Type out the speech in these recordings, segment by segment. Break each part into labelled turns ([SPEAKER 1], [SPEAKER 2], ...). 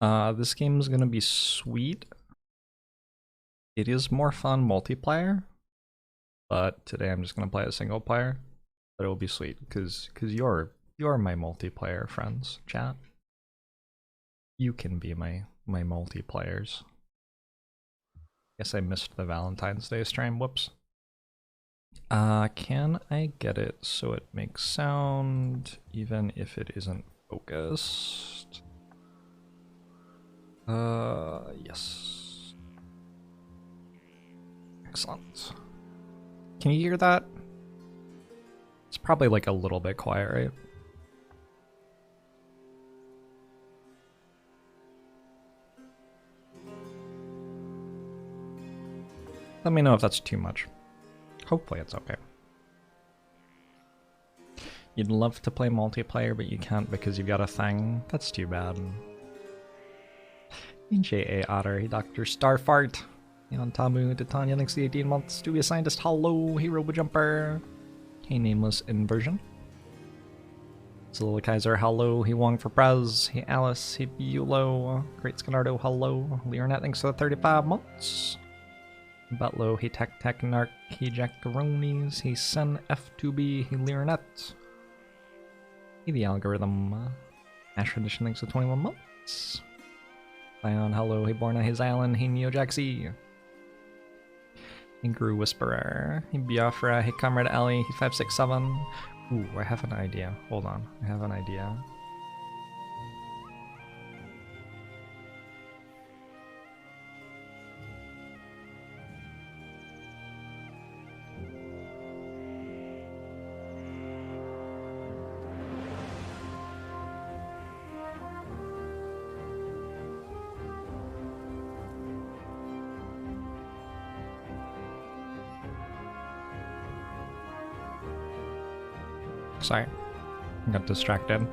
[SPEAKER 1] This game is gonna be sweet. It is more fun multiplayer, but today I'm just gonna play a single player. But it will be sweet because you're my multiplayer friends, chat. You can be my multiplayers. Guess I missed the Valentine's Day stream. Whoops. Can I get it so it makes sound even if it isn't focused? Yes. Excellent. Can you hear that? It's probably like a little bit quiet, right? Let me know if that's too much. Hopefully it's okay. You'd love to play multiplayer, but you can't because you've got a thing. That's too bad. J.A. Otter, Dr. Starfart. Yon Tamu, Titania, next 18 months to be a scientist. Hello, hey Robojumper. Hey Nameless Inversion. Zilla Kaiser, hello. Hey Wong for Prez. Hey Alice, hey Bulo. Great Scanardo, hello. Leonet, thanks for the 35 months. Butlow, hey Tech Tech Narc, hey Jackaronis, hey Sen F2B, hey Leonet. Hey The Algorithm. Ash Tradition, thanks for 21 months. Zion, hello. Hey Borna, hey Zylan, hey NeoJaxi. Hey Gru Whisperer, hey Biafra, hey Comrade Ellie, hey 567. Ooh, I have an idea. Hold on, I have an idea. Sorry, I got distracted.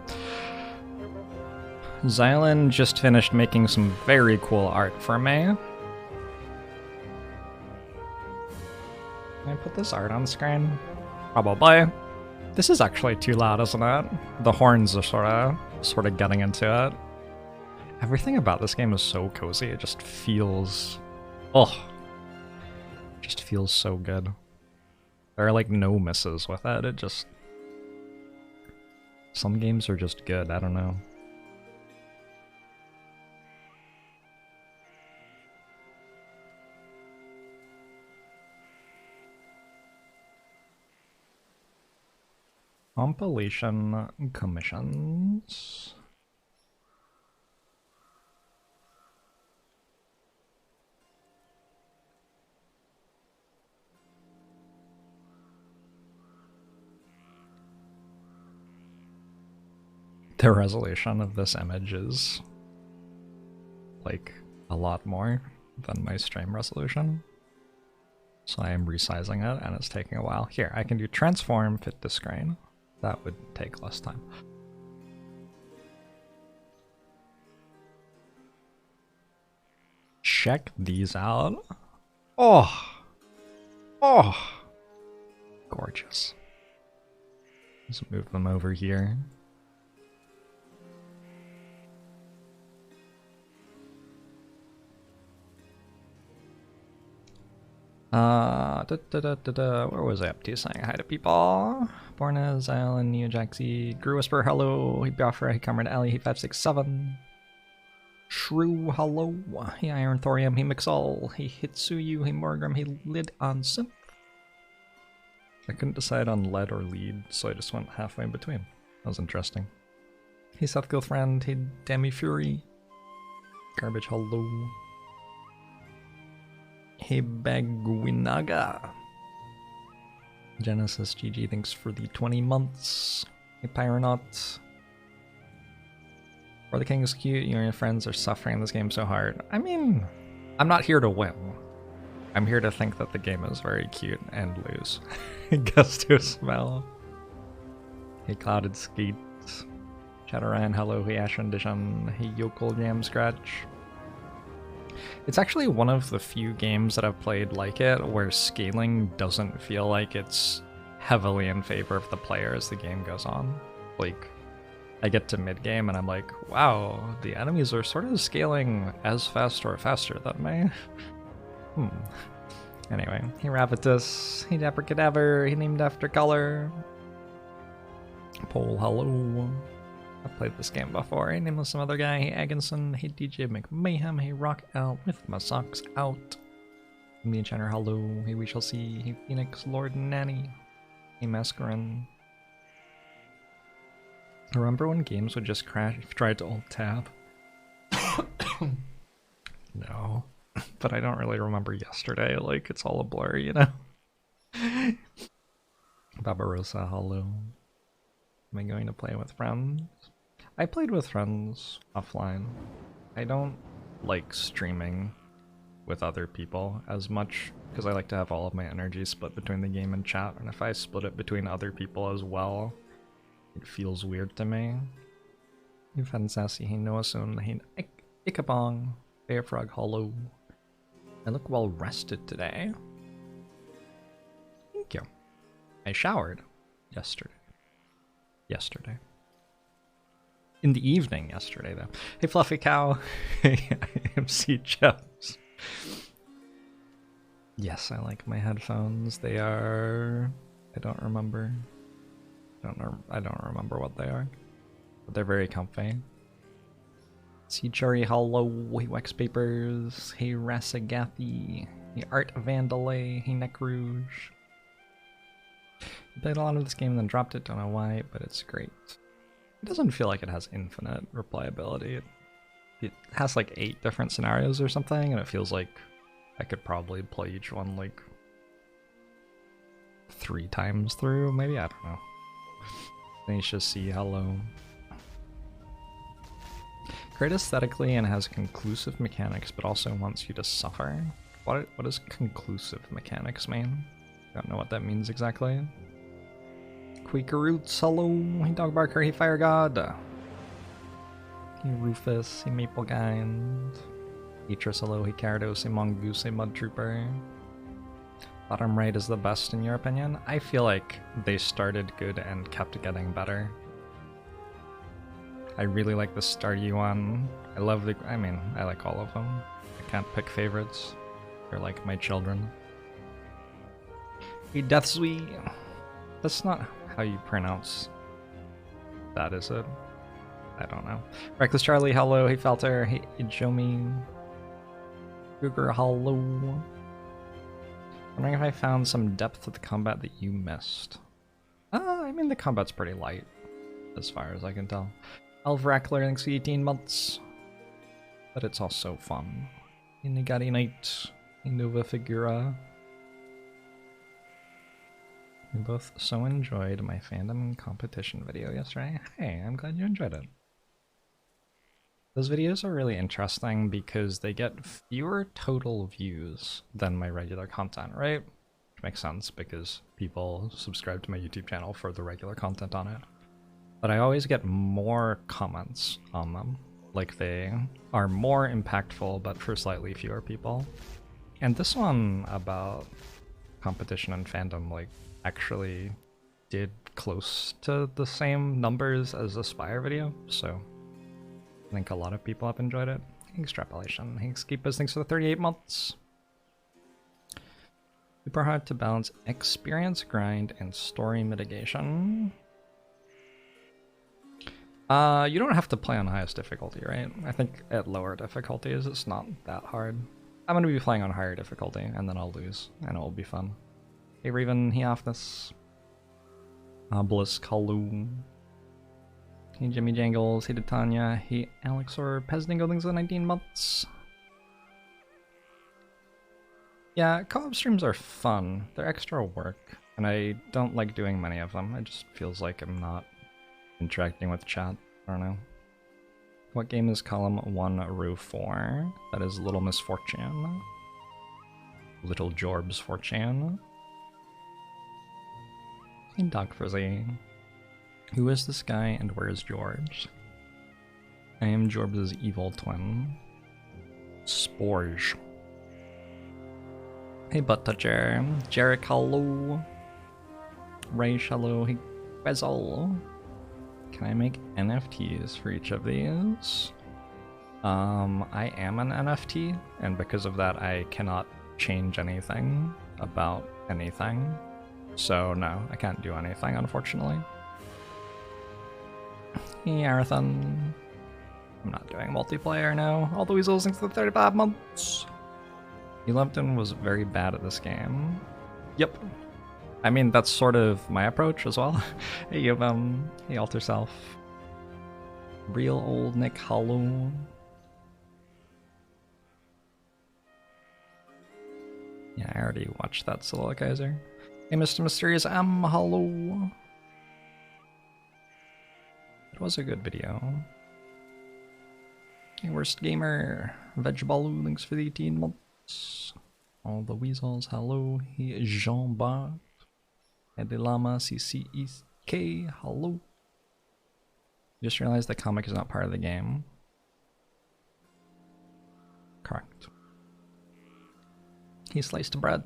[SPEAKER 1] Zylan just finished making some very cool art for me. Can I put this art on screen? Probably. This is actually too loud, isn't it? The horns are sort of getting into it. Everything about this game is so cozy. It just feels, just feels so good. There are like no misses with it. It just. Some games are just good, I don't know. Compilation commissions. The resolution of this image is like a lot more than my stream resolution. So I am resizing it and it's taking a while. Here, I can do transform fit to screen. That would take less time. Check these out. Oh, gorgeous. Let's move them over here. Where was I up to? Saying hi to people. Borna, Zylan, NeoJaxi, Gru Whisper, hello. Hey Biafra, hey Comrade Ellie, hey 567. Shrew, hello. Hey Iron Thorium, hey Mixall, hey Hitsuyu, hey Morgram, hey Lid on Synth. I couldn't decide on lead or lead, so I just went halfway in between. That was interesting. Hey South Girlfriend, hey Demi Fury. Garbage, hello. Hey Bagwinaga. Genesis GG, thanks for the 20 months. Hey Pyronaut. For the king is cute, you and your friends are suffering in this game so hard. I mean, I'm not here to win. I'm here to think that the game is very cute and lose. Guess to smell. Hey Clouded Skeet. Chatteran, hello, hey Ash Rendition. Hey Yokel Jam Scratch. It's actually one of the few games that I've played like it where scaling doesn't feel like it's heavily in favor of the player as the game goes on. Like, I get to mid-game and I'm like, wow, the enemies are sort of scaling as fast or faster than me. Anyway, he Ravitus, he Dapper Cadaver, he named after color. Pole, hello. I've played this game before. He named some other guy, he Agginson, he DJ McMayhem, he Rock Out with my socks out. Me and Chandler, hello. Hey, we shall see. Hey, Phoenix, Lord Nanny. Hey, Mascarin. Remember when games would just crash if you tried to alt-tab? No. But I don't really remember yesterday. Like, it's all a blur, you know? Barbarossa, hello. Am I going to play with friends? I played with friends offline. I don't like streaming with other people as much because I like to have all of my energy split between the game and chat, and if I split it between other people as well, it feels weird to me. You've had sassy, hey Noasun, hey Ikabong, Bearfrog, hello. I look well rested today. Thank you. I showered yesterday. In the evening yesterday, though. Hey, Fluffy Cow. Hey, MC Chubbs. Yes, I like my headphones. They are... I don't remember. I don't remember what they are. But they're very comfy. See Cherry, hello. Hey, Wax Papers. Hey, Rasagathi. Hey, Art Vandalay. Hey, Neck Rouge. I played a lot of this game and then dropped it, don't know why, but it's great. It doesn't feel like it has infinite replayability. It has like 8 different scenarios or something, and it feels like I could probably play each one like 3 times through, maybe, I don't know. Nisha C, hello. Great aesthetically and has conclusive mechanics, but also wants you to suffer. What does conclusive mechanics mean? Don't know what that means exactly. Quakeroots, hello. Hey, Dog Barker, hey, Fire God. Hey, Rufus, hey, Maplegind. Hey, Tris, hello. Hey, Carados, hey, Mongoose, hey, Mud Trooper. Bottom right is the best in your opinion? I feel like they started good and kept getting better. I really like the Staryu one. I like all of them. I can't pick favorites. They're like my children. Hey, Deathsweet. That's not how you pronounce that, is it? I don't know. Reckless Charlie, hello. Hey, Felter. Hey, Jomi. Cougar, hello. Wondering if I found some depth to the combat that you missed. I mean, the combat's pretty light, as far as I can tell. Elvrackler, thanks 18 months. But it's also fun. Inigati Knight. Nova Figura. We both so enjoyed my fandom competition video yesterday. Hey, I'm glad you enjoyed it. Those videos are really interesting because they get fewer total views than my regular content, right? Which makes sense because people subscribe to my YouTube channel for the regular content on it. But I always get more comments on them. Like they are more impactful, but for slightly fewer people. And this one about competition and fandom, like, actually did close to the same numbers as the Spire video, so I think a lot of people have enjoyed it. Extrapolation. Thanks, Keepers. Thanks for the 38 months. Super hard to balance experience grind and story mitigation. You don't have to play on highest difficulty, right? I think at lower difficulties it's not that hard. I'm gonna be playing on higher difficulty and then I'll lose and it will be fun. Hey Raven, hey Ofnus. Obelisk, hello. Hey Jimmy Jangles, hey Titania, hey Alex or Pezdingo, thanks for the 19 months. Yeah, co-op streams are fun. They're extra work, and I don't like doing many of them. It just feels like I'm not interacting with chat. I don't know. What game is column 1 row 4? That is Little Misfortune. Little Jorb's Fortune. Hey Doc Frizzy. Who is this guy and where is Jorbs? I am Jorbs' evil twin. Sporge. Hey Butt Toucher. Jarek, hello. Ray, hello. Hey Bezel. Can I make NFTs for each of these? I am an NFT, and because of that, I cannot change anything about anything. So no, I can't do anything, unfortunately. Hey, Arathon. I'm not doing multiplayer now. All the weasels thanks for the 35 months. Eleven was very bad at this game. Yep. I mean, that's sort of my approach as well. Hey, Yubam. Hey, Alter Self. Real old Nick Hollow. Yeah, I already watched that Soliloquizer. Hey, Mr. Mysterious M, hello. It was a good video. Hey, Worst Gamer. Vegbalu, thanks for the 18 months. All the weasels, hello. Hey, Jean-Bart. Edelama CCEK, hello. Just realized the comic is not part of the game. Correct. He sliced bread.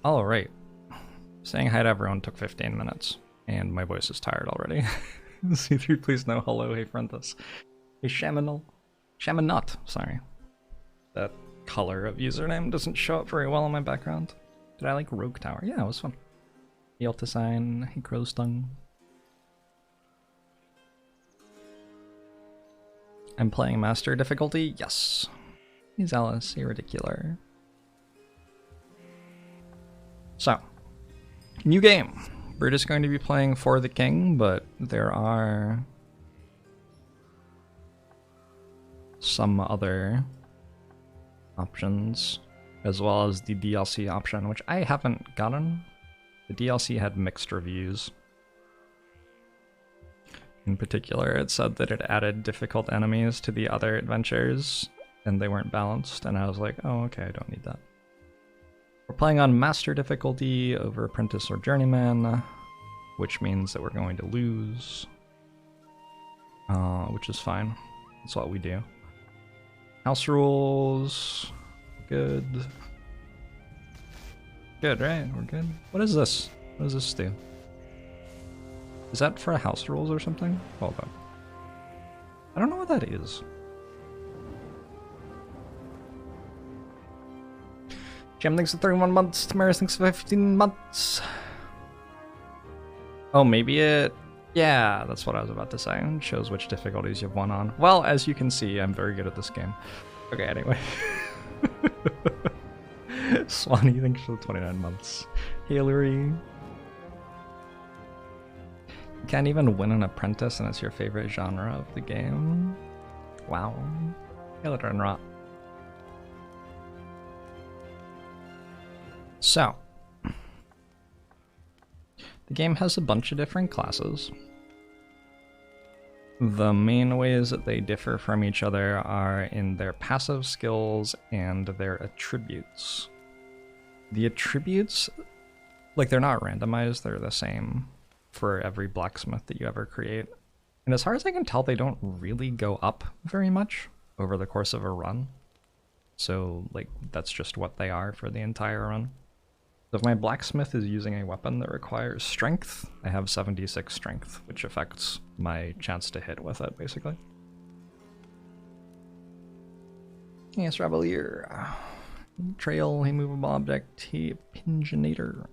[SPEAKER 1] Alright. Saying hi to everyone took 15 minutes, and my voice is tired already. C3, please no hello, hey Frontus. Hey Shamanal. Shamanut, sorry. That color of username doesn't show up very well in my background. Did I like Rogue Tower? Yeah, it was fun. Hey Altasign, hey Crowstung. I'm playing Master difficulty? Yes. He's Alice, hey Ridicular. So, new game. We're just going to be playing For the King, but there are some other options, as well as the DLC option, which I haven't gotten. The DLC had mixed reviews. In particular, it said that it added difficult enemies to the other adventures, and they weren't balanced, and I was like, oh, okay, I don't need that. We're playing on Master difficulty over Apprentice or Journeyman, which means that we're going to lose, which is fine. That's what we do. House rules, good. Good, right? We're good. What is this? What does this do? Is that for house rules or something? Hold on. I don't know what that is. Jam thanks for 31 months. Tamaris thanks for 15 months. Oh, maybe it... Yeah, that's what I was about to say. It shows which difficulties you've won on. Well, as you can see, I'm very good at this game. Okay, anyway. Swanee, thanks for the 29 months. Hillary. You can't even win an apprentice and it's your favorite genre of the game. Wow. Hillary and Rot. So, the game has a bunch of different classes. The main ways that they differ from each other are in their passive skills and their attributes. The attributes, like, they're not randomized, they're the same for every blacksmith that you ever create. And as far as I can tell, they don't really go up very much over the course of a run. So, like, that's just what they are for the entire run. So if my blacksmith is using a weapon that requires strength, I have 76 strength, which affects my chance to hit with it, basically. Yes, Rebelier. Trail, hey movable object, hey Pingeonator.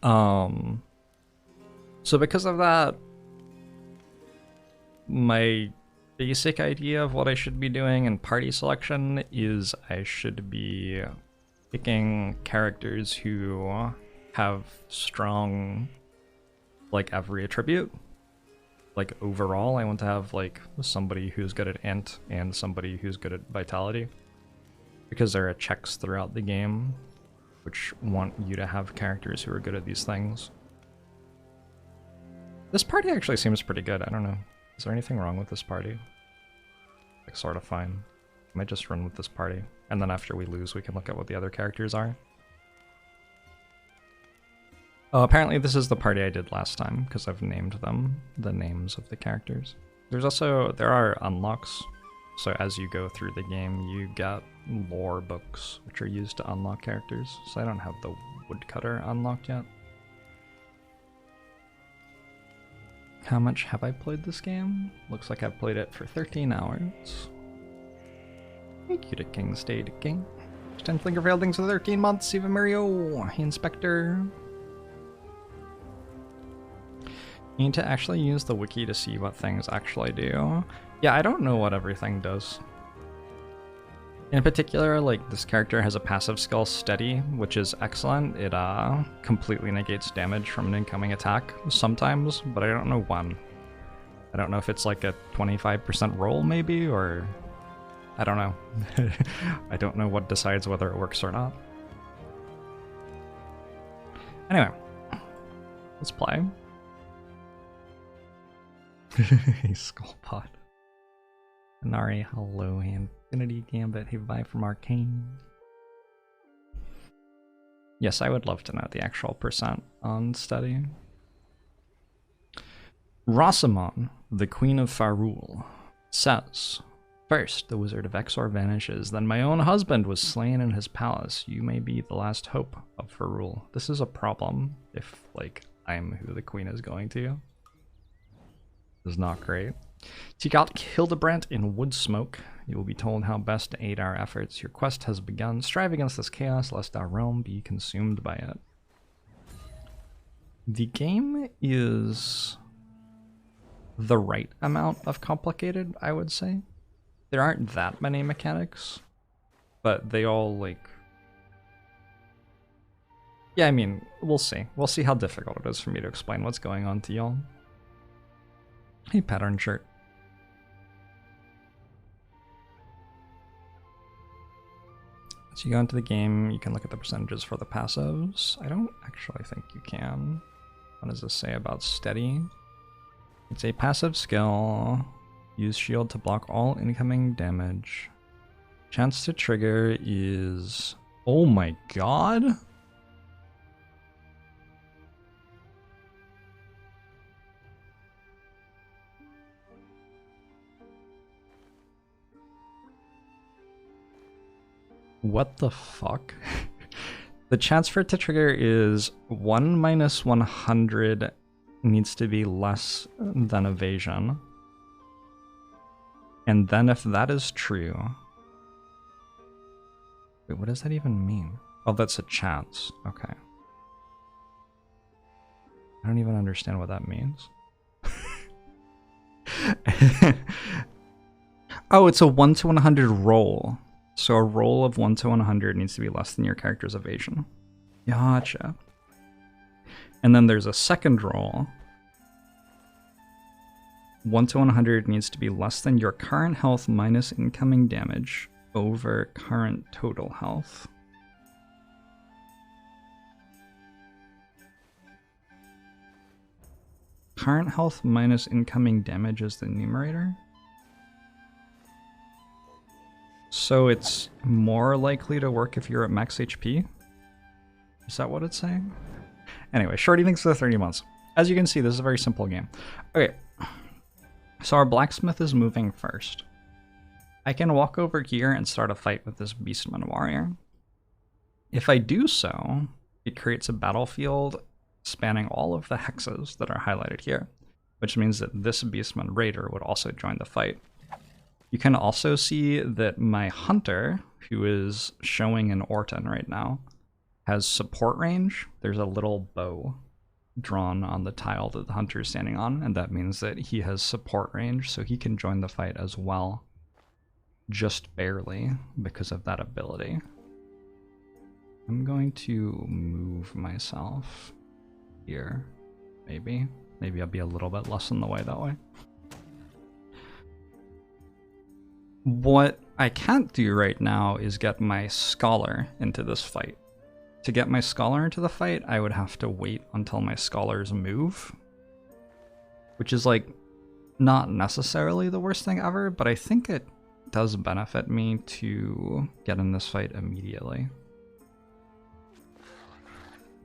[SPEAKER 1] So because of that, my basic idea of what I should be doing in party selection is I should be picking characters who have strong, like, every attribute. Like, overall, I want to have, like, somebody who's good at int and somebody who's good at vitality. Because there are checks throughout the game which want you to have characters who are good at these things. This party actually seems pretty good. I don't know. Is there anything wrong with this party? Like, sort of fine. I might just run with this party. And then after we lose, we can look at what the other characters are. Oh, apparently this is the party I did last time, because I've named them the names of the characters. There are unlocks. So as you go through the game, you get lore books, which are used to unlock characters. So I don't have the woodcutter unlocked yet. How much have I played this game? Looks like I've played it for 13 hours. Thank you to King Stay to King. 10 Flinger failed things for 13 months, even Mario. Hey, Inspector. You need to actually use the wiki to see what things actually do. Yeah, I don't know what everything does. In particular, like, this character has a passive skill, Steady, which is excellent. It completely negates damage from an incoming attack sometimes, but I don't know when. I don't know if it's like a 25% roll maybe, or I don't know. I don't know what decides whether it works or not. Anyway, let's play. Skullpot. Inari, hello, Infinity Gambit, hey, bye from Arcane. Yes, I would love to know the actual percent on Steady. Rosamond, the Queen of Farul, says, first, the Wizard of Exor vanishes, then my own husband was slain in his palace. You may be the last hope of Farul. This is a problem if, like, I'm who the Queen is going to. This is not great. She got Hildebrandt in Woodsmoke. You will be told how best to aid our efforts. Your quest has begun. Strive against this chaos, lest our realm be consumed by it. The game is the right amount of complicated, I would say. There aren't that many mechanics, but they all, like... Yeah, I mean, we'll see. We'll see how difficult it is for me to explain what's going on to y'all. Hey, pattern shirt. So you go into the game, you can look at the percentages for the passives. I don't actually think you can. What does this say about Steady? It's a passive skill. Use shield to block all incoming damage. Chance to trigger is... Oh my god! What the fuck? The chance for it to trigger is 1 minus 100 needs to be less than evasion. And then if that is true... Wait, what does that even mean? Oh, that's a chance. Okay. I don't even understand what that means. Oh, it's a 1 to 100 roll. So a roll of 1 to 100 needs to be less than your character's evasion. Gotcha. And then there's a second roll. 1 to 100 needs to be less than your current health minus incoming damage over current total health. Current health minus incoming damage is the numerator? So it's more likely to work if you're at max HP? Is that what it's saying? Anyway, Shorty thinks for 30 months. As you can see, this is a very simple game. Okay, so our blacksmith is moving first. I can walk over here and start a fight with this Beastman warrior. If I do so, it creates a battlefield spanning all of the hexes that are highlighted here, which means that this Beastman raider would also join the fight. You can also see that my hunter, who is showing in Orton right now, has support range. There's a little bow drawn on the tile that the hunter is standing on, and that means that he has support range, so he can join the fight as well. Just barely, because of that ability. I'm going to move myself here, maybe. Maybe I'll be a little bit less in the way that way. What I can't do right now is get my scholar into this fight. To get my scholar into the fight, I would have to wait until my scholars move. Which is, like, not necessarily the worst thing ever, but I think it does benefit me to get in this fight immediately.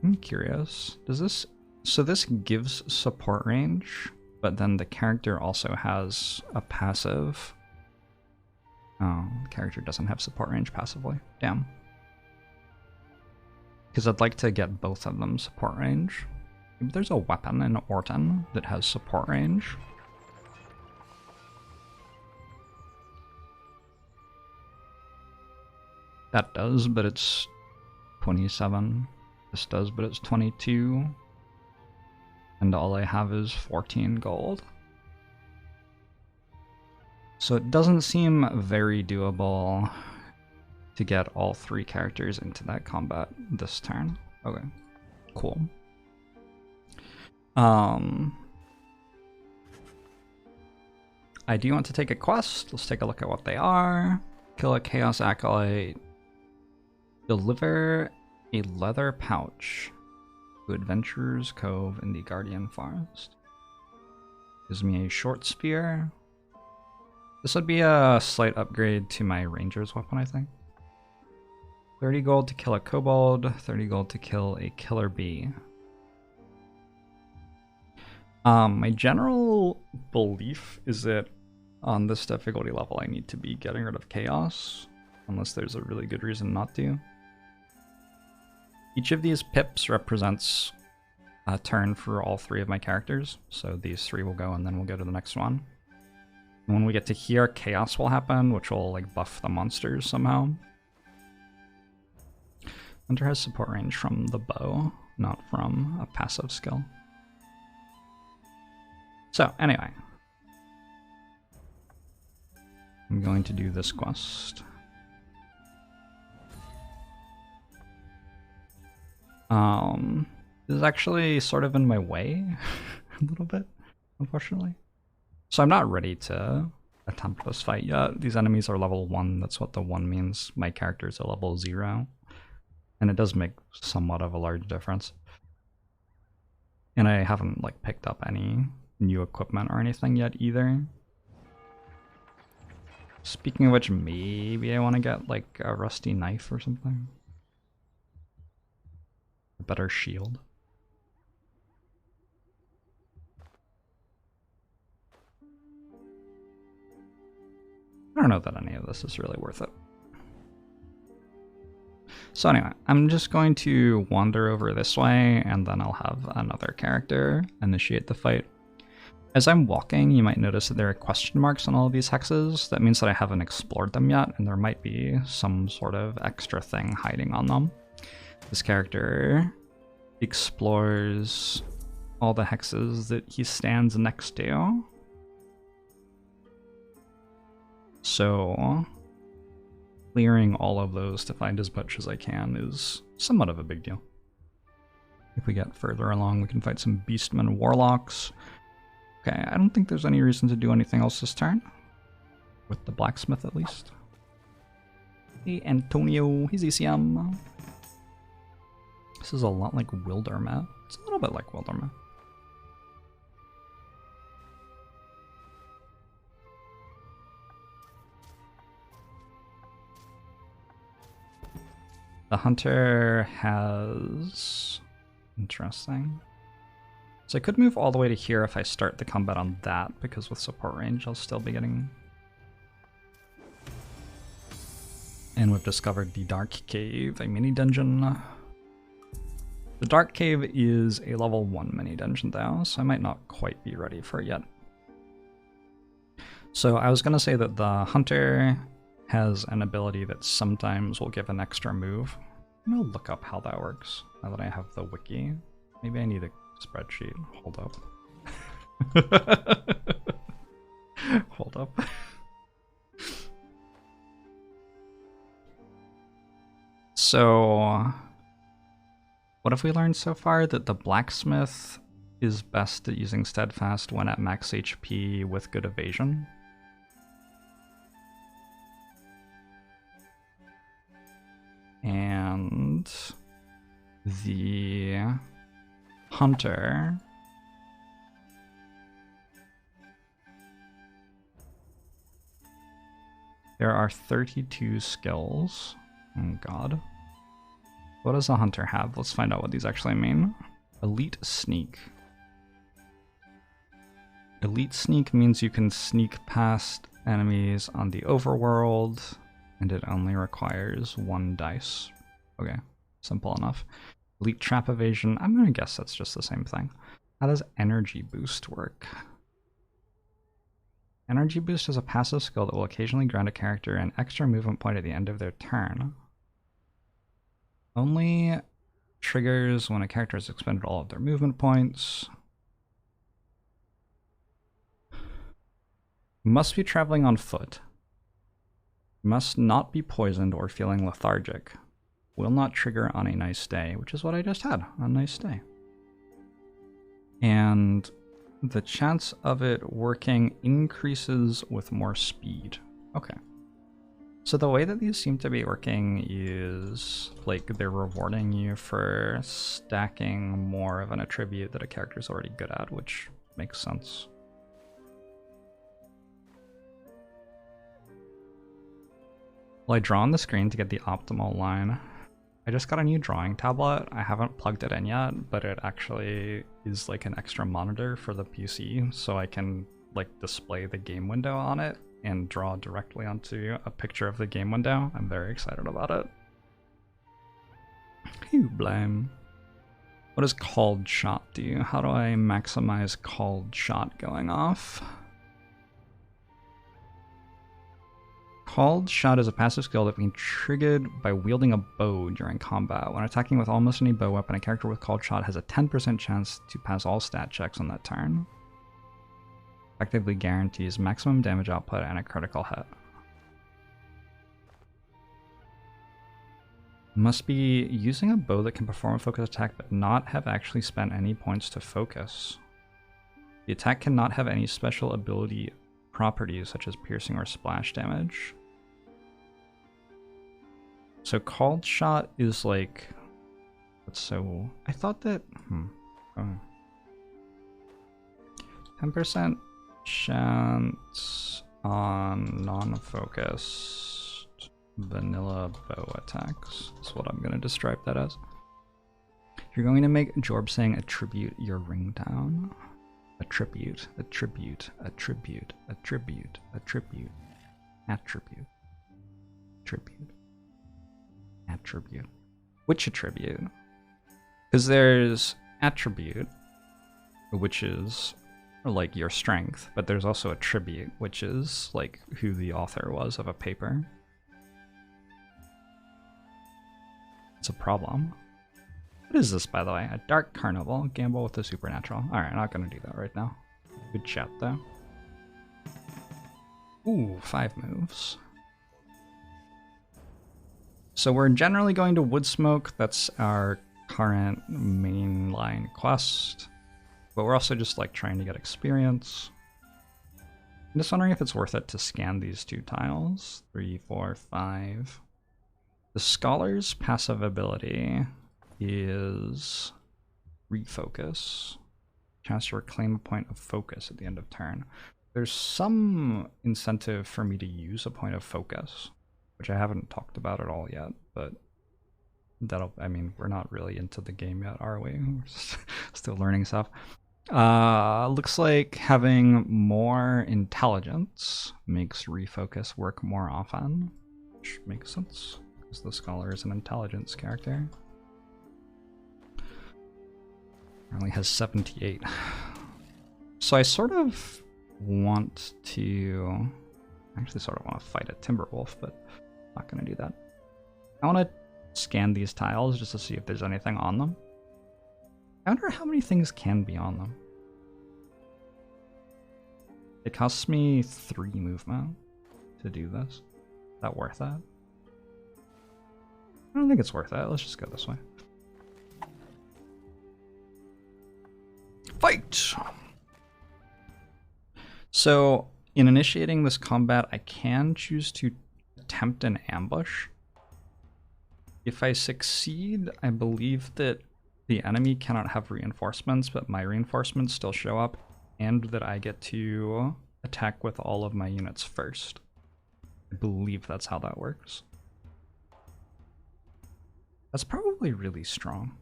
[SPEAKER 1] I'm curious. Does this... So this gives support range, but then the character also has a passive... Oh, the character doesn't have support range passively. Damn. Because I'd like to get both of them support range. Maybe there's a weapon in Orton that has support range. That does, but it's 27. This does, but it's 22. And all I have is 14 gold. So it doesn't seem very doable to get all 3 characters into that combat this turn. Okay, cool. I do want to take a quest. Let's take a look at what they are. Kill a Chaos Acolyte. Deliver a leather pouch to Adventurer's Cove in the Guardian Forest. Gives me a short spear. This would be a slight upgrade to my ranger's weapon, I think. 30 gold to kill a kobold, 30 gold to kill a killer bee. My general belief is that on this difficulty level I need to be getting rid of chaos, unless there's a really good reason not to. Each of these pips represents a turn for all 3 of my characters, so these 3 will go and then we'll go to the next one. And when we get to here, chaos will happen, which will like buff the monsters somehow. Hunter has support range from the bow, not from a passive skill. So anyway, I'm going to do this quest. This is actually sort of in my way a little bit, unfortunately. So I'm not ready to attempt this fight yet. These enemies are level 1, that's what the 1 means. My characters are level 0. And it does make somewhat of a large difference. And I haven't like picked up any new equipment or anything yet either. Speaking of which, maybe I want to get like a rusty knife or something. A better shield. I don't know that any of this is really worth it. So anyway, I'm just going to wander over this way, and then I'll have another character initiate the fight. As I'm walking, you might notice that there are question marks on all of these hexes. That means that I haven't explored them yet, and there might be some sort of extra thing hiding on them. This character explores all the hexes that he stands next to. So clearing all of those to find as much as I can is somewhat of a big deal. If we get further along, we can fight some Beastmen Warlocks. Okay, I don't think there's any reason to do anything else this turn. With the blacksmith, at least. Hey, Antonio, he's ECM. This is a lot like Wildermouth. It's a little bit like Wildermouth. The hunter has... Interesting. So I could move all the way to here if I start the combat on that, because with support range I'll still be getting... And we've discovered the Dark Cave, a mini dungeon. The Dark Cave is a level 1 mini dungeon though, so I might not quite be ready for it yet. So I was going to say that the hunter has an ability that sometimes will give an extra move. I'm going to look up how that works now that I have the wiki. Maybe I need a spreadsheet. Hold up. Hold up. So, what have we learned so far? That the blacksmith is best at using steadfast when at max HP with good evasion. And the hunter there are 32 skills. Oh god. What does a hunter have? Let's find out what these actually mean. Elite Sneak. Elite Sneak means you can sneak past enemies on the overworld, and it only requires 1 dice. Okay, simple enough. Elite trap evasion. I'm gonna guess that's just the same thing. How does energy boost work? Energy boost is a passive skill that will occasionally grant a character an extra movement point at the end of their turn. Only triggers when a character has expended all of their movement points. Must be traveling on foot. Must not be poisoned or feeling lethargic. Will not trigger on a nice day, which is what I just had, a nice day. And the chance of it working increases with more speed. Okay. So the way that these seem to be working is like they're rewarding you for stacking more of an attribute that a character's already good at, which makes sense. Will I draw on the screen to get the optimal line? I just got a new drawing tablet. I haven't plugged it in yet, but it actually is like an extra monitor for the PC, so I can like display the game window on it and draw directly onto a picture of the game window. I'm very excited about it. You blame. What does called shot do? How do I maximize called shot going off? Called shot is a passive skill that can be triggered by wielding a bow during combat. When attacking with almost any bow weapon, a character with called shot has a 10% chance to pass all stat checks on that turn. Effectively guarantees maximum damage output and a critical hit. Must be using a bow that can perform a focus attack but not have actually spent any points to focus. The attack cannot have any special ability properties such as piercing or splash damage. So called shot is like, what's so, I thought that, 10% chance on non-focused vanilla bow attacks is what I'm going to describe that as. You're going to make Jorbsang attribute your ring down. Attribute, attribute, attribute, attribute, attribute, attribute, attribute, attribute. Which attribute? Because there's attribute, which is like your strength, but there's also attribute, which is like who the author was of a paper. It's a problem. What is this, by the way? A dark carnival. Gamble with the supernatural. Alright, I'm not gonna do that right now. Good chat, though. Ooh, 5 moves. So we're generally going to Woodsmoke. That's our current mainline quest. But we're also just like trying to get experience. I'm just wondering if it's worth it to scan these 2 tiles. 3, 4, 5. The Scholar's passive ability is refocus. Chance to reclaim a point of focus at the end of turn. There's some incentive for me to use a point of focus, which I haven't talked about at all yet, but that'll, I mean, we're not really into the game yet, are we? We're still learning stuff. Looks like having more intelligence makes refocus work more often, which makes sense, because the Scholar is an intelligence character. Only has 78. So I sort of want to, I actually sort of want to fight a Timberwolf, but I'm not going to do that. I want to scan these tiles just to see if there's anything on them. I wonder how many things can be on them. It costs me 3 movement to do this. Is that worth that? I don't think it's worth that. Let's just go this way. Fight! So, in initiating this combat, I can choose to attempt an ambush. If I succeed, I believe that the enemy cannot have reinforcements, but my reinforcements still show up, and that I get to attack with all of my units first. I believe that's how that works. That's probably really strong.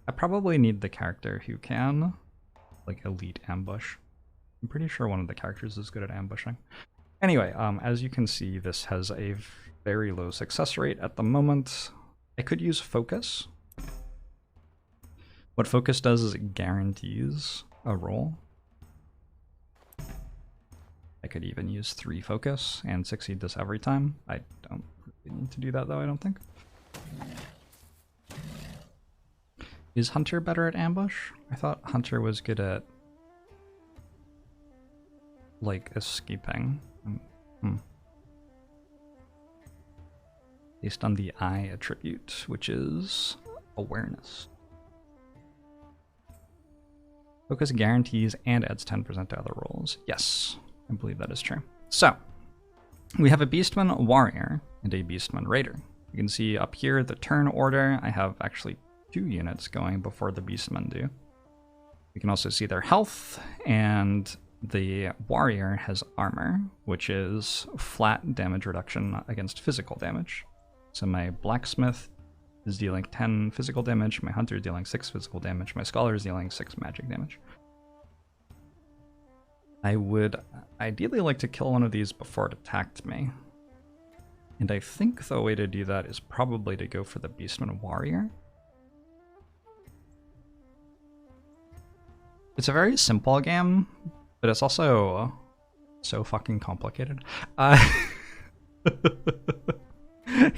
[SPEAKER 1] I probably need the character who can, like, elite ambush. I'm pretty sure one of the characters is good at ambushing. Anyway, as you can see, this has a very low success rate at the moment. I could use focus. What focus does is it guarantees a roll. I could even use 3 focus and succeed this every time. I don't really need to do that though, I don't think. Is Hunter better at ambush? I thought Hunter was good at like escaping. Based on the eye attribute, which is awareness. Focus guarantees and adds 10% to other rolls. Yes, I believe that is true. So, we have a Beastman Warrior and a Beastman Raider. You can see up here the turn order. I have actually 2 units going before the Beastmen do. We can also see their health, and the Warrior has armor, which is flat damage reduction against physical damage. So my Blacksmith is dealing 10 physical damage, my Hunter is dealing 6 physical damage, my Scholar is dealing 6 magic damage. I would ideally like to kill one of these before it attacked me. And I think the way to do that is probably to go for the Beastman Warrior. It's a very simple game, but it's also so fucking complicated.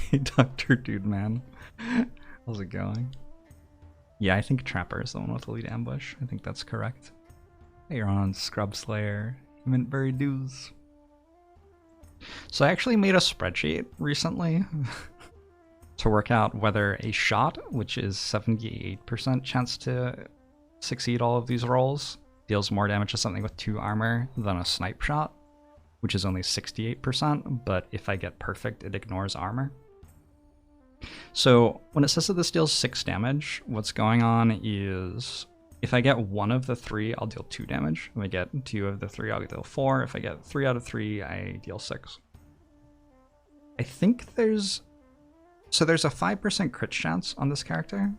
[SPEAKER 1] Hey, Dr. Dude Man. How's it going? Yeah, I think Trapper is the one with the lead ambush. I think that's correct. Hey, you're on Scrub Slayer. Mintberry Dews. So I actually made a spreadsheet recently to work out whether a shot, which is 78% chance to succeed all of these rolls, deals more damage to something with 2 armor than a snipe shot, which is only 68%, but if I get perfect, it ignores armor. So when it says that this deals 6 damage, what's going on is if I get 1 of the 3, I'll deal 2 damage. If I get 2 of the 3, I'll deal 4. If I get 3 out of 3, I deal 6. I think there's a 5% crit chance on this character.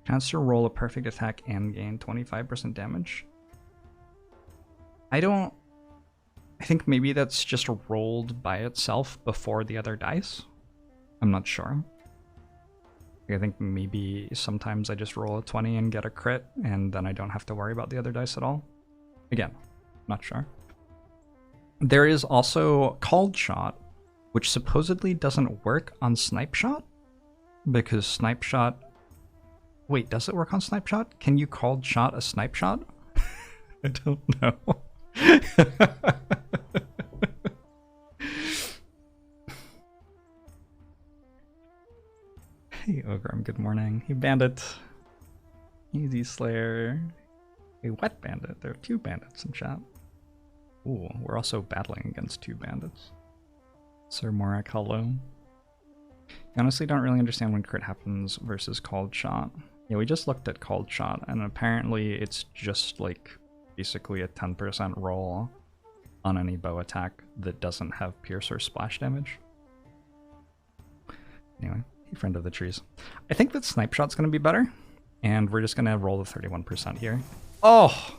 [SPEAKER 1] Chance to roll a perfect attack and gain 25% damage. I think maybe that's just rolled by itself before the other dice. I'm not sure. I think maybe sometimes I just roll a 20 and get a crit, and then I don't have to worry about the other dice at all. Again, not sure. There is also Called Shot, which supposedly doesn't work on Snipe Shot, because Snipe Shot... Wait, does it work on Snipe Shot? Can you Called Shot a Snipe Shot? I don't know. Hey Ogrim, good morning. Hey Bandit. Easy Slayer. Hey Wet Bandit. There are 2 bandits in chat. Ooh, we're also battling against 2 bandits. Sir Morak, hello. I honestly don't really understand when crit happens versus Called Shot. Yeah, we just looked at Called Shot, and apparently it's just like basically a 10% roll on any bow attack that doesn't have pierce or splash damage. Anyway, hey friend of the trees. I think that Snipe Shot's gonna be better, and we're just gonna roll the 31% here. Oh!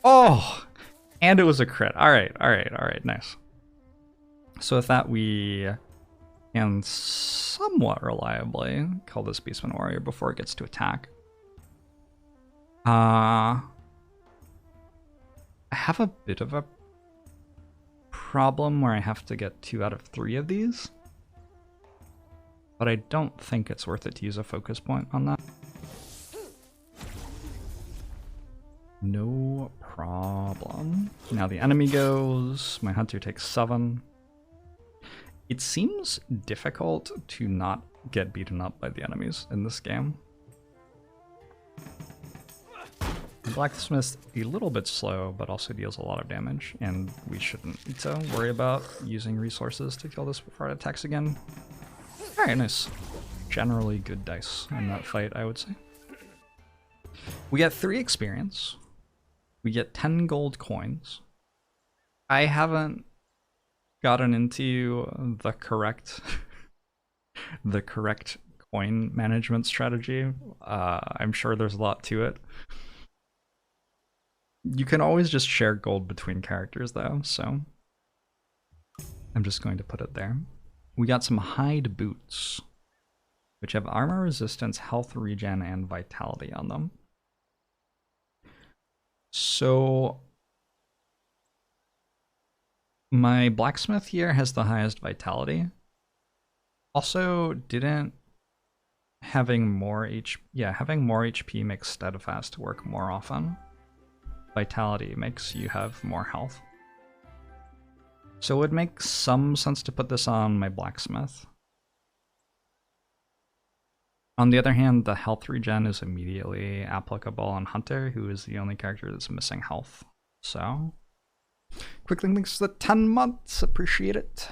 [SPEAKER 1] Oh! And it was a crit. Alright, nice. So with that, we can somewhat reliably kill this Beastman Warrior before it gets to attack. I have a bit of a problem where I have to get 2 out of 3 of these, but I don't think it's worth it to use a focus point on that. No problem. Now the enemy goes, my Hunter takes 7. It seems difficult to not get beaten up by the enemies in this game. Blacksmith's a little bit slow, but also deals a lot of damage, and we shouldn't worry about using resources to kill this before it attacks again. Alright, nice. Generally good dice in that fight, I would say. We get 3 experience. We get 10 gold coins. I haven't gotten into the correct coin management strategy. I'm sure there's a lot to it. You can always just share gold between characters though, so I'm just going to put it there. We got some hide boots, which have armor resistance, health regen, and vitality on them. So my blacksmith here has the highest vitality. Also, didn't having more HP makes steadfast work more often. Vitality makes you have more health. So it would make some sense to put this on my blacksmith. On the other hand, the health regen is immediately applicable on Hunter, who is the only character that's missing health. So, quickly thanks for the 10 months, appreciate it.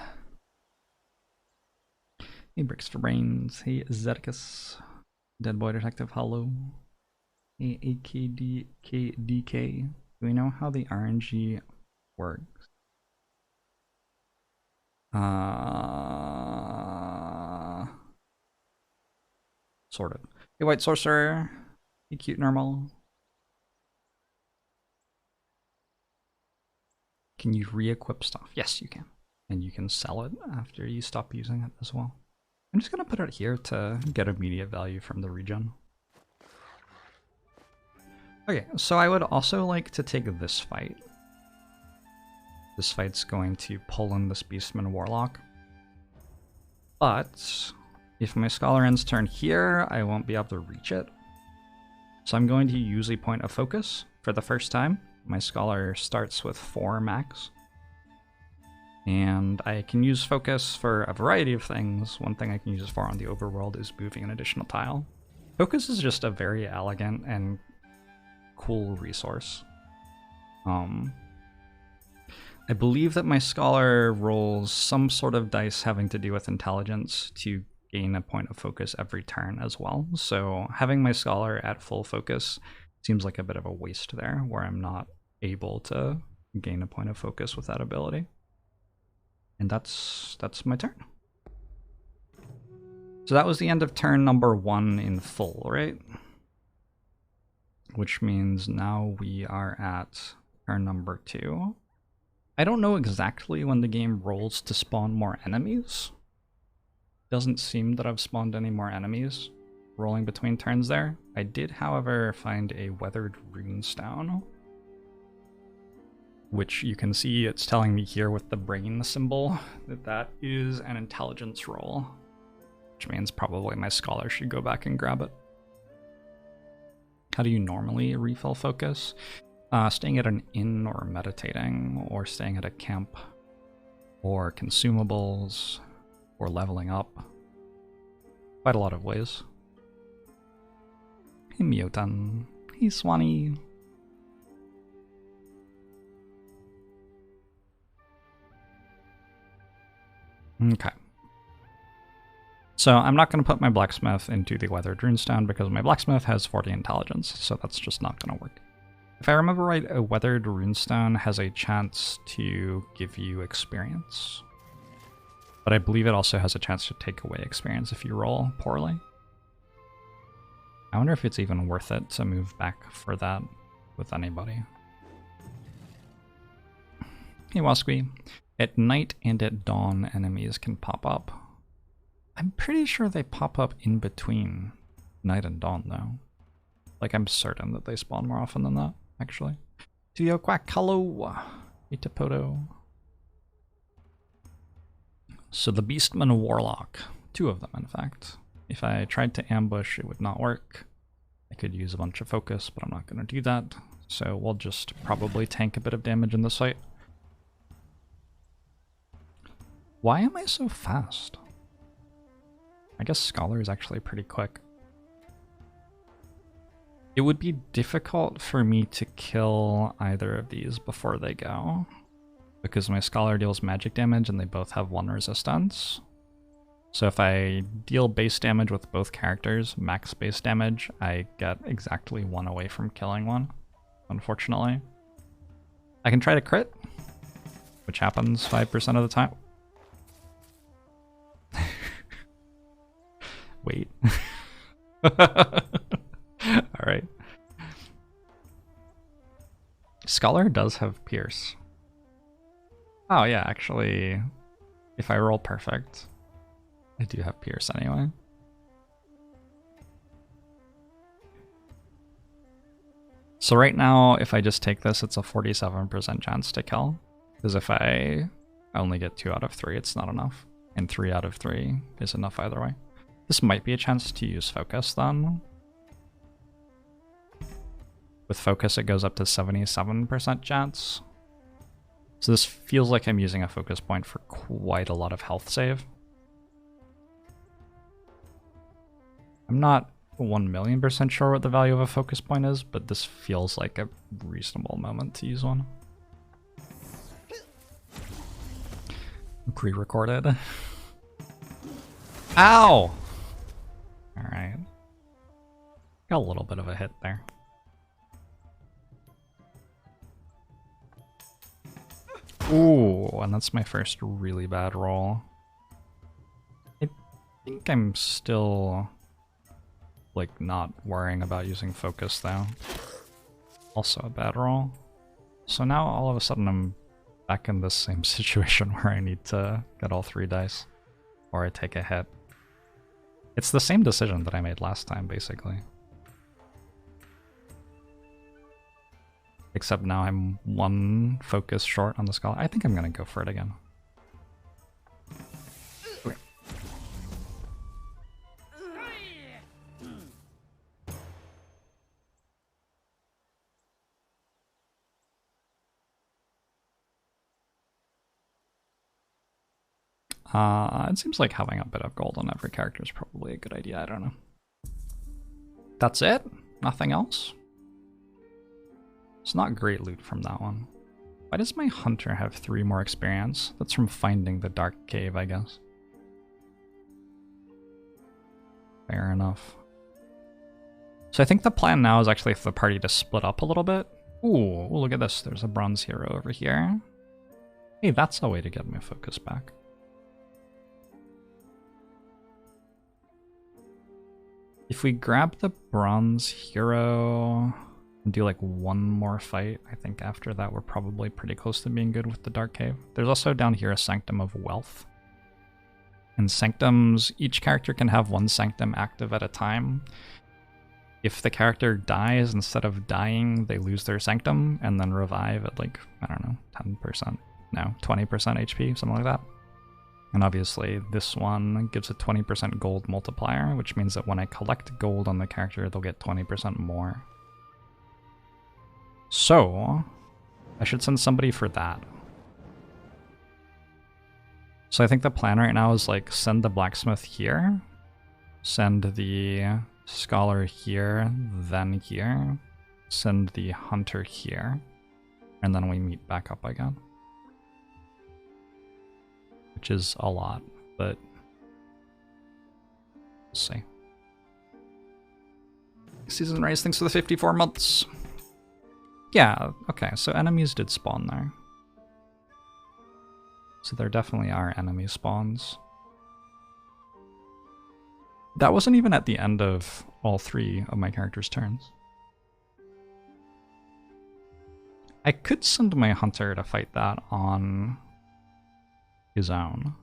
[SPEAKER 1] Hey, Bricks for Brains. Hey, Zeticus. Dead Boy Detective, hello. Hey, AKDK. Do we know how the RNG works? Sort of. Hey, White Sorcerer. Hey, Cute Normal. Can you re-equip stuff? Yes, you can. And you can sell it after you stop using it as well. I'm just going to put it here to get immediate value from the regen. Okay, so I would also like to take this fight. This fight's going to pull in this Beastman Warlock. But if my Scholar ends turn here, I won't be able to reach it. So I'm going to use a point of focus for the first time. My Scholar starts with 4 max. And I can use focus for a variety of things. One thing I can use it for on the overworld is moving an additional tile. Focus is just a very elegant and cool resource. I believe that my Scholar rolls some sort of dice having to do with intelligence to gain a point of focus every turn as well. So having my Scholar at full focus seems like a bit of a waste there, where I'm not able to gain a point of focus with that ability. And that's my turn. So that was the end of turn number 1 in full, right? Which means now we are at turn number 2. I don't know exactly when the game rolls to spawn more enemies. Doesn't seem that I've spawned any more enemies rolling between turns there. I did, however, find a weathered runestone, which you can see it's telling me here with the brain symbol that that is an intelligence roll, which means probably my Scholar should go back and grab it. How do you normally refill focus? Staying at an inn or meditating, or staying at a camp, or consumables, or leveling up. Quite a lot of ways. Hey Miotan. Hey Swanee. Okay. So I'm not going to put my blacksmith into the weathered runestone because my blacksmith has 40 intelligence, so that's just not going to work. If I remember right, a weathered runestone has a chance to give you experience. But I believe it also has a chance to take away experience if you roll poorly. I wonder if it's even worth it to move back for that with anybody. Hey Wasqui. At night and at dawn, enemies can pop up. I'm pretty sure they pop up in between night and dawn, though. Like, I'm certain that they spawn more often than that, actually. Studio Quack, hello! Itapoto. So the Beastman Warlock. 2 of them, in fact. If I tried to ambush, it would not work. I could use a bunch of focus, but I'm not going to do that. So we'll just probably tank a bit of damage in this fight. Why am I so fast? I guess Scholar is actually pretty quick. It would be difficult for me to kill either of these before they go, because my Scholar deals magic damage and they both have 1 resistance. So if I deal base damage with both characters, max base damage, I get exactly 1 away from killing one, unfortunately. I can try to crit, which happens 5% of the time. Wait. Alright. Scholar does have Pierce. Oh yeah, actually, If I roll perfect, I do have Pierce anyway. So right now, if I just take this, it's a 47% chance to kill. Because if I only get 2 out of 3, it's not enough. And 3 out of 3 is enough either way. This might be a chance to use focus then. With focus, it goes up to 77% chance. So this feels like I'm using a focus point for quite a lot of health save. I'm not 1,000,000% sure what the value of a focus point is, but this feels like a reasonable moment to use one. Pre-recorded. Ow! Alright. Got a little bit of a hit there. Ooh, and that's my first really bad roll. I think I'm still, like, not worrying about using focus, though. Also a bad roll. So now all of a sudden I'm back in this same situation where I need to get all 3 dice. Or I take a hit. It's the same decision that I made last time, basically. Except now I'm 1 focus short on the skull. I think I'm gonna go for it again. Okay. It seems like having a bit of gold on every character is probably a good idea. I don't know. That's it? Nothing else? It's not great loot from that one. Why does my hunter have 3 more experience? That's from finding the dark cave, I guess. Fair enough. So I think the plan now is actually for the party to split up a little bit. Ooh, look at this. There's a bronze hero over here. Hey, that's a way to get my focus back. If we grab the bronze hero and do like 1 more fight, I think after that we're probably pretty close to being good with the Dark Cave. There's also down here a Sanctum of Wealth. And sanctums, each character can have 1 sanctum active at a time. If the character dies, instead of dying, they lose their sanctum and then revive at like, I don't know, 10%, no, 20% HP, something like that. And obviously this one gives a 20% gold multiplier, which means that when I collect gold on the character, they'll get 20% more. So I should send somebody for that. So I think the plan right now is like send the blacksmith here, send the scholar here, then here, send the hunter here, and then we meet back up again. Which is a lot, but we'll see. Season Rise, thanks for the 54 months. Yeah, okay, so enemies did spawn there. So there definitely are enemy spawns. That wasn't even at the end of all 3 of my characters' turns. I could send my hunter to fight that on his own.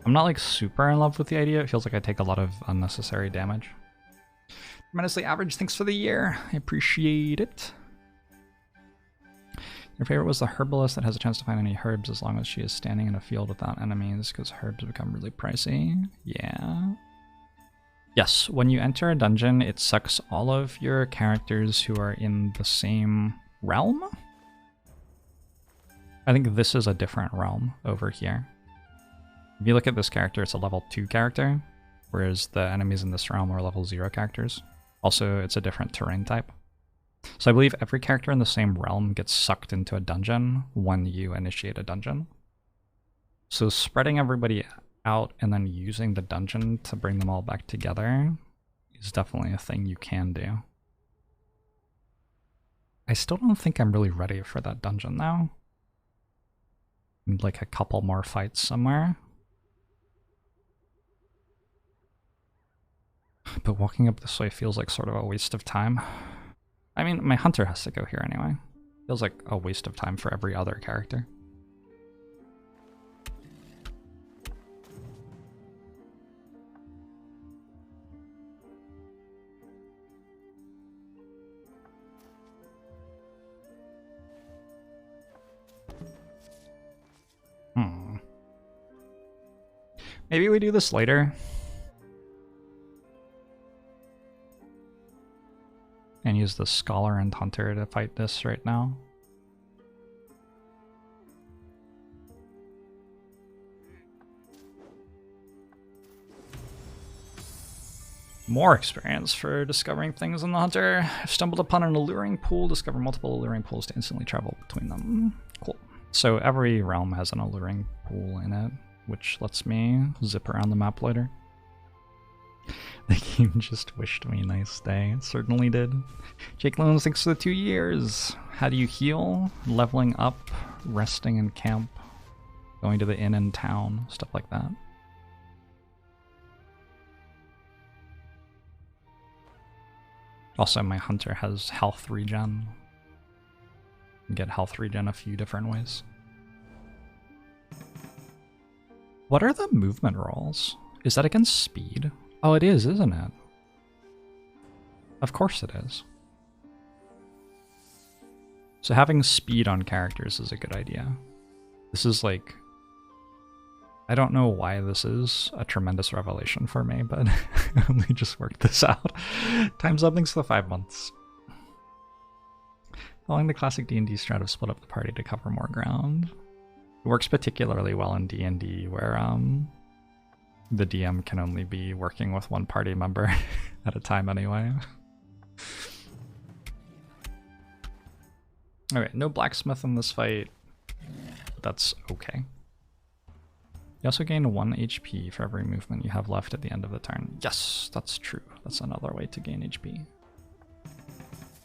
[SPEAKER 1] I'm not like super in love with the idea. It feels like I take a lot of unnecessary damage. Tremendously average, thanks for the year. I appreciate it. Your favorite was the herbalist that has a chance to find any herbs as long as she is standing in a field without enemies, because herbs become really pricey. Yeah. Yes, when you enter a dungeon, it sucks all of your characters who are in the same realm? I think this is a different realm over here. If you look at this character, it's a level 2 character, whereas the enemies in this realm are level 0 characters. Also, it's a different terrain type. So I believe every character in the same realm gets sucked into a dungeon when you initiate a dungeon. So spreading everybody out and then using the dungeon to bring them all back together is definitely a thing you can do. I still don't think I'm really ready for that dungeon now. Need like a couple more fights somewhere. But walking up this way feels like sort of a waste of time. I mean, my hunter has to go here anyway. Feels like a waste of time for every other character. Maybe we do this later. And use the Scholar and Hunter to fight this right now. More experience for discovering things in the Hunter. I've stumbled upon an alluring pool. Discover multiple alluring pools to instantly travel between them. Cool. So every realm has an alluring pool in it, which lets me zip around the map later. The game just wished me a nice day. It certainly did. Jake Loans, thanks for the 2 years. How do you heal? Leveling up, resting in camp, going to the inn in town, stuff like that. Also, my hunter has health regen. You can get health regen a few different ways. What are the movement rolls? Is that against speed? Oh, it is, isn't it? Of course it is. So having speed on characters is a good idea. This is like... I don't know why this is a tremendous revelation for me, but I only just worked this out. Time's up, thanks for the 5 months. Following the classic D&D strat of split up the party to cover more ground. It works particularly well in D&D where the DM can only be working with one party member at a time anyway. Alright, no blacksmith in this fight, but that's okay. You also gain 1 HP for every movement you have left at the end of the turn. Yes, that's true. That's another way to gain HP.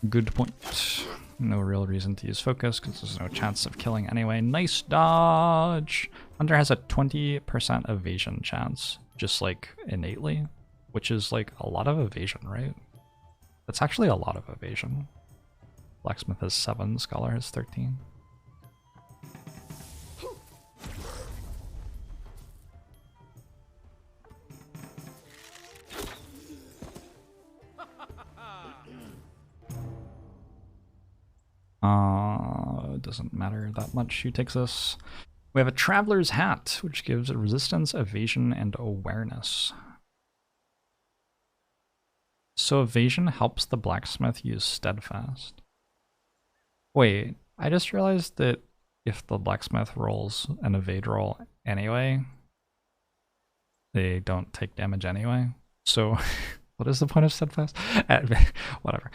[SPEAKER 1] Good point. No real reason to use focus because there's no chance of killing anyway. Nice dodge! Hunter has a 20% evasion chance, just like innately, which is like a lot of evasion, right? That's actually a lot of evasion. Blacksmith has 7, Scholar has 13. It doesn't matter that much who takes this. We have a Traveler's Hat, which gives resistance, evasion, and awareness. So evasion helps the blacksmith use steadfast. Wait, I just realized that if the blacksmith rolls an evade roll anyway, they don't take damage anyway. So what is the point of steadfast? Whatever.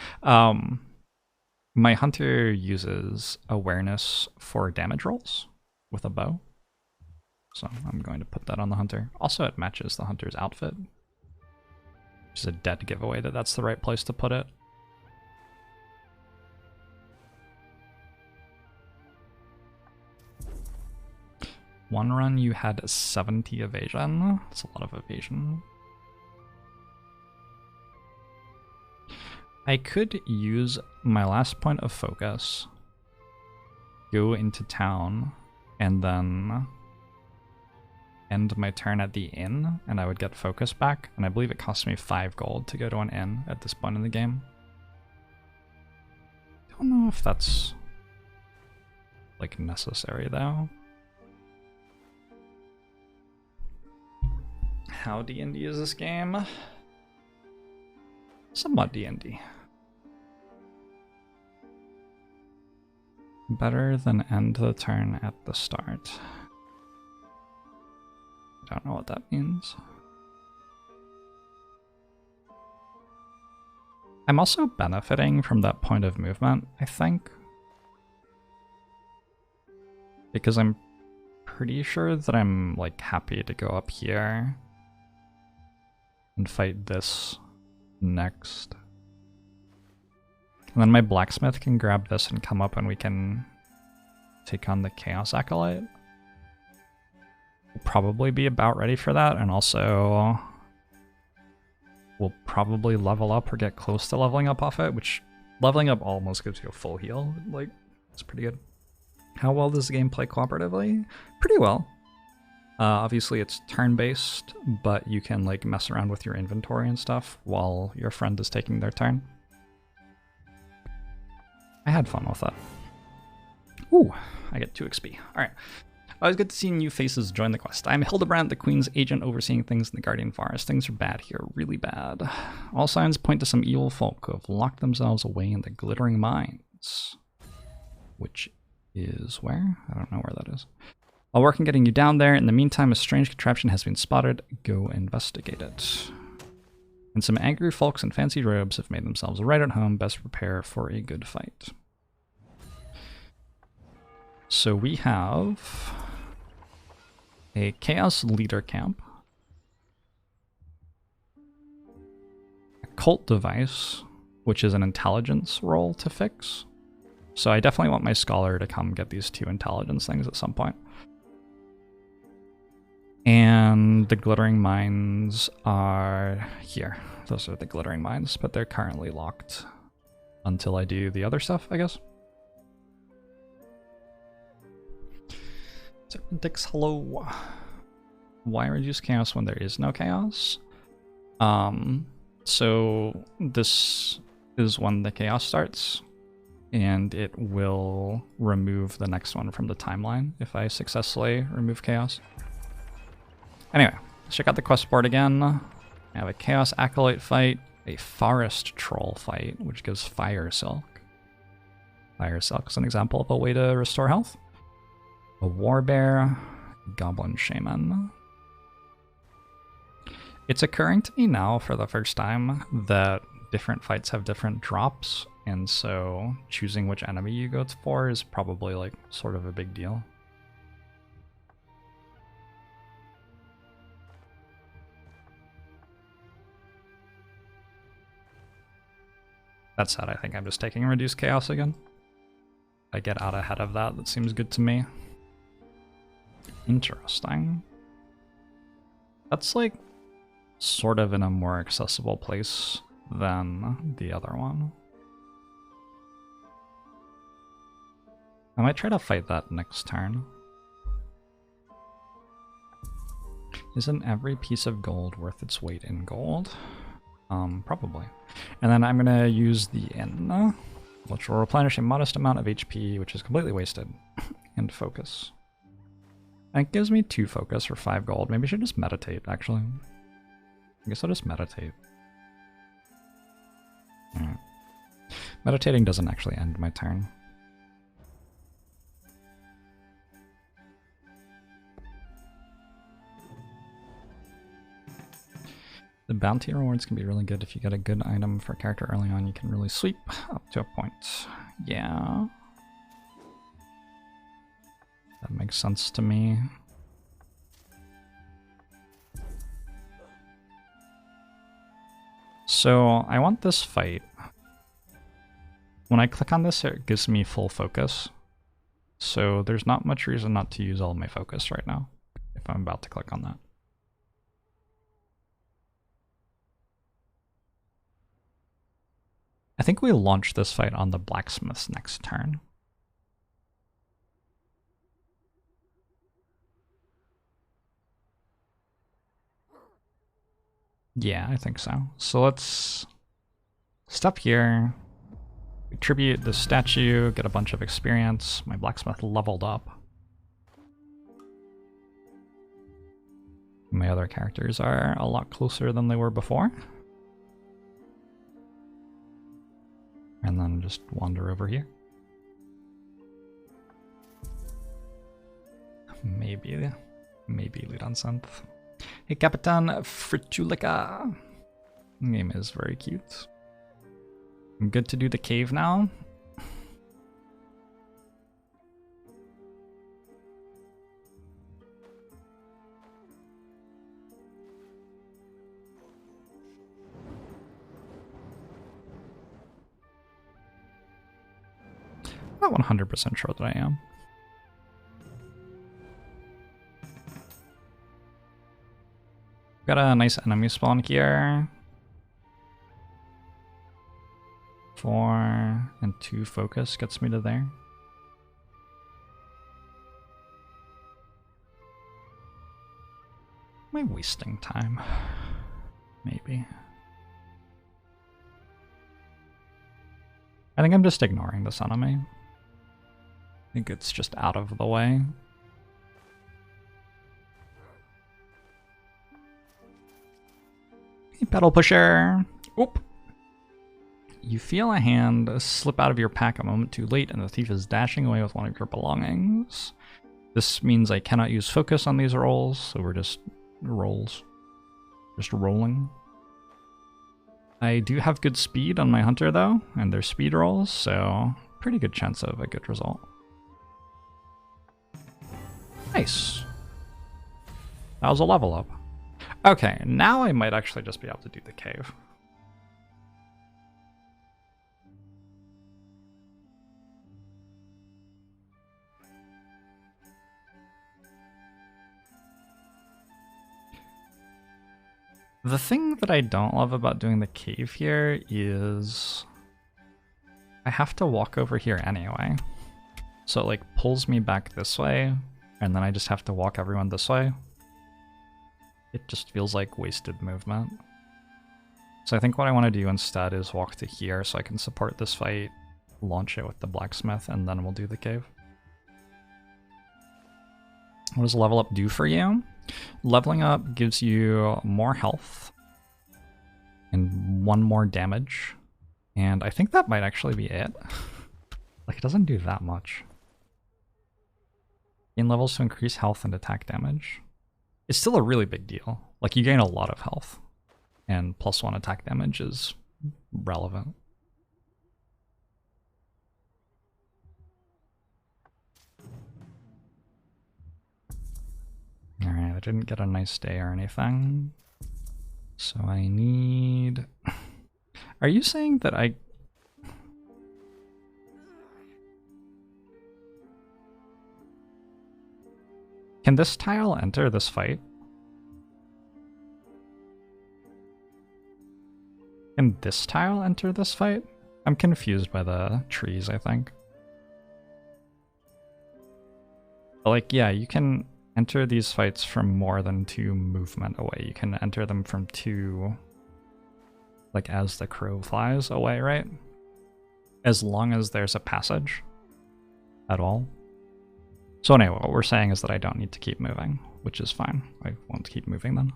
[SPEAKER 1] My hunter uses awareness for damage rolls with a bow. So I'm going to put that on the hunter. Also, it matches the hunter's outfit. Which is a dead giveaway that that's the right place to put it. One run you had 70 evasion. That's a lot of evasion. I could use my last point of focus, go into town, and then end my turn at the inn, and I would get focus back, and I believe it costs me 5 gold to go to an inn at this point in the game. Don't know if that's like necessary though. How D&D is this game? Somewhat D&D. Better than end the turn at the start. I don't know what that means. I'm also benefiting from that point of movement, I think. Because I'm pretty sure that I'm like happy to go up here and fight this next. And then my blacksmith can grab this and come up and we can take on the Chaos Acolyte. We'll probably be about ready for that, and also we'll probably level up or get close to leveling up off it, which leveling up almost gives you a full heal. Like, It's pretty good. How well does the game play cooperatively? Pretty well. Obviously it's turn-based, but you can like mess around with your inventory and stuff while your friend is taking their turn. I had fun with that. Ooh, I get 2 XP. Alright. Always good to see new faces join the quest. I'm Hildebrand, the Queen's agent overseeing things in the Guardian Forest. Things are bad here, really bad. All signs point to some evil folk who have locked themselves away in the Glittering Mines. Which is where? I don't know where that is. I'll work on getting you down there. In the meantime, a strange contraption has been spotted. Go investigate it. And some angry folks in fancy robes have made themselves right at home. Best prepare for a good fight. So we have a Chaos Leader camp, a cult device, which is an intelligence roll to fix. So I definitely want my scholar to come get these 2 intelligence things at some point. And the Glittering Mines are here. Those are the Glittering Mines, but they're currently locked until I do the other stuff, I guess. Serpentix, hello. Why reduce chaos when there is no chaos? So this is when the chaos starts, and it will remove the next one from the timeline if I successfully remove chaos. Anyway, let's check out the quest board again. I have a Chaos Acolyte fight, a Forest Troll fight, which gives Fire Silk. Fire Silk is an example of a way to restore health. A Warbear, Goblin Shaman. It's occurring to me now for the first time that different fights have different drops, and so choosing which enemy you go for is probably like sort of a big deal. That said, I think I'm just taking Reduced Chaos again. I get out ahead of that, that seems good to me. Interesting. That's like sort of in a more accessible place than the other one. I might try to fight that next turn. Isn't every piece of gold worth its weight in gold? Probably. And then I'm gonna use the Inn, which will replenish a modest amount of HP, which is completely wasted, and focus. And it gives me 2 focus for 5 gold. Maybe I should just meditate, actually. I guess I'll just meditate. Alright. Meditating doesn't actually end my turn. The bounty rewards can be really good if you get a good item for a character early on. You can really sweep up to a point. Yeah. That makes sense to me. So I want this fight. When I click on this, it gives me full focus. So there's not much reason not to use all of my focus right now if I'm about to click on that. I think we launch this fight on the blacksmith's next turn. Yeah, I think so. So let's step here, tribute the statue, get a bunch of experience. My blacksmith leveled up. My other characters are a lot closer than they were before. And then just wander over here. Maybe lead on synth. Hey, Capitan Fritulica. Name is very cute. I'm good to do the cave now. Not 100% sure that I am. Got a nice enemy spawn here. 4 and 2 focus gets me to there. I wasting time? Maybe. I think I'm just ignoring this enemy. I think it's just out of the way. Hey, pedal pusher! Oop! You feel a hand slip out of your pack a moment too late, and the thief is dashing away with one of your belongings. This means I cannot use focus on these rolls, so we're just rolls. Just rolling. I do have good speed on my hunter though, and they're speed rolls, so pretty good chance of a good result. Nice. That was a level up. Okay, now I might actually just be able to do the cave. The thing that I don't love about doing the cave here is I have to walk over here anyway. So it like pulls me back this way, and then I just have to walk everyone this way. It just feels like wasted movement. So I think what I want to do instead is walk to here so I can support this fight, launch it with the blacksmith, and then we'll do the cave. What does level up do for you? Leveling up gives you more health and 1 more damage. And I think that might actually be it. Like, it doesn't do that much. Gain levels to increase health and attack damage. It's still a really big deal. Like, you gain a lot of health, and +1 attack damage is relevant. Alright, I didn't get a nice day or anything. So I need... Are you saying that I... Can this tile enter this fight? Can this tile enter this fight? I'm confused by the trees, I think. But like, yeah, you can enter these fights from more than 2 movement away. You can enter them from 2, like as the crow flies away, right? As long as there's a passage at all. So anyway, what we're saying is that I don't need to keep moving, which is fine. I won't keep moving then.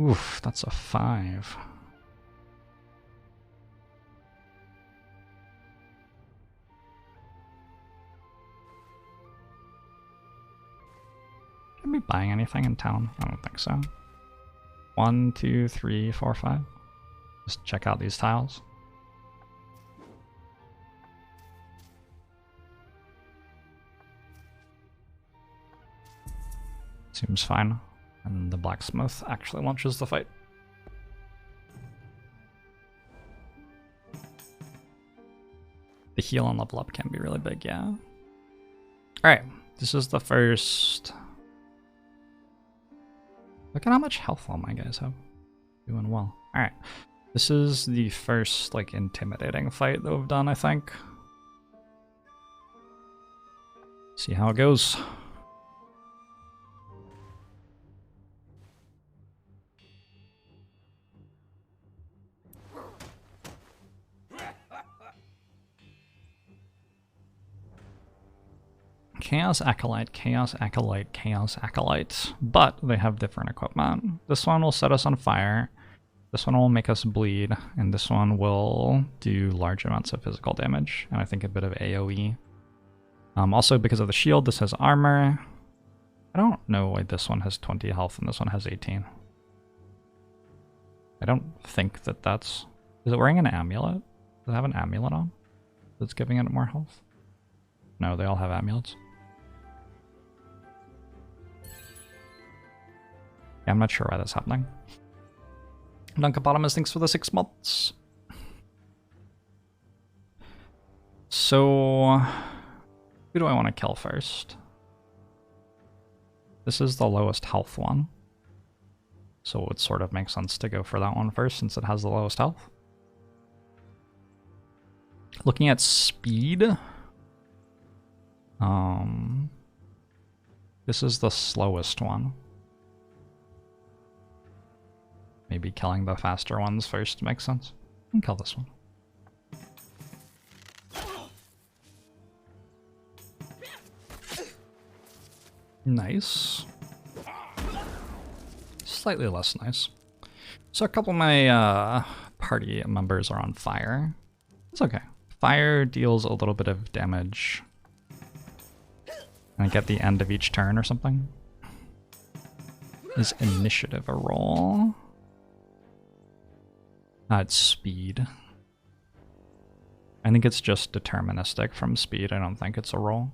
[SPEAKER 1] Oof, that's a 5. Can we be buying anything in town? I don't think so. 1, 2, 3, 4, 5. Just check out these tiles. Seems fine. And the blacksmith actually launches the fight. The heal and level up can be really big, yeah. Alright, this is the first... Look at how much health all my guys have. Doing well. Alright, this is the first, like, intimidating fight that we've done, I think. See how it goes. Chaos Acolyte, Chaos Acolyte, Chaos Acolyte, but they have different equipment. This one will set us on fire, this one will make us bleed, and this one will do large amounts of physical damage, and I think a bit of AoE. Also, because of the shield, this has armor. I don't know why this one has 20 health and this one has 18. I don't think that that's... Is it wearing an amulet? Does it have an amulet on that's giving it more health? No, they all have amulets. Yeah, I'm not sure why that's happening. Dunkapotamus, thanks for the 6 months. So, who do I want to kill first? This is the lowest health one. So it would sort of make sense to go for that one first since it has the lowest health. Looking at speed, This is the slowest one. Maybe killing the faster ones first makes sense. And kill this one. Nice. Slightly less nice. So a couple of my party members are on fire. It's okay. Fire deals a little bit of damage. Like at the end of each turn or something. Is initiative a roll? It's speed. I think it's just deterministic from speed. I don't think it's a roll.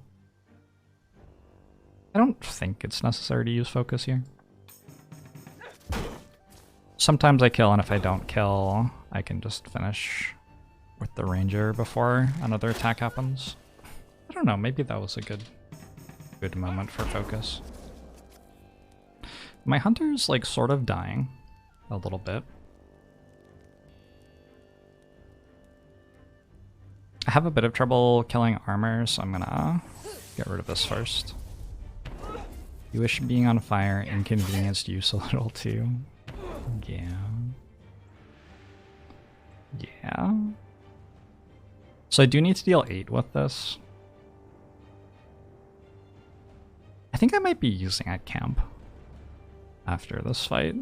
[SPEAKER 1] I don't think it's necessary to use focus here. Sometimes I kill, and if I don't kill, I can just finish with the ranger before another attack happens. I don't know, maybe that was a good moment for focus. My hunter's like sort of dying a little bit. I have a bit of trouble killing armor, so I'm gonna get rid of this first. You wish being on fire inconvenienced you so little too. Yeah. Yeah. So I do need to deal 8 with this. I think I might be using a camp after this fight.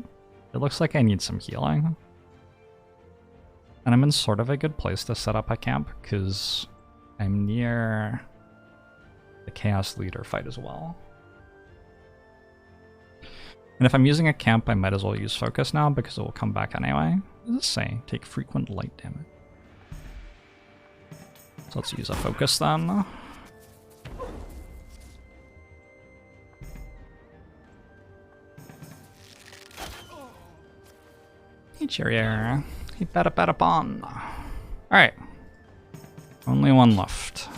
[SPEAKER 1] It looks like I need some healing. And I'm in sort of a good place to set up a camp because I'm near the Chaos Leader fight as well. And if I'm using a camp, I might as well use focus now because it will come back anyway. What does it say? Take frequent light damage. So let's use a focus then. Hey, Cheerier. Hey, bada bon. Alright. Only one left.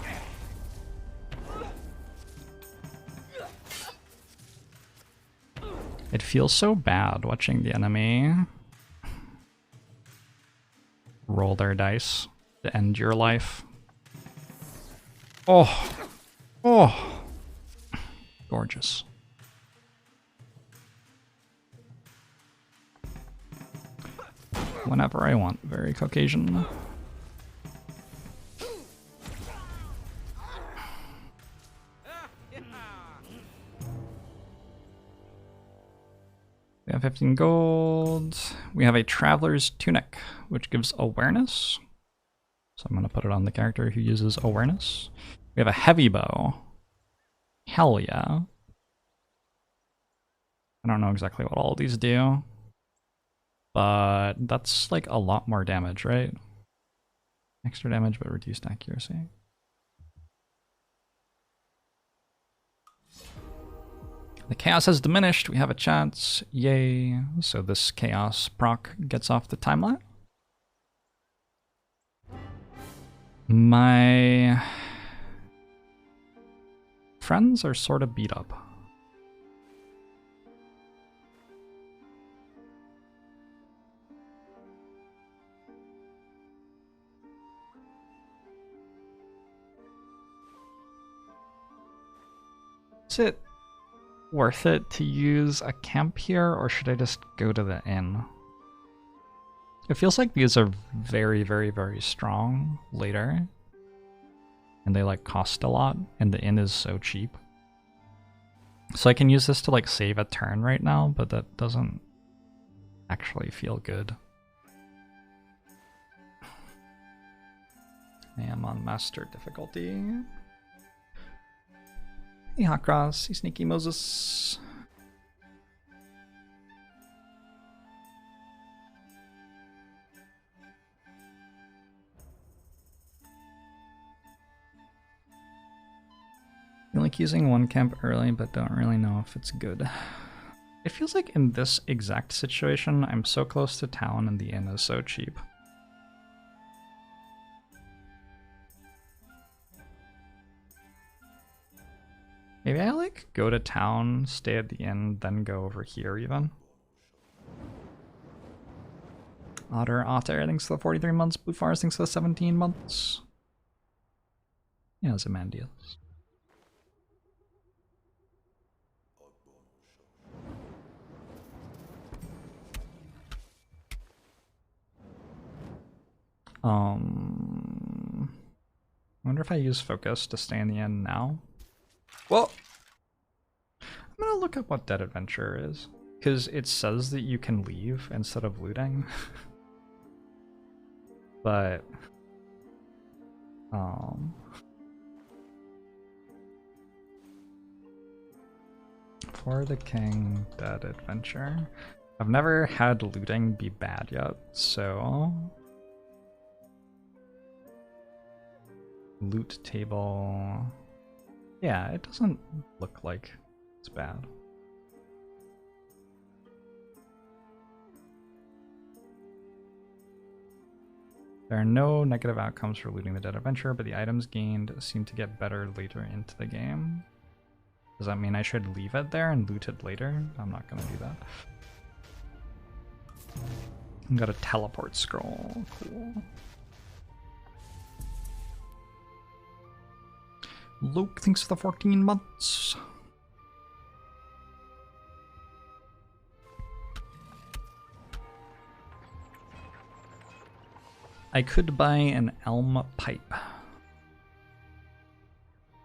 [SPEAKER 1] It feels so bad watching the enemy roll their dice to end your life. Oh! Oh! Gorgeous. Whenever I want, very Caucasian. We have 15 gold. We have a Traveler's Tunic, which gives awareness. So I'm going to put it on the character who uses awareness. We have a Heavy Bow. Hell yeah. I don't know exactly what all of these do. But that's like a lot more damage, right? Extra damage but reduced accuracy. The chaos has diminished. We have a chance. Yay. So this chaos proc gets off the timeline. My friends are sort of beat up. Is it worth it to use a camp here, or should I just go to the inn? It feels like these are very, very, very strong later. And they like cost a lot, and the inn is so cheap. So I can use this to like save a turn right now, but that doesn't actually feel good. I am on master difficulty. Hey Hawkross, hey Sneaky Moses. I like using one camp early, but don't really know if it's good. It feels like in this exact situation, I'm so close to town and the inn is so cheap. Maybe I like go to town, stay at the inn, then go over here even. Otter, thanks for the 43 months. Blue Forest, thanks for the 17 months. Yeah, Zemandius. I wonder if I use focus to stay in the end now. Well, I'm gonna look up what Dead Adventure is, because it says that you can leave instead of looting. But for the King, Dead Adventure. I've never had looting be bad yet, so loot table. Yeah, it doesn't look like it's bad. There are no negative outcomes for looting the Dead Adventure, but the items gained seem to get better later into the game. Does that mean I should leave it there and loot it later? I'm not gonna do that. I've got a teleport scroll. Cool. Luke, thanks for the 14 months. I could buy an elm pipe,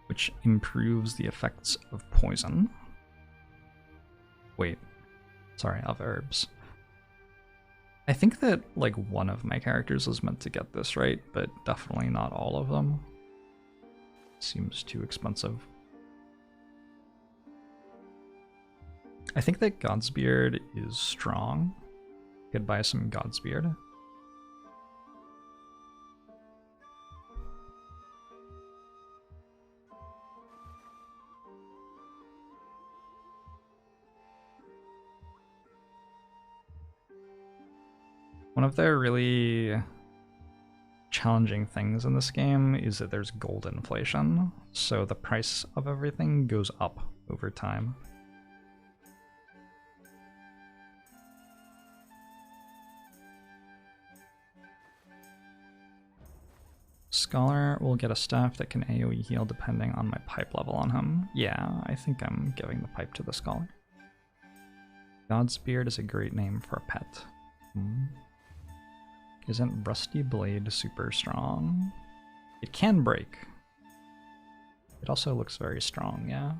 [SPEAKER 1] which improves the effects of poison. Wait, sorry, of herbs. I think that like one of my characters was meant to get this right, but definitely not all of them. Seems too expensive. I think that Godsbeard is strong. Could buy some Godsbeard. One of the really challenging things in this game is that there's gold inflation, so the price of everything goes up over time. Scholar will get a staff that can AoE heal depending on my pipe level on him. Yeah, I think I'm giving the pipe to the Scholar. Godsbeard is a great name for a pet. Isn't Rusty Blade super strong? It can break. It also looks very strong, yeah.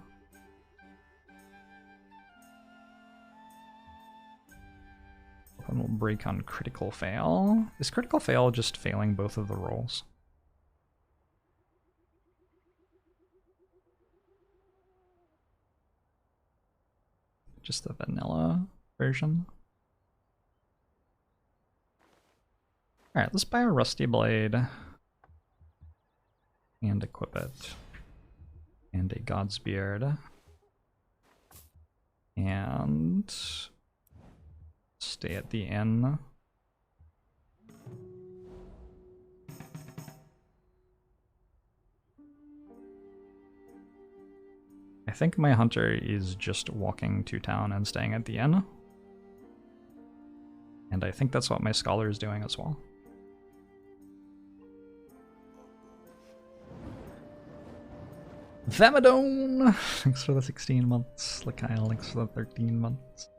[SPEAKER 1] One will break on critical fail. Is critical fail just failing both of the rolls? Just the vanilla version? Alright, let's buy a Rusty Blade and equip it. And a Godsbeard. And stay at the inn. I think my hunter is just walking to town and staying at the inn. And I think that's what my scholar is doing as well. Vamadone! Thanks for the 16 months. Lakyle, thanks for the 13 months.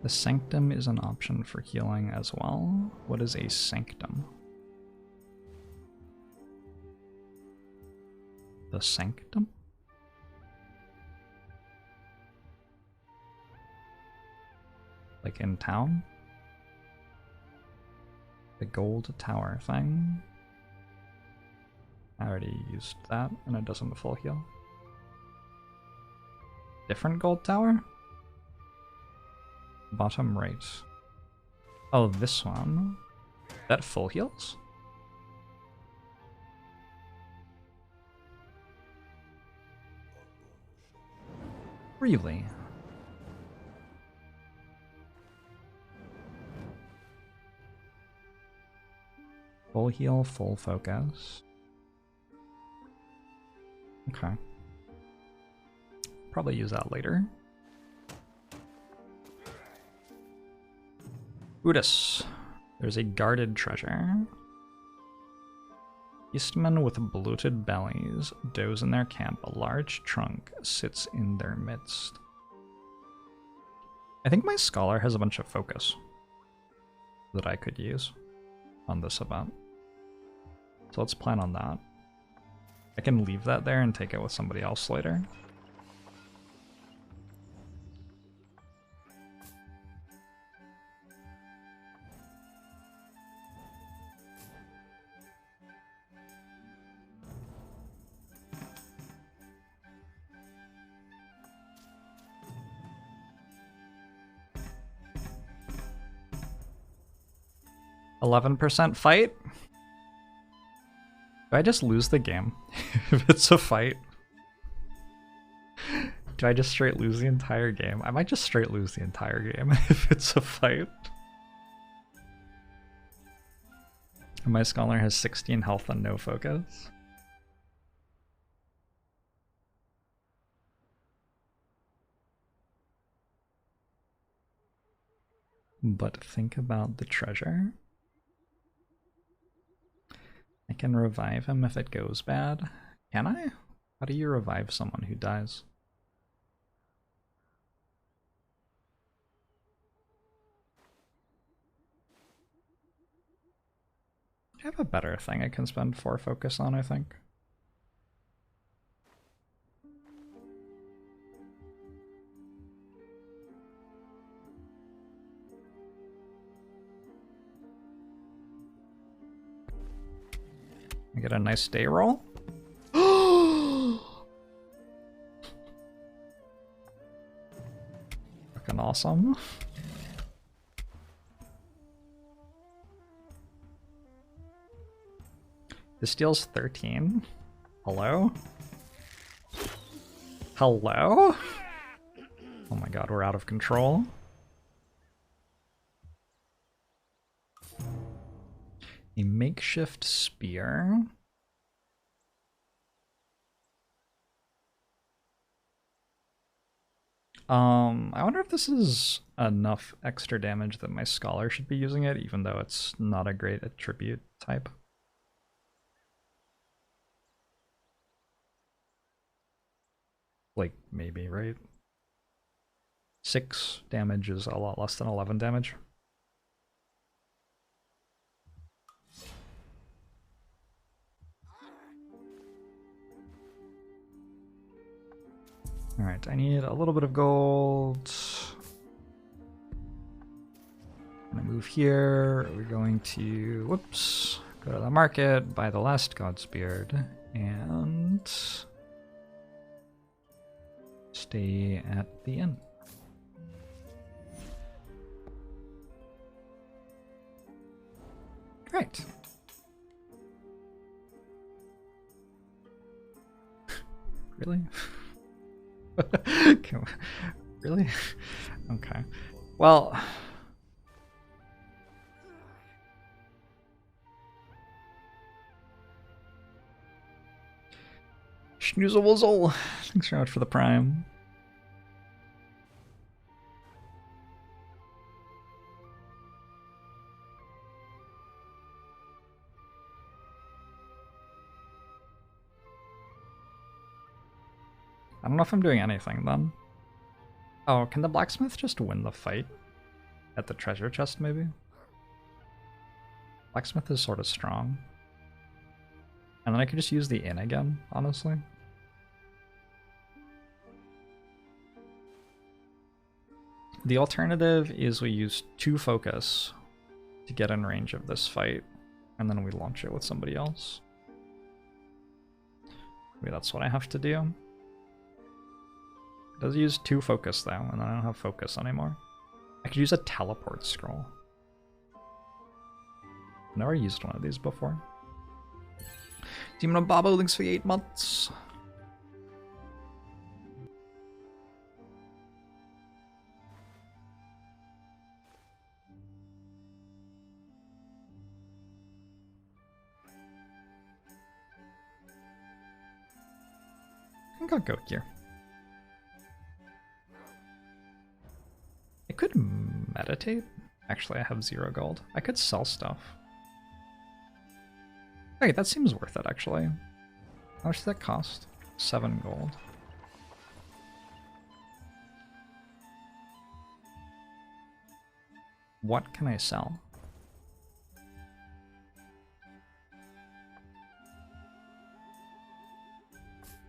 [SPEAKER 1] The Sanctum is an option for healing as well. What is a Sanctum? The Sanctum? Like in town? The gold tower thing. I already used that and it doesn't full heal. Different gold tower? Bottom right. Oh, this one. That full heals? Really? Full heal, full focus. Okay. Probably use that later. Udis. There's a guarded treasure. Beastmen with bloated bellies doze in their camp. A large trunk sits in their midst. I think my scholar has a bunch of focus that I could use on this event. So let's plan on that. I can leave that there and take it with somebody else later. %fight? Do I just lose the game if it's a fight? Do I just straight lose the entire game? I might just straight lose the entire game if it's a fight. And my scholar has 16 health and no focus. But think about the treasure. I can revive him if it goes bad. Can I? How do you revive someone who dies? I have a better thing I can spend 4 focus on, I think. I get a nice day roll. Fucking awesome. This deals 13. Hello? Hello? Oh my god, we're out of control. A makeshift spear. I wonder if this is enough extra damage that my scholar should be using it, even though it's not a great attribute type. Like, maybe, right? 6 damage is a lot less than 11 damage. Alright, I need a little bit of gold. I'm gonna move here. We're going to, whoops, go to the market, buy the last Godsbeard, and stay at the inn. Great. Really? Really? Okay. Well, Schnoozlewoozle. Thanks very much for the prime. I don't know if I'm doing anything then. Oh, can the blacksmith just win the fight? At the treasure chest, maybe? Blacksmith is sort of strong. And then I could just use the inn again, honestly. The alternative is we use 2 focus to get in range of this fight, and then we launch it with somebody else. Maybe that's what I have to do. It does use 2 focus though, and then I don't have focus anymore. I could use a teleport scroll. I've never used one of these before. Demon of Babo, thanks for the 8 months. I think I'll go here. I could meditate. Actually, I have 0 gold. I could sell stuff. Okay, that seems worth it, actually. How much does that cost? 7 gold. What can I sell?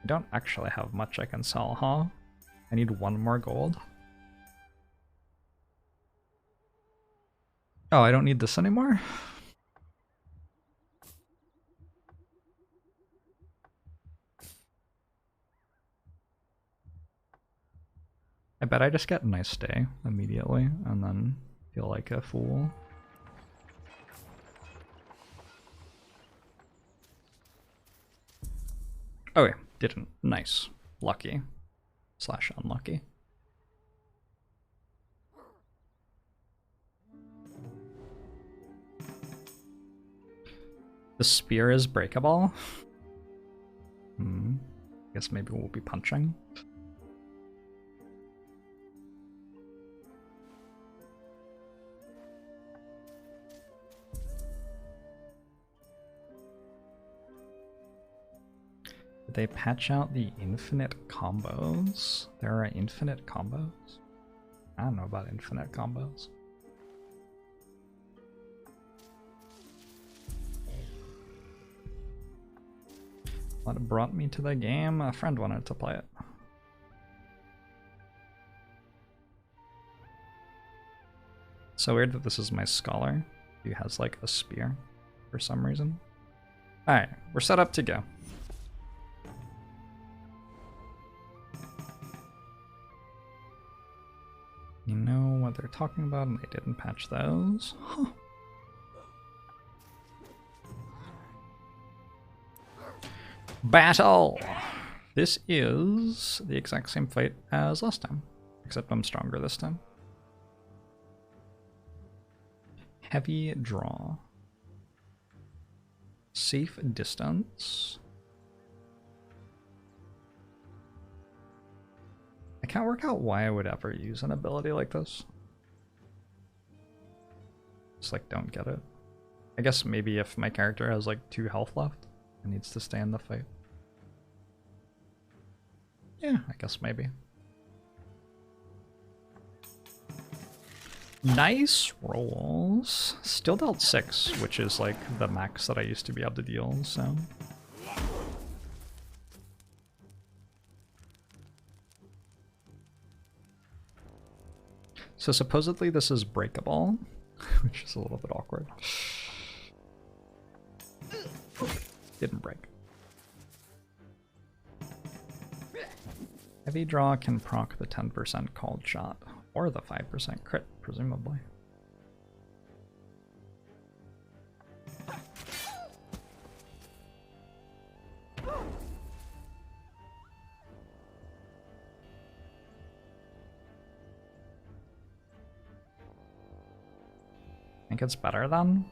[SPEAKER 1] I don't actually have much I can sell, huh? I need 1 more gold. Oh, I don't need this anymore? I bet I just get nice day immediately and then feel like a fool. Oh yeah, didn't. Nice. Lucky. / unlucky. The spear is breakable? Guess maybe we'll be punching. Did they patch out the infinite combos? There are infinite combos? I don't know about infinite combos. What brought me to the game? A friend wanted to play it. So weird that this is my scholar. He has like a spear for some reason. Alright, we're set up to go. You know what they're talking about and they didn't patch those? Huh. Battle! This is the exact same fight as last time, except I'm stronger this time. Heavy draw. Safe distance. I can't work out why I would ever use an ability like this. Just like don't get it. I guess maybe if my character has like 2 health left and needs to stay in the fight. Yeah, I guess maybe. Nice rolls. Still dealt 6, which is like the max that I used to be able to deal, so. So supposedly this is breakable, which is a little bit awkward. Didn't break. Heavy draw can proc the 10% called shot, or the 5% crit, presumably. I think it's better then.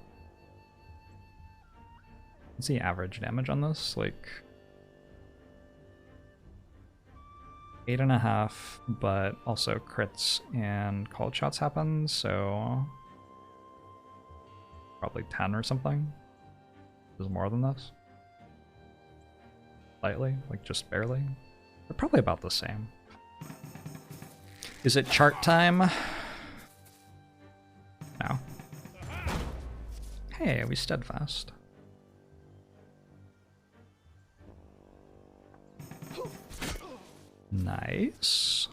[SPEAKER 1] What's the average damage on this? Like 8.5, but also crits and called shots happen, so probably 10 or something. There's more than this. Slightly, like just barely. They're probably about the same. Is it chart time? No. Hey, we steadfast. Nice.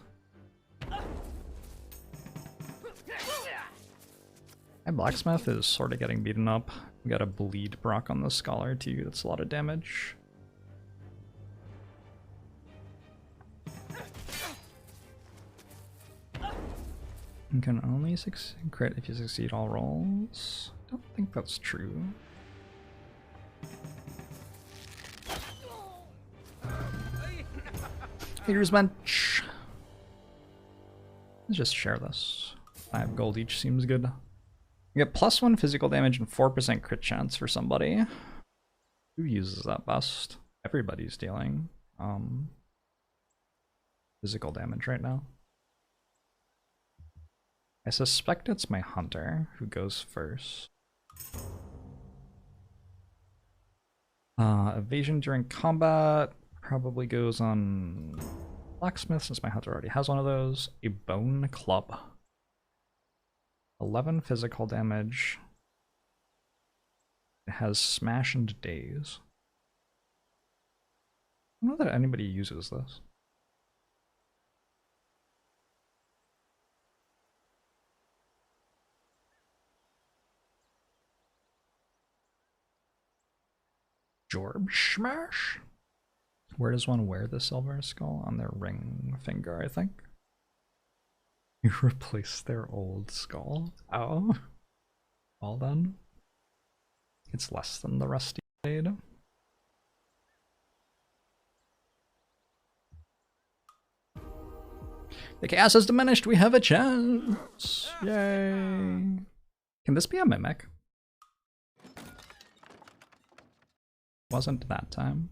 [SPEAKER 1] My blacksmith is sort of getting beaten up. We got a bleed proc on the scholar too. That's a lot of damage. You can only crit if you succeed all rolls. Don't think that's true. Haters bench. Let's just share this. 5 gold each seems good. We get +1 physical damage and 4% crit chance for somebody. Who uses that best? Everybody's dealing physical damage right now. I suspect it's my hunter who goes first. Evasion during combat probably goes on blacksmith since my hunter already has one of those. A bone club. 11 physical damage. It has smash and daze. I don't know that anybody uses this. Jorb Smash? Where does one wear the silver skull? On their ring finger, I think. You replace their old skull? Oh. Well then. It's less than the rusty blade. The chaos has diminished, we have a chance! Yay! Can this be a mimic? Wasn't that time.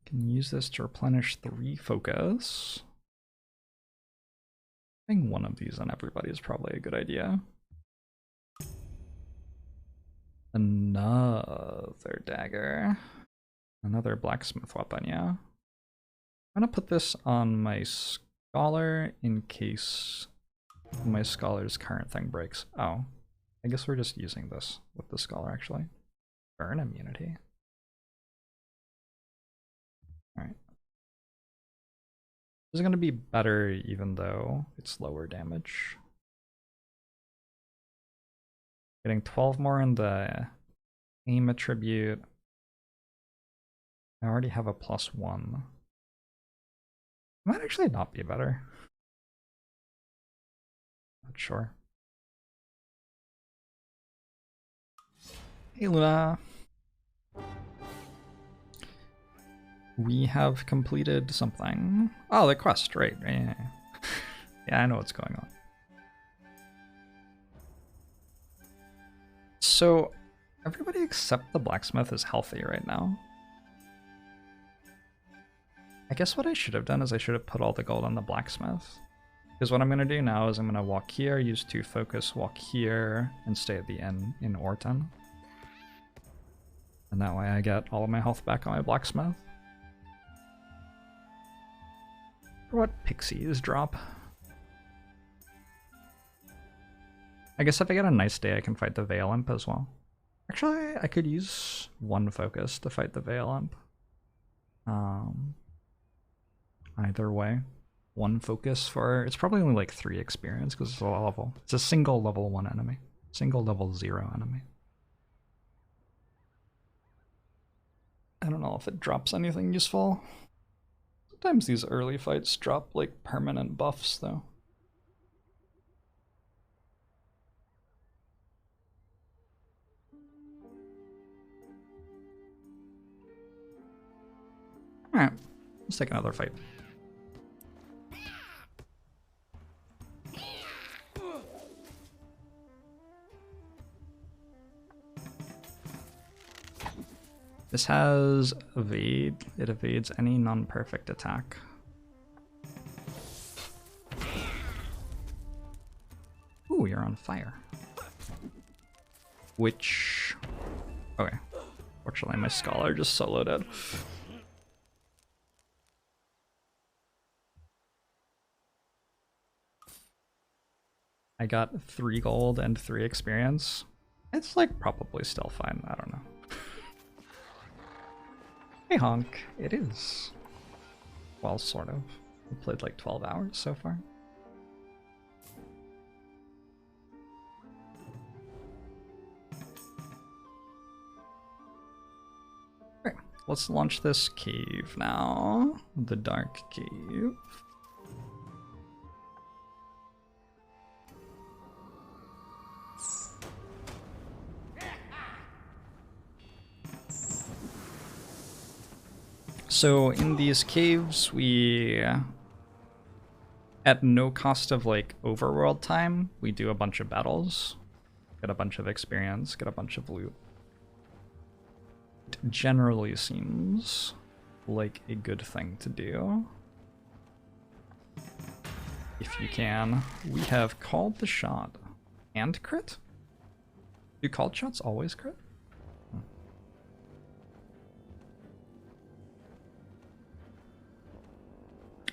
[SPEAKER 1] Can use this to replenish 3 focus. Putting one of these on everybody is probably a good idea. Another dagger. Another blacksmith weapon, yeah. I'm gonna put this on my scholar in case my scholar's current thing breaks. Oh, I guess we're just using this with the scholar actually. Burn immunity. Alright. This is gonna be better even though it's lower damage. Getting 12 more in the aim attribute. I already have a +1. Might actually not be better. Not sure. Hey Luna! We have completed something. Oh, the quest, right. Yeah, yeah, I know what's going on. So, everybody except the blacksmith is healthy right now. I guess what I should have done is I should have put all the gold on the blacksmith. Because what I'm going to do now is I'm going to walk here, use 2 focus, walk here, and stay at the end in Orton. And that way I get all of my health back on my blacksmith. For what pixies drop? I guess if I get a nice day I can fight the Veil Imp as well. Actually, I could use 1 focus to fight the Veil Imp. Either way. 1 focus for... It's probably only like 3 experience because it's a level. It's a single level 1 enemy. Single level 0 enemy. I don't know if it drops anything useful. Sometimes these early fights drop like permanent buffs though. Alright, let's take another fight. This has evade. It evades any non-perfect attack. Ooh, you're on fire. Which... Okay. Fortunately, my scholar just soloed it. I got 3 gold and 3 experience. It's like probably still fine. I don't know. Hey Honk, it is. Well, sort of. We played like 12 hours so far. Okay, let's launch this cave now. The Dark Cave. So in these caves, we, at no cost of like overworld time, we do a bunch of battles, get a bunch of experience, get a bunch of loot. It generally seems like a good thing to do. If you can. We have called the shot. And crit? Do called shots always crit?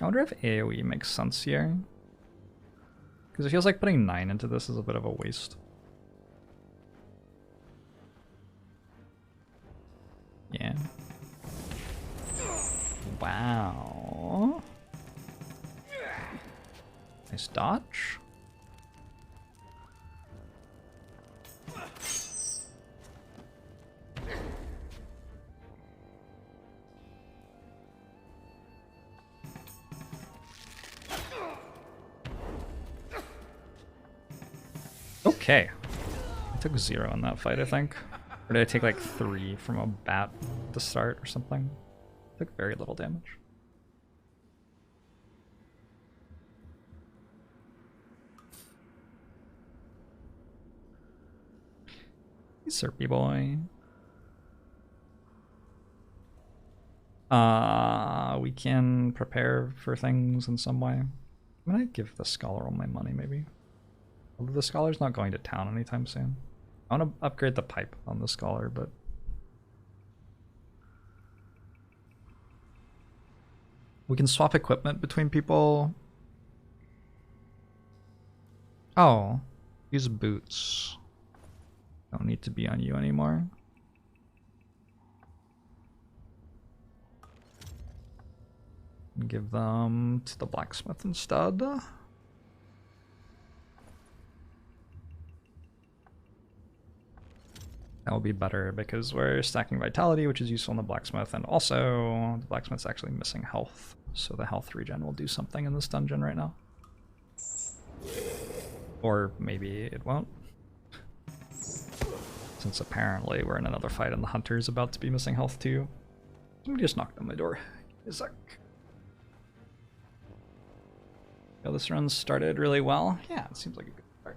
[SPEAKER 1] I wonder if AoE makes sense here. Because it feels like putting 9 into this is a bit of a waste. Yeah. Wow. Nice dodge. Okay. I took 0 in that fight, I think. Or did I take like 3 from a bat to start or something? I took very little damage. Hey, Serpy boy. We can prepare for things in some way. I'm gonna give the scholar all my money, maybe. Although the scholar's not going to town anytime soon. I want to upgrade the pipe on the scholar, but... we can swap equipment between people. Oh, use boots. Don't need to be on you anymore. Give them to the blacksmith instead. That will be better because we're stacking vitality, which is useful in the blacksmith, and also the blacksmith's actually missing health, so the health regen will do something in this dungeon right now. Or maybe it won't. Since apparently we're in another fight and the hunter's about to be missing health too. Somebody just knocked on my door. Isaac. Oh, this run started really well. Yeah, it seems like a good start.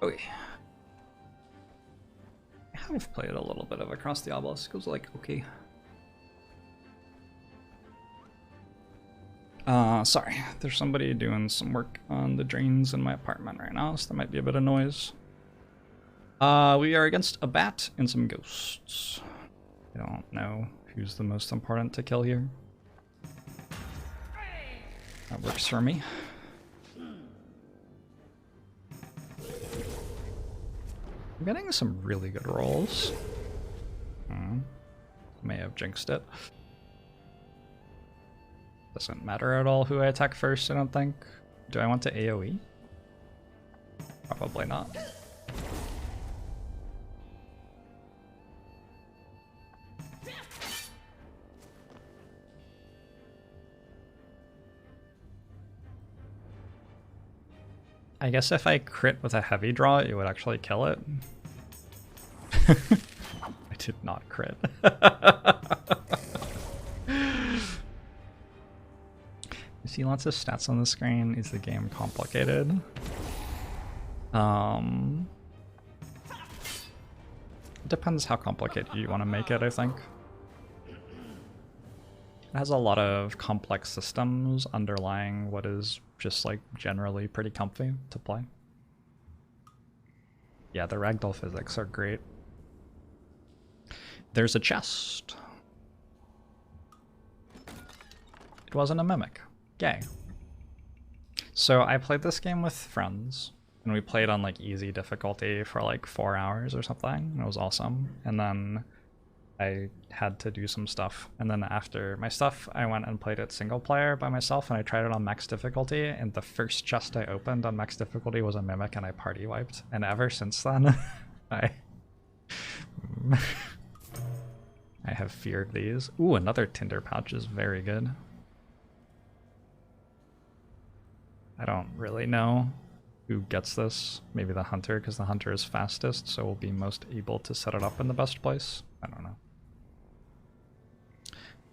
[SPEAKER 1] Okay. I've played a little bit of Across the Obelisk. It was like, okay. Sorry, there's somebody doing some work on the drains in my apartment right now, so there might be a bit of noise. We are against a bat and some ghosts. I don't know who's the most important to kill here. That works for me. I'm getting some really good rolls. May have jinxed it. Doesn't matter at all who I attack first, I don't think. Do I want to AoE? Probably not. I guess if I crit with a heavy draw, it would actually kill it. I did not crit. You see lots of stats on the screen. Is the game complicated? It depends how complicated you want to make it, I think. It has a lot of complex systems underlying what is just like generally pretty comfy to play. Yeah, the ragdoll physics are great. There's a chest. It wasn't a mimic. Yay. So I played this game with friends, and we played on like easy difficulty for like 4 hours or something. It was awesome. And then I had to do some stuff. And then after my stuff, I went and played it single player by myself, and I tried it on max difficulty, and the first chest I opened on max difficulty was a mimic, and I party wiped. And ever since then, I have feared these. Ooh, another tinder pouch is very good. I don't really know who gets this. Maybe the hunter, because the hunter is fastest, so will be most able to set it up in the best place. I don't know.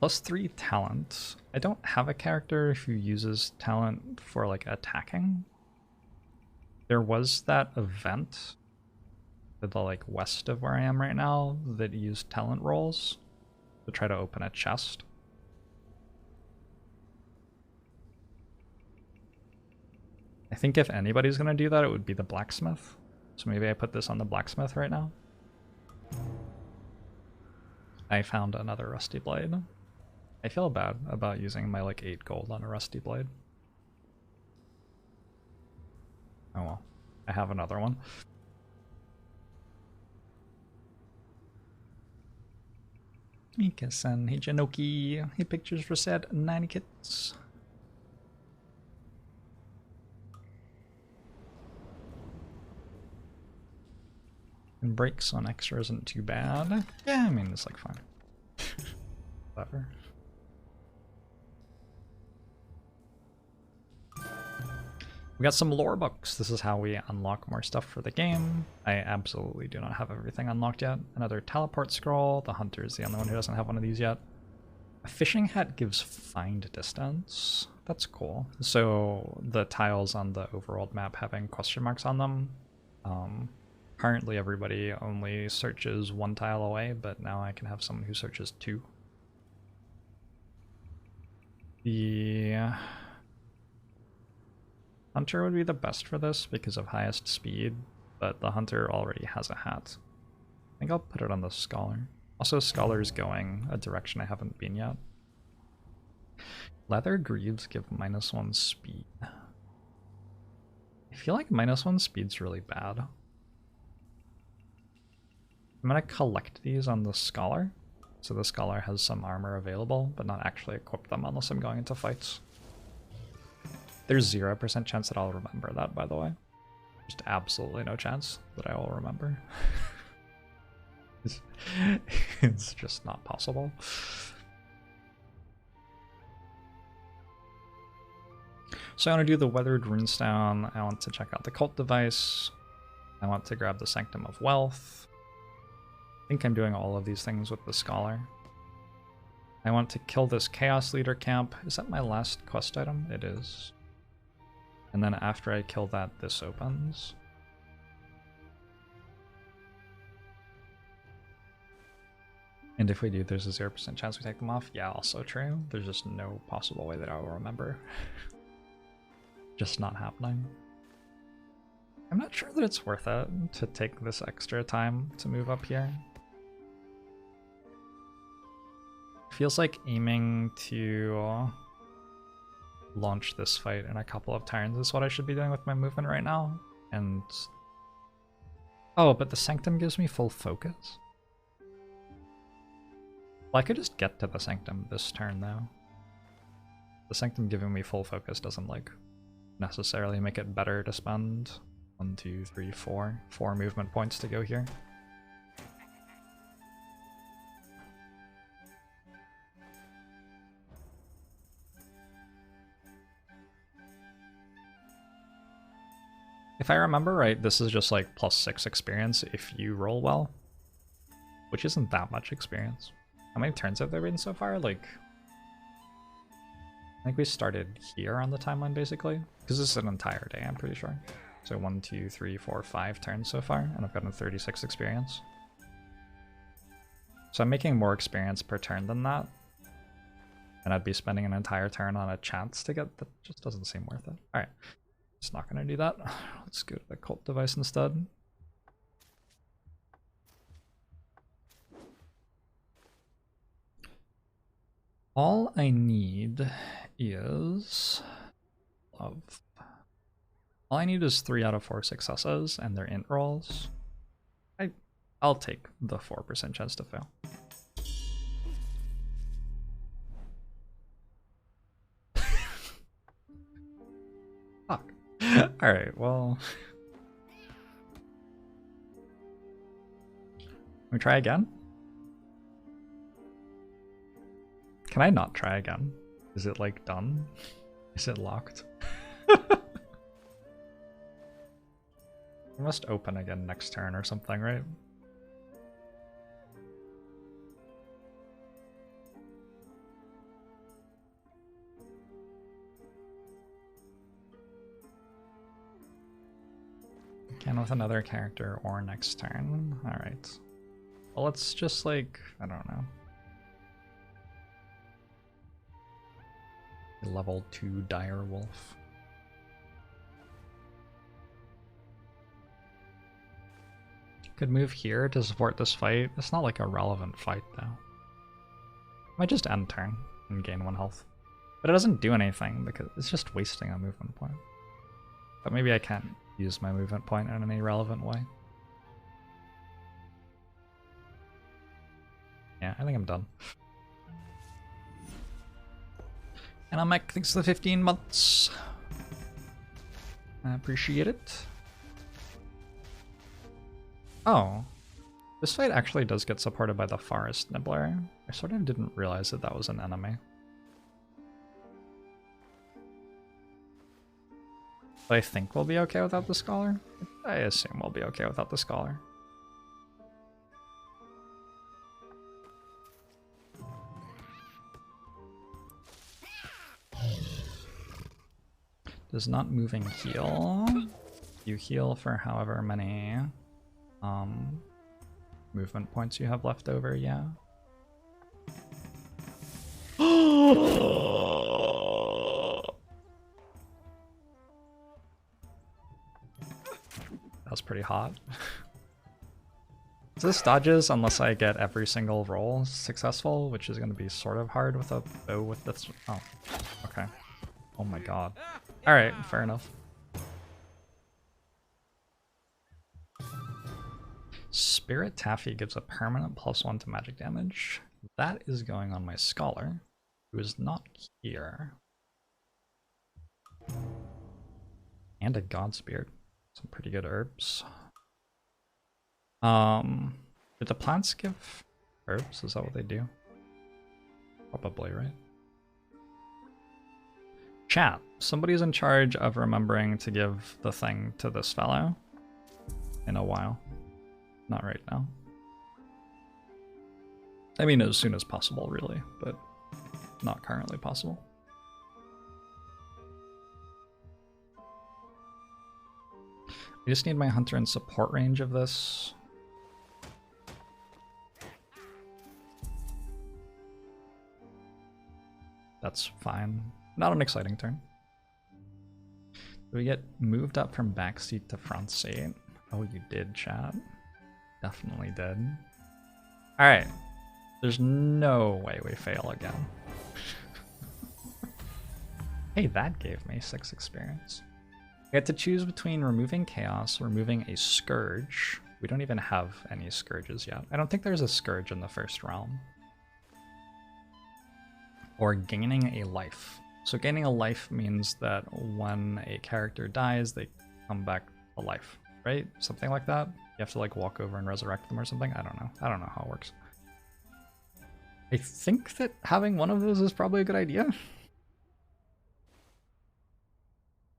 [SPEAKER 1] +3 talent. I don't have a character who uses talent for like attacking. There was that event to the like west of where I am right now that used talent rolls to try to open a chest. I think if anybody's gonna do that, it would be the blacksmith. So maybe I put this on the blacksmith right now. I found another rusty blade. I feel bad about using my like 8 gold on a rusty blade. Oh well, I have another one. Mika-san, hey Janoki, hey pictures for sad 90 kits. And brakes on extra isn't too bad. Yeah, I mean, it's like fine. Whatever. We got some lore books. This is how we unlock more stuff for the game. I absolutely do not have everything unlocked yet. Another teleport scroll. The hunter is the only one who doesn't have one of these yet. A fishing hat gives find distance. That's cool. So the tiles on the overworld map having question marks on them. Currently everybody only searches 1 tile away, but now I can have someone who searches 2. The hunter would be the best for this because of highest speed, but the hunter already has a hat. I think I'll put it on the scholar. Also, scholar's going a direction I haven't been yet. Leather greaves give -1 speed. I feel like -1 speed's really bad. I'm gonna collect these on the scholar, so the scholar has some armor available, but not actually equip them unless I'm going into fights. There's 0% chance that I'll remember that, by the way. Just absolutely no chance that I will remember. It's just not possible. So I want to do the Weathered Runestone, I want to check out the Cult Device, I want to grab the Sanctum of Wealth. I think I'm doing all of these things with the Scholar. I want to kill this Chaos Leader camp. Is that my last quest item? It is. And then after I kill that, this opens. And if we do, there's a 0% chance we take them off. Yeah, also true. There's just no possible way that I will remember. Just not happening. I'm not sure that it's worth it to take this extra time to move up here. Feels like aiming to launch this fight in a couple of turns is what I should be doing with my movement right now. And oh, but the Sanctum gives me full focus. Well, I could just get to the Sanctum this turn though. The Sanctum giving me full focus doesn't like necessarily make it better to spend 1, 2, 3, 4 movement points to go here. If I remember right, this is just like +6 experience if you roll well, which isn't that much experience. How many turns have there been so far? Like, I think we started here on the timeline basically, because this is an entire day, I'm pretty sure. So 1, 2, 3, 4, 5 turns so far, and I've gotten 36 experience. So I'm making more experience per turn than that, and I'd be spending an entire turn on a chance to get that. Just doesn't seem worth it. All right. Just not going to do that. Let's go to the cult device instead. All I need is love. All I need is 3 out of 4 successes and their int rolls. I'll take the 4% chance to fail. Fuck. Alright, well. Can we try again? Can I not try again? Is it like done? Is it locked? We must open again next turn or something, right? Can with another character or next turn. Alright. Well, let's just like, I don't know. Level 2 Dire Wolf. Could move here to support this fight. It's not like a relevant fight though. Might just end turn and gain 1 health. But it doesn't do anything because it's just wasting a movement point. But maybe I can't use my movement point in any relevant way. Yeah, I think I'm done. And I'm back thanks to the 15 months. I appreciate it. Oh, this fight actually does get supported by the Forest Nibbler. I sort of didn't realize that that was an enemy. But I think we'll be okay without the Scholar. I assume we'll be okay without the Scholar. Does not moving heal. You heal for however many movement points you have left over, yeah. That was pretty hot. This dodges unless I get every single roll successful, which is going to be sort of hard with a bow with this. Oh, okay. Oh my god. Alright, fair enough. Spirit Taffy gives a permanent +1 to magic damage. That is going on my Scholar, who is not here. And a Godspear. Some pretty good herbs. Did the plants give herbs? Is that what they do? Probably, right? Chat, somebody's in charge of remembering to give the thing to this fellow in a while. Not right now. I mean, as soon as possible, really, but not currently possible. I just need my hunter in support range of this. That's fine. Not an exciting turn. Do we get moved up from back seat to front seat? Oh, you did, chat. Definitely did. Alright. There's no way we fail again. Hey, that gave me 6 experience. We had to choose between removing Chaos, removing a Scourge. We don't even have any Scourges yet. I don't think there's a Scourge in the first realm. Or gaining a life. So gaining a life means that when a character dies, they come back to life, right? Something like that. You have to like walk over and resurrect them or something. I don't know. I don't know how it works. I think that having one of those is probably a good idea.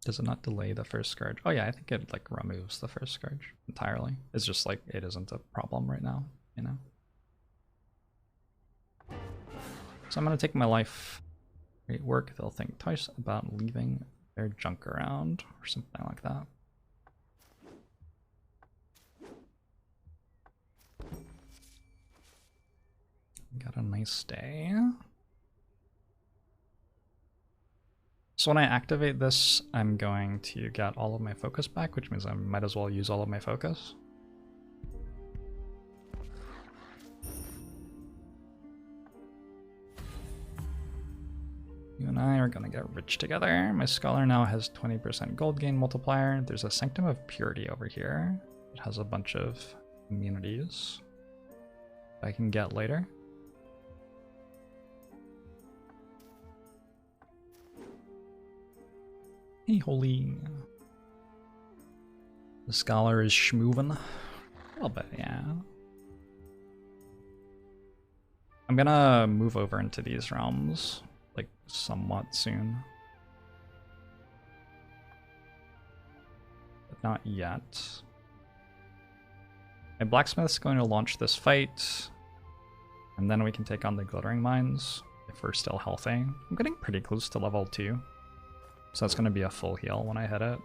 [SPEAKER 1] Does it not delay the first Scourge? Oh yeah, I think it like removes the first Scourge entirely. It's just like it isn't a problem right now, you know? So I'm gonna take my life. Great work. They'll think twice about leaving their junk around or something like that. Got a nice day. So when I activate this, I'm going to get all of my focus back, which means I might as well use all of my focus. You and I are gonna get rich together. My scholar now has 20% gold gain multiplier. There's a Sanctum of Purity over here. It has a bunch of immunities I can get later. Hey, holy. The scholar is schmoovin'. A little bit, yeah. I'm gonna move over into these realms, like, somewhat soon. But not yet. My blacksmith's going to launch this fight, and then we can take on the glittering mines if we're still healthy. I'm getting pretty close to level 2. So that's going to be a full heal when I hit it.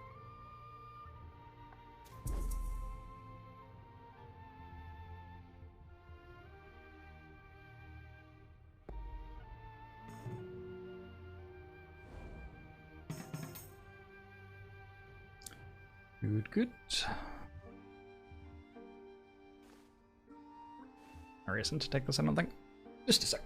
[SPEAKER 1] Good, good. No reason to take this, I don't think. Just a sec.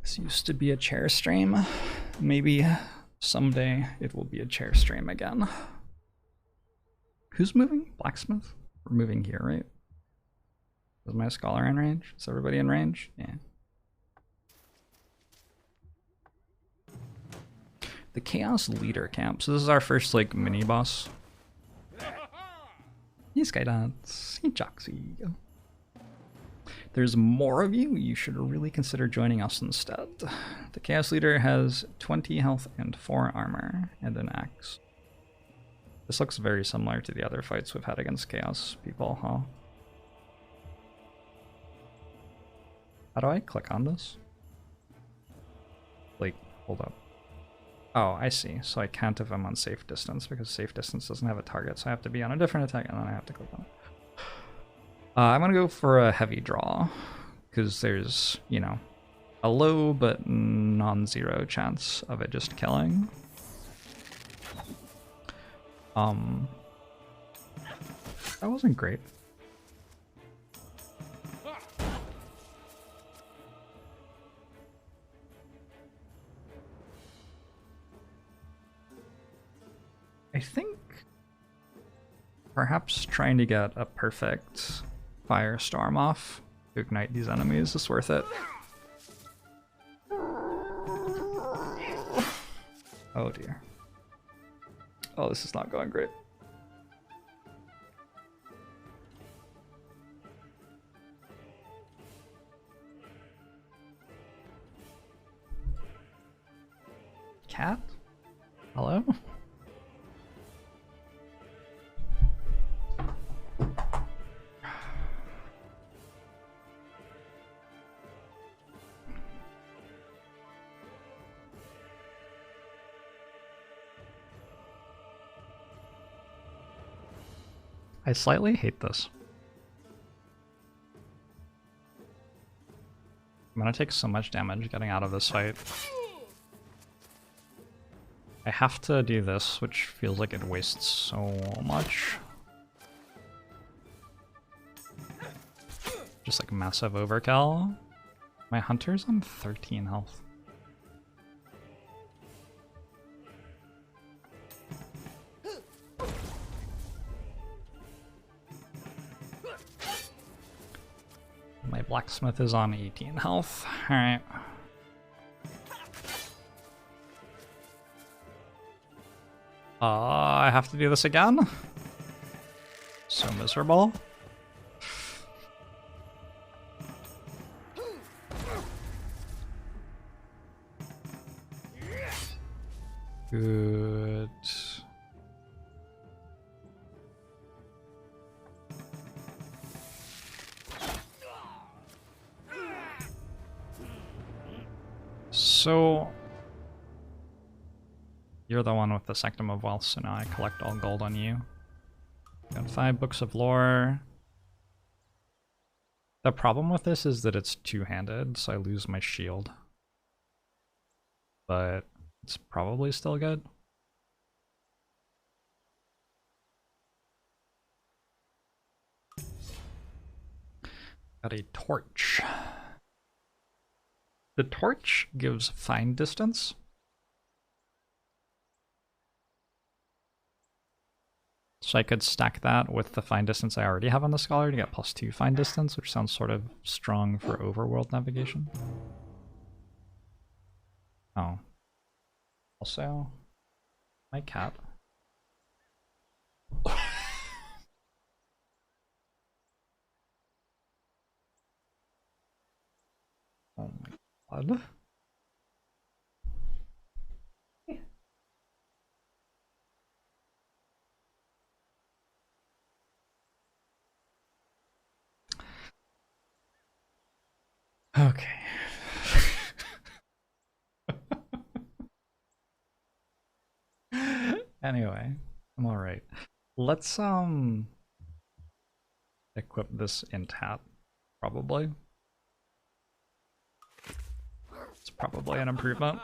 [SPEAKER 1] This used to be a chair stream. Maybe someday it will be a chair stream again. Who's moving? Blacksmith? We're moving here, right? Is my scholar in range? Is everybody in range? Yeah. The Chaos Leader camp. So this is our first, like, mini-boss. Hey, Skydance. Hey, Joxy. There's more of you. You should really consider joining us instead. The Chaos Leader has 20 health and 4 armor, and an axe. This looks very similar to the other fights we've had against Chaos people, huh? How do I click on this? Like, hold up. Oh, I see. So I can't if I'm on safe distance, because safe distance doesn't have a target, so I have to be on a different attack, and then I have to click on it. I'm gonna go for a heavy draw. because there's, you know, a low but non-zero chance of it just killing. That wasn't great. I think perhaps trying to get a perfect firestorm off to ignite these enemies is worth it. Oh dear. Oh, this is not going great. Cat? Hello? I slightly hate this. I'm gonna take so much damage getting out of this fight. I have to do this, which feels like it wastes so much. Just like massive overkill. My hunter's on 13 health. My blacksmith is on 18 health. Alright. I have to do this again? So miserable. Good. So you're the one with the Sanctum of Wealth, so now I collect all gold on you. Got 5 books of lore. The problem with this is that it's two-handed, so I lose my shield. But it's probably still good. Got a torch. The torch gives fine distance. So I could stack that with the fine distance I already have on the scholar to get +2 fine distance, which sounds sort of strong for overworld navigation. Oh. Also, my cat. Oh my god. Okay. Anyway, I'm alright. Let's equip this int hat, probably. It's probably an improvement.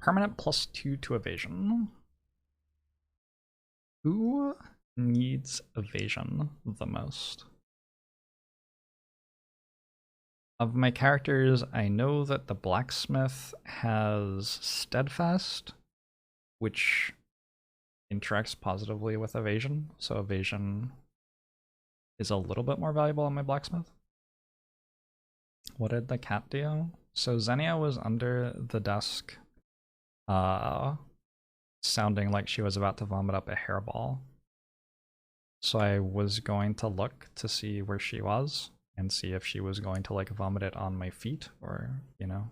[SPEAKER 1] Permanent +2 to evasion. Who needs evasion the most? Of my characters, I know that the blacksmith has steadfast, which interacts positively with evasion, so evasion is a little bit more valuable on my blacksmith. What did the cat do? So Xenia was under the desk, sounding like she was about to vomit up a hairball. So I was going to look to see where she was and see if she was going to like vomit it on my feet or, you know.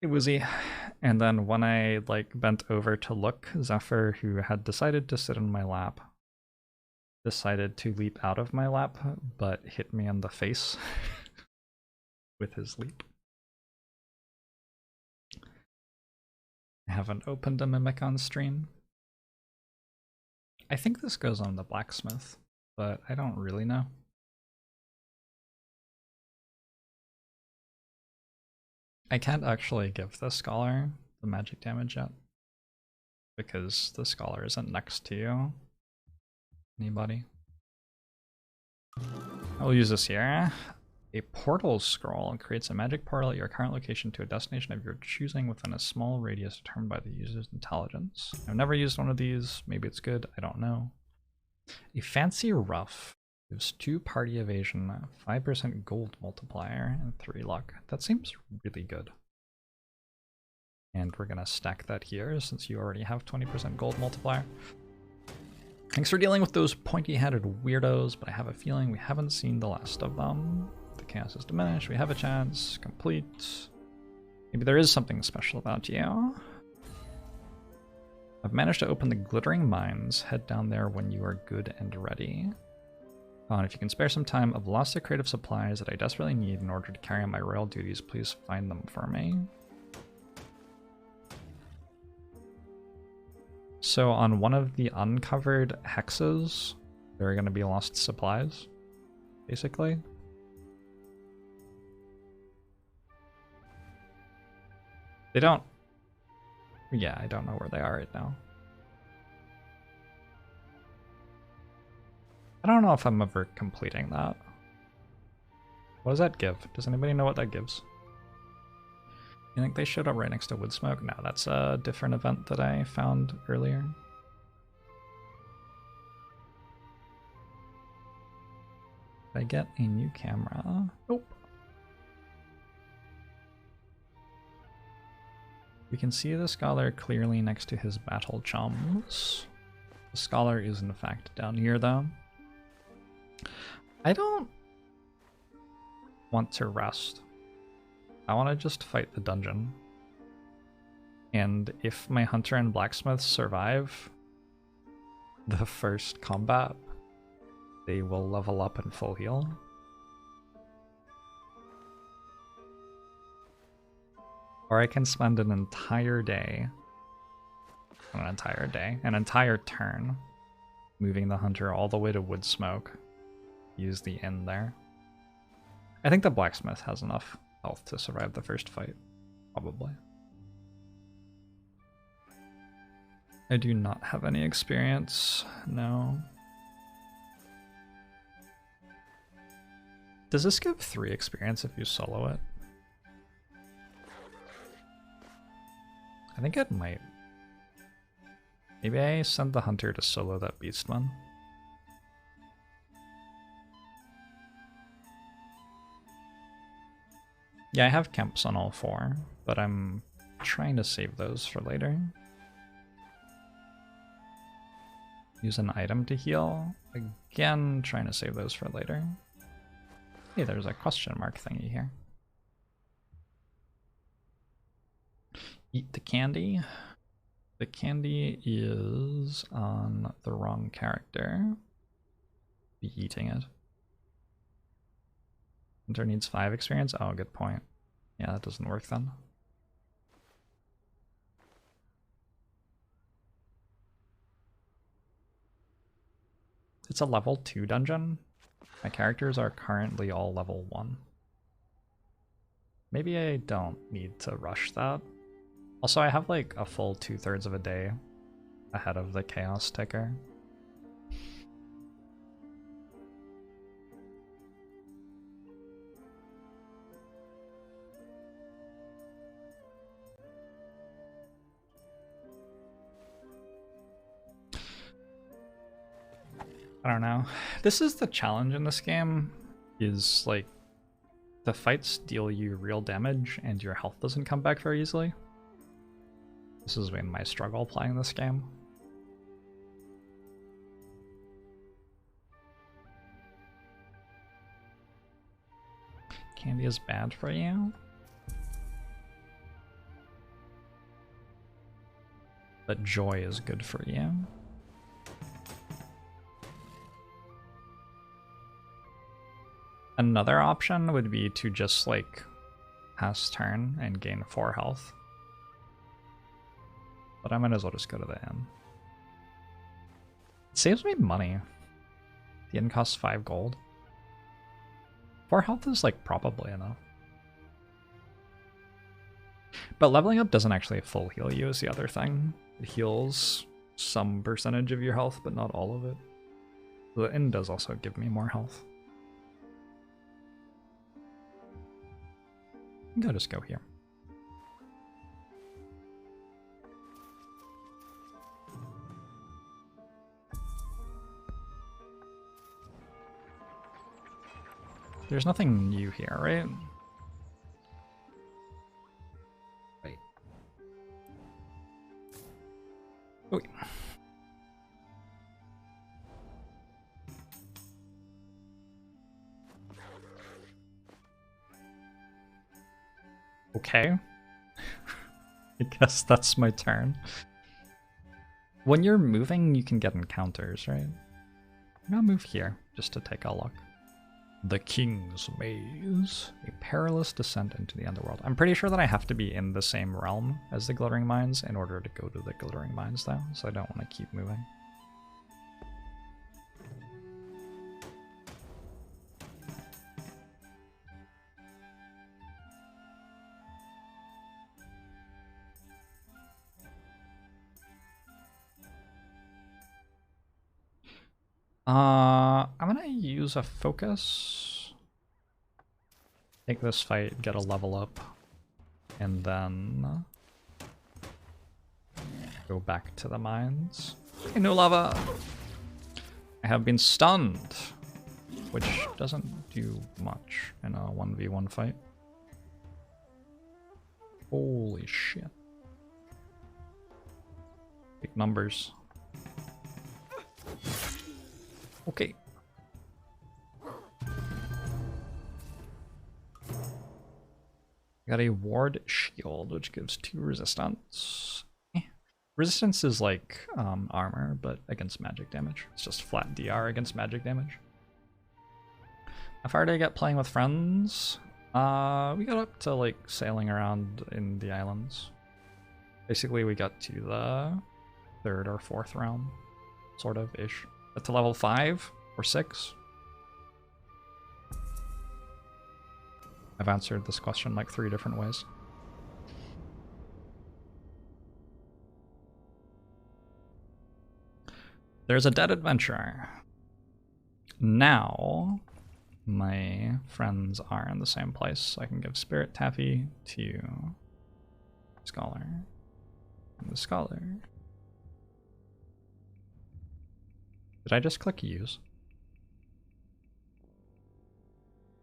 [SPEAKER 1] It was and then when I like bent over to look, Zephyr, who had decided to sit in my lap, decided to leap out of my lap, but hit me in the face with his leap. I haven't opened a Mimic on stream. I think this goes on the blacksmith, but I don't really know. I can't actually give the scholar the magic damage yet, because the scholar isn't next to you. Anybody? I'll use this here. A portal scroll creates a magic portal at your current location to a destination of your choosing within a small radius determined by the user's intelligence. I've never used one of these. Maybe it's good. I don't know. A fancy ruff gives 2 party evasion, 5% gold multiplier, and 3 luck. That seems really good. And we're gonna stack that here since you already have 20% gold multiplier. Thanks for dealing with those pointy-headed weirdos, but I have a feeling we haven't seen the last of them. The chaos is diminished, we have a chance, complete. Maybe there is something special about you. I've managed to open the glittering mines. Head down there when you are good and ready. Oh, and if you can spare some time, I've lost the creative supplies that I desperately need in order to carry out my royal duties. Please find them for me. So on one of the uncovered hexes, there are going to be lost supplies, basically. They don't... Yeah, I don't know where they are right now. I don't know if I'm ever completing that. What does that give? Does anybody know what that gives? You think they showed up right next to Woodsmoke? No, that's a different event that I found earlier. Did I get a new camera? Nope. We can see the scholar clearly next to his battle chums. The scholar is in fact down here though. I don't want to rest. I want to just fight the dungeon. And if my hunter and blacksmith survive the first combat, they will level up and full heal. Or I can spend an entire day, an entire turn, moving the hunter all the way to Woodsmoke. Use the inn there. I think the blacksmith has enough health to survive the first fight, probably. I do not have any experience, no. Does this give 3 experience if you solo it? I think it might. Maybe I send the hunter to solo that beastman. Yeah, I have camps on all 4, but I'm trying to save those for later. Use an item to heal. Again, trying to save those for later. Hey, there's a question mark thingy here. Eat the candy. The candy is on the wrong character. Be eating it. Hunter needs 5 experience? Oh, good point. Yeah, that doesn't work then. It's a level 2 dungeon. My characters are currently all level 1. Maybe I don't need to rush that. Also, I have like a full 2/3 of a day ahead of the chaos ticker. I don't know. This is the challenge in this game, is like the fights deal you real damage and your health doesn't come back very easily. This has been my struggle playing this game. Candy is bad for you. But joy is good for you. Another option would be to just like pass turn and gain 4 health. but I might as well just go to the inn. It saves me money. The inn costs 5 gold. 4 health is like probably enough. But leveling up doesn't actually full heal you is the other thing. It heals some percentage of your health, but not all of it. The inn does also give me more health. I think I'll just go here. There's nothing new here, right? Wait. Oh, yeah. Okay. I guess that's my turn. When you're moving, you can get encounters, right? I'm gonna move here just to take a look. The King's Maze. A perilous descent into the underworld. I'm pretty sure that I have to be in the same realm as the Glittering Mines in order to go to the Glittering Mines, though, so I don't want to keep moving. I'm gonna use a focus. Take this fight, get a level up, and then go back to the mines. Hey, no lava! I have been stunned, which doesn't do much in a 1v1 fight. Holy shit. Big numbers. Okay. Got a ward shield, which gives 2 resistance. Resistance is like armor, but against magic damage. It's just flat DR against magic damage. How far did I get playing with friends? We got up to like sailing around in the islands. Basically, we got to the 3rd or 4th realm, sort of ish. Got to level 5 or 6. I've answered this question like 3 different ways. There's a dead adventurer. Now, my friends are in the same place, so I can give Spirit Taffy to Scholar. And the Scholar. Did I just click use?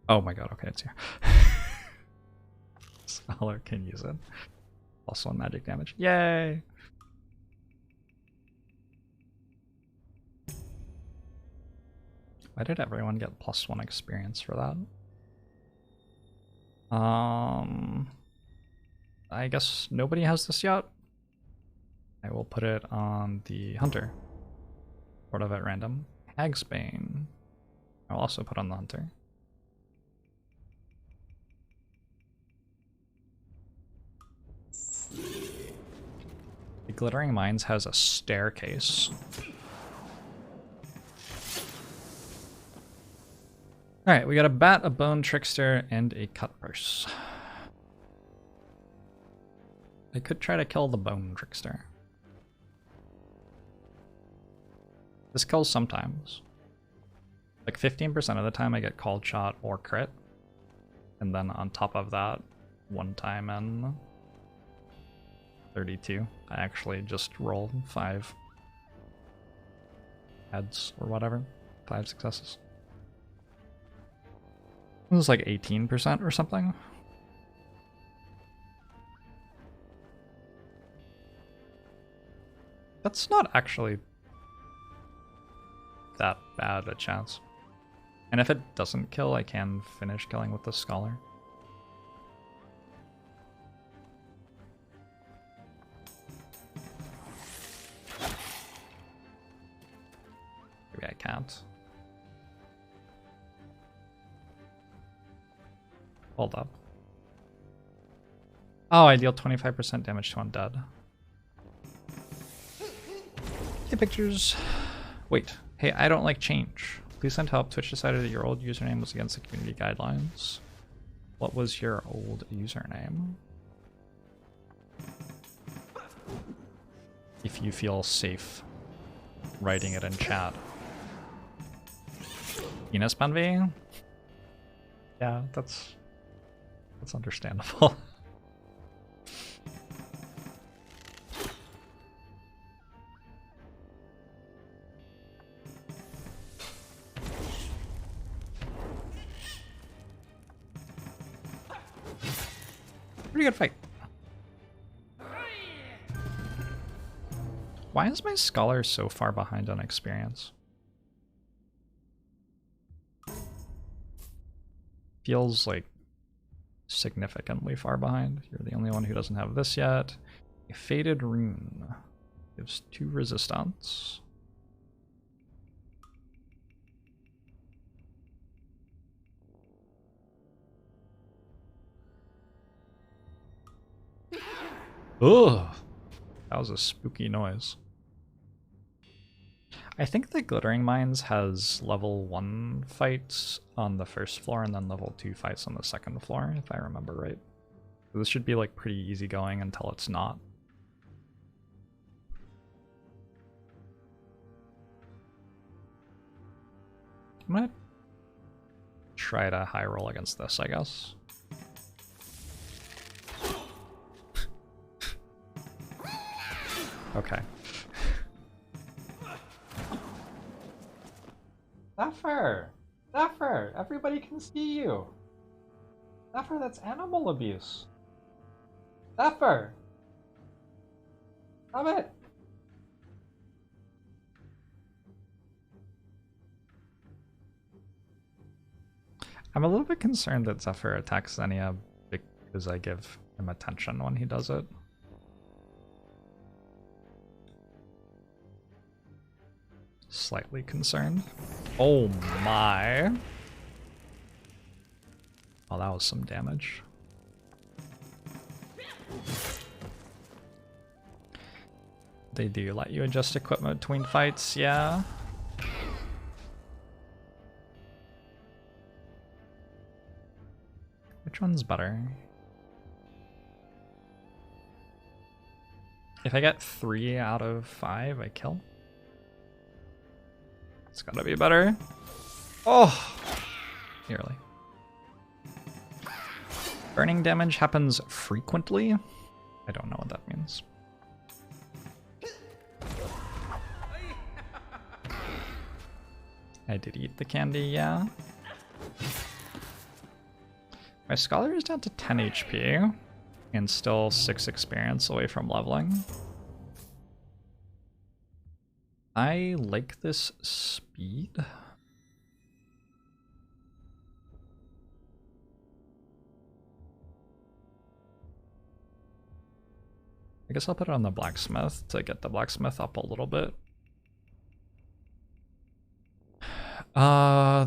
[SPEAKER 1] Oh my god, okay, it's here. Scholar can use it. Also on magic damage. Yay! Why did everyone get +1 experience for that? I guess nobody has this yet. I will put it on the Hunter. Sort of at random. Hagsbane. I'll also put on the Hunter. The Glittering Mines has a staircase. Alright, we got a bat, a bone trickster, and a cut purse. I could try to kill the bone trickster. This kills sometimes. Like 15% of the time I get called shot or crit. And then on top of that, 1 time in 32, I actually just roll 5 heads or whatever. 5 successes. It was like 18% or something. That's not actually that bad a chance. And if it doesn't kill, I can finish killing with the Scholar. Maybe I can't. Hold up. Oh, I deal 25% damage to undead. the pictures. Wait. Hey, I don't like change. Please send help. Twitch decided that your old username was against the community guidelines. What was your old username? If you feel safe writing it in chat. Penis Banvi? Yeah, that's understandable. Pretty good fight. Why is my scholar so far behind on experience? Feels like significantly far behind. You're the only one who doesn't have this yet. A faded rune gives 2 resistance. Ugh, that was a spooky noise. I think the Glittering Mines has level 1 fights on the first floor and then level 2 fights on the second floor, if I remember right. So this should be like pretty easy going until it's not. I'm gonna try to high roll against this, I guess. Okay. Zephyr! Zephyr! Everybody can see you! Zephyr, that's animal abuse! Zephyr! Stop it! I'm a little bit concerned that Zephyr attacks Xenia because I give him attention when he does it. Slightly concerned. Oh my. Oh, that was some damage. They do let you adjust equipment between fights, yeah. Which one's better? If I get 3 out of 5, I kill. It's gotta be better. Oh! Nearly. Burning damage happens frequently? I don't know what that means. I did eat the candy, yeah. My scholar is down to 10 HP and still 6 experience away from leveling. I like this speed. I guess I'll put it on the blacksmith to get the blacksmith up a little bit.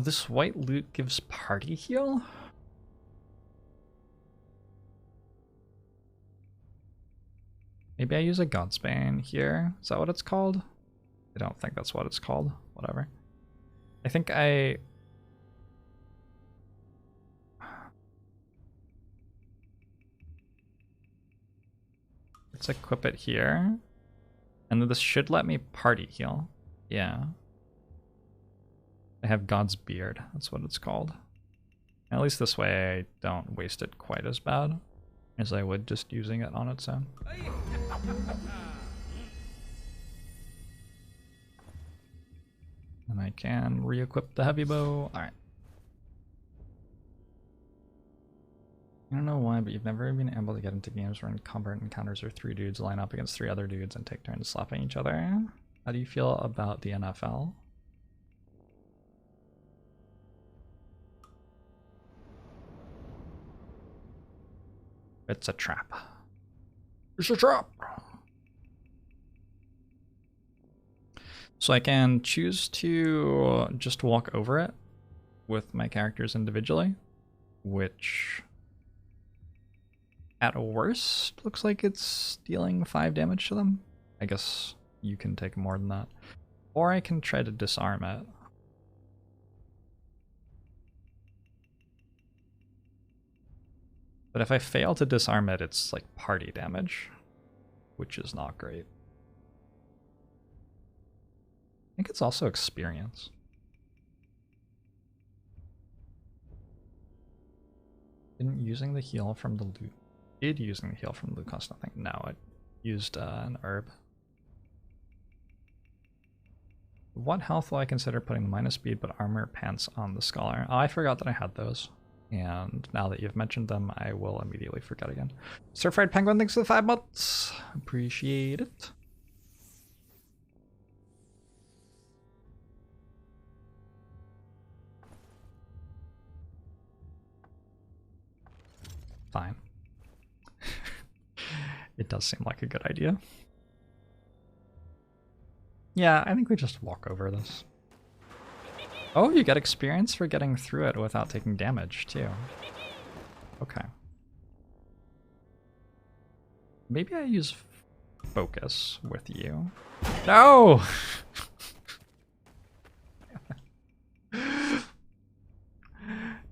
[SPEAKER 1] This white loot gives party heal. Maybe I use a Godsbane here. Is that what it's called? I don't think that's what it's called. Whatever. I think let's equip it here. And then this should let me party heal. Yeah. I have God's Beard. That's what it's called. At least this way I don't waste it quite as bad as I would just using it on its own. And I can re-equip the heavy bow. Alright. I don't know why, but you've never been able to get into games where combat encounters where 3 dudes line up against 3 other dudes and take turns slapping each other. How do you feel about the NFL? It's a trap. It's a trap! So I can choose to just walk over it with my characters individually, which at worst looks like it's dealing 5 damage to them. I guess you can take more than that. Or I can try to disarm it. But if I fail to disarm it, it's like party damage, which is not great. I think it's also experience. Didn't using the heal from the loot. Did using the heal from the loot cost nothing? No, it used an herb. What health will I consider putting the minus speed but armor pants on the scholar? Oh, I forgot that I had those. And now that you've mentioned them, I will immediately forget again. Surfried Penguin, thanks for the 5 months. Appreciate it. Fine. It does seem like a good idea. Yeah, I think we just walk over this. Oh, you get experience for getting through it without taking damage, too. Okay. Maybe I use focus with you. No!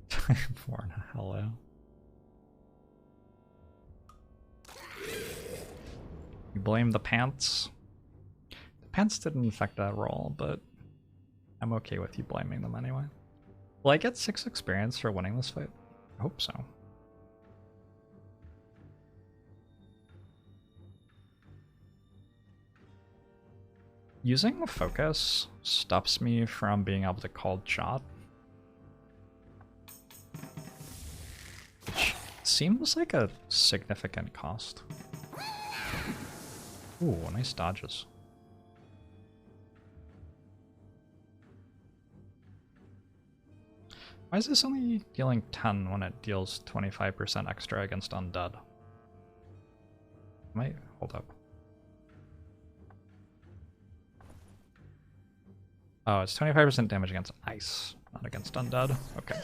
[SPEAKER 1] Time for a hello. You blame the pants? The pants didn't affect that roll, but I'm okay with you blaming them anyway. Will I get 6 experience for winning this fight? I hope so. Using focus stops me from being able to call shot. Which seems like a significant cost. Ooh, nice dodges. Why is this only dealing 10 when it deals 25% extra against undead? Might hold up. Oh, it's 25% damage against ice, not against undead. Okay.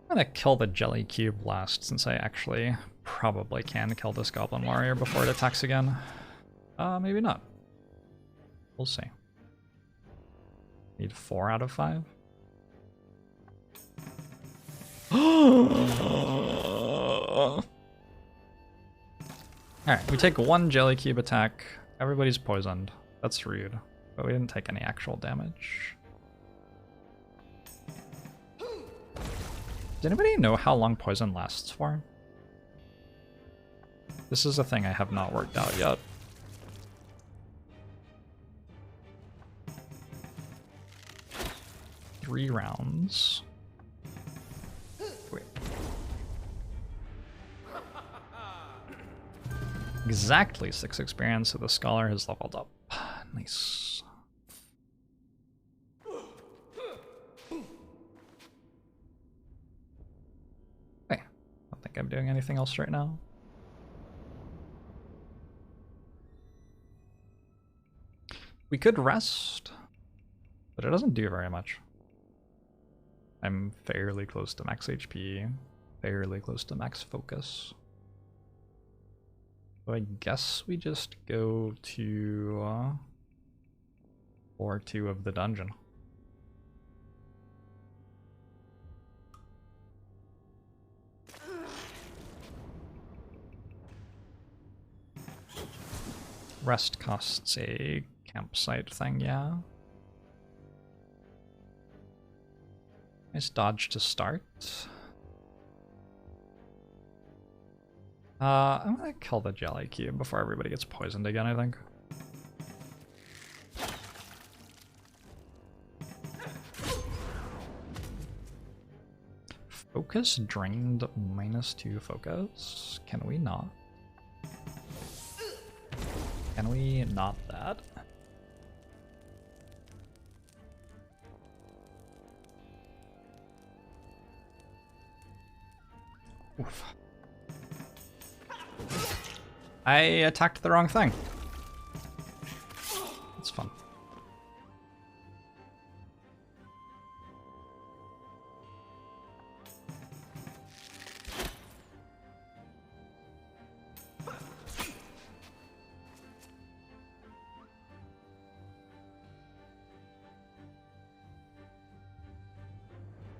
[SPEAKER 1] I'm gonna kill the jelly cube last, since I actually probably can kill this goblin warrior before it attacks again. Maybe not. We'll see. Need 4 out of 5. Alright, we take 1 jelly cube attack. Everybody's poisoned. That's rude. But we didn't take any actual damage. Does anybody know how long poison lasts for? This is a thing I have not worked out yet. Three rounds. Wait. Exactly 6 experience, so the scholar has leveled up. Nice. Okay, I don't think I'm doing anything else right now. We could rest, but it doesn't do very much. I'm fairly close to max HP, fairly close to max focus. So I guess we just go to floor 2 of the dungeon. Rest costs a campsite thing, yeah. Nice dodge to start. I'm gonna kill the jelly cube before everybody gets poisoned again, I think. Focus drained -2 focus. Can we not? Can we not that? Oof. I attacked the wrong thing. It's fun.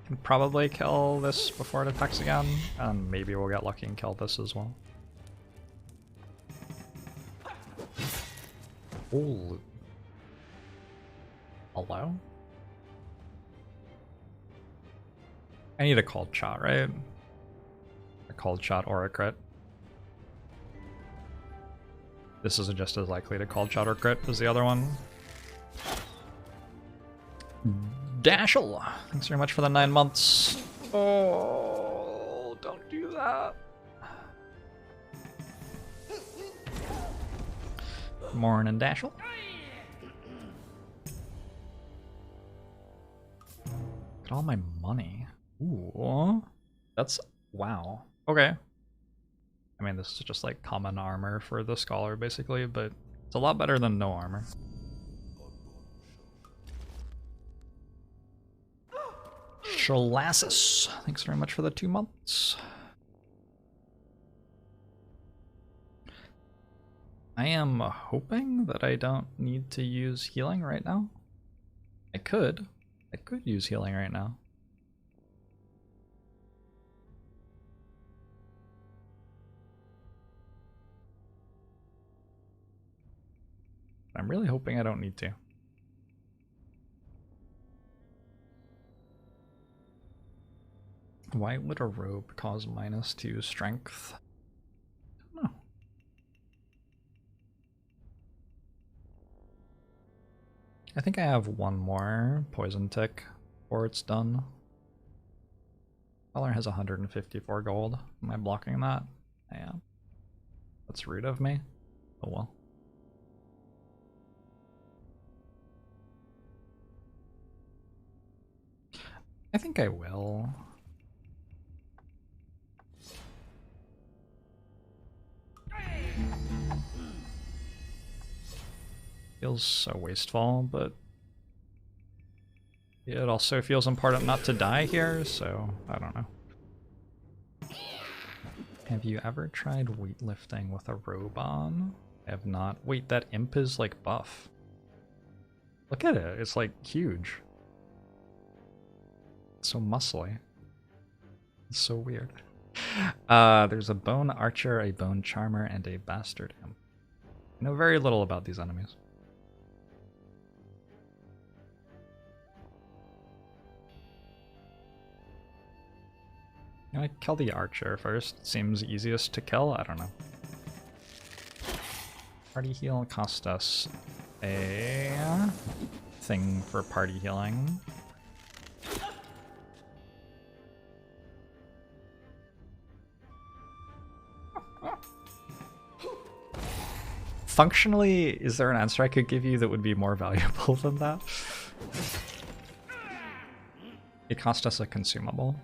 [SPEAKER 1] Can probably kill this before it attacks again, and maybe we'll get lucky and kill this as well. Holy. Hello? I need a cold shot, right? A cold shot or a crit. This isn't just as likely to cold shot or crit as the other one. Dashel! Thanks very much for the 9 months. Oh, don't do that. Morning, Dashel. Look at all my money. Ooh, that's wow. Okay. I mean, this is just like common armor for the scholar, basically, but it's a lot better than no armor. Shalassus, thanks very much for the 2 months. I am hoping that I don't need to use healing right now. I could use healing right now. I'm really hoping I don't need to. Why would a robe cause -2 strength? I don't know. I think I have one more poison tick before it's done. Color has 154 gold. Am I blocking that? I am. That's rude of me. Oh well. I think I will. Feels so wasteful, but it also feels important not to die here, so I don't know. Have you ever tried weightlifting with a robe on? I have not. Wait, that imp is like buff. Look at it, it's like huge. It's so muscly. It's so weird. There's a bone archer, a bone charmer, and a bastard imp. I know very little about these enemies. Can I kill the archer first? Seems easiest to kill? I don't know. Party heal cost us a thing for party healing. Functionally, is there an answer I could give you that would be more valuable than that? It cost us a consumable.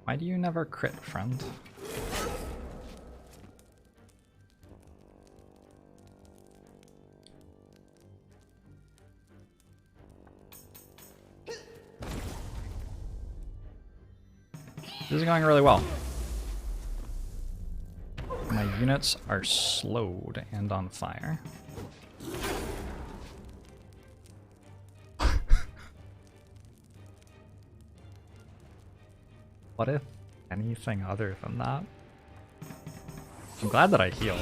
[SPEAKER 1] Why do you never crit, friend? This is going really well. My units are slowed and on fire. What if anything other than that? I'm glad that I healed.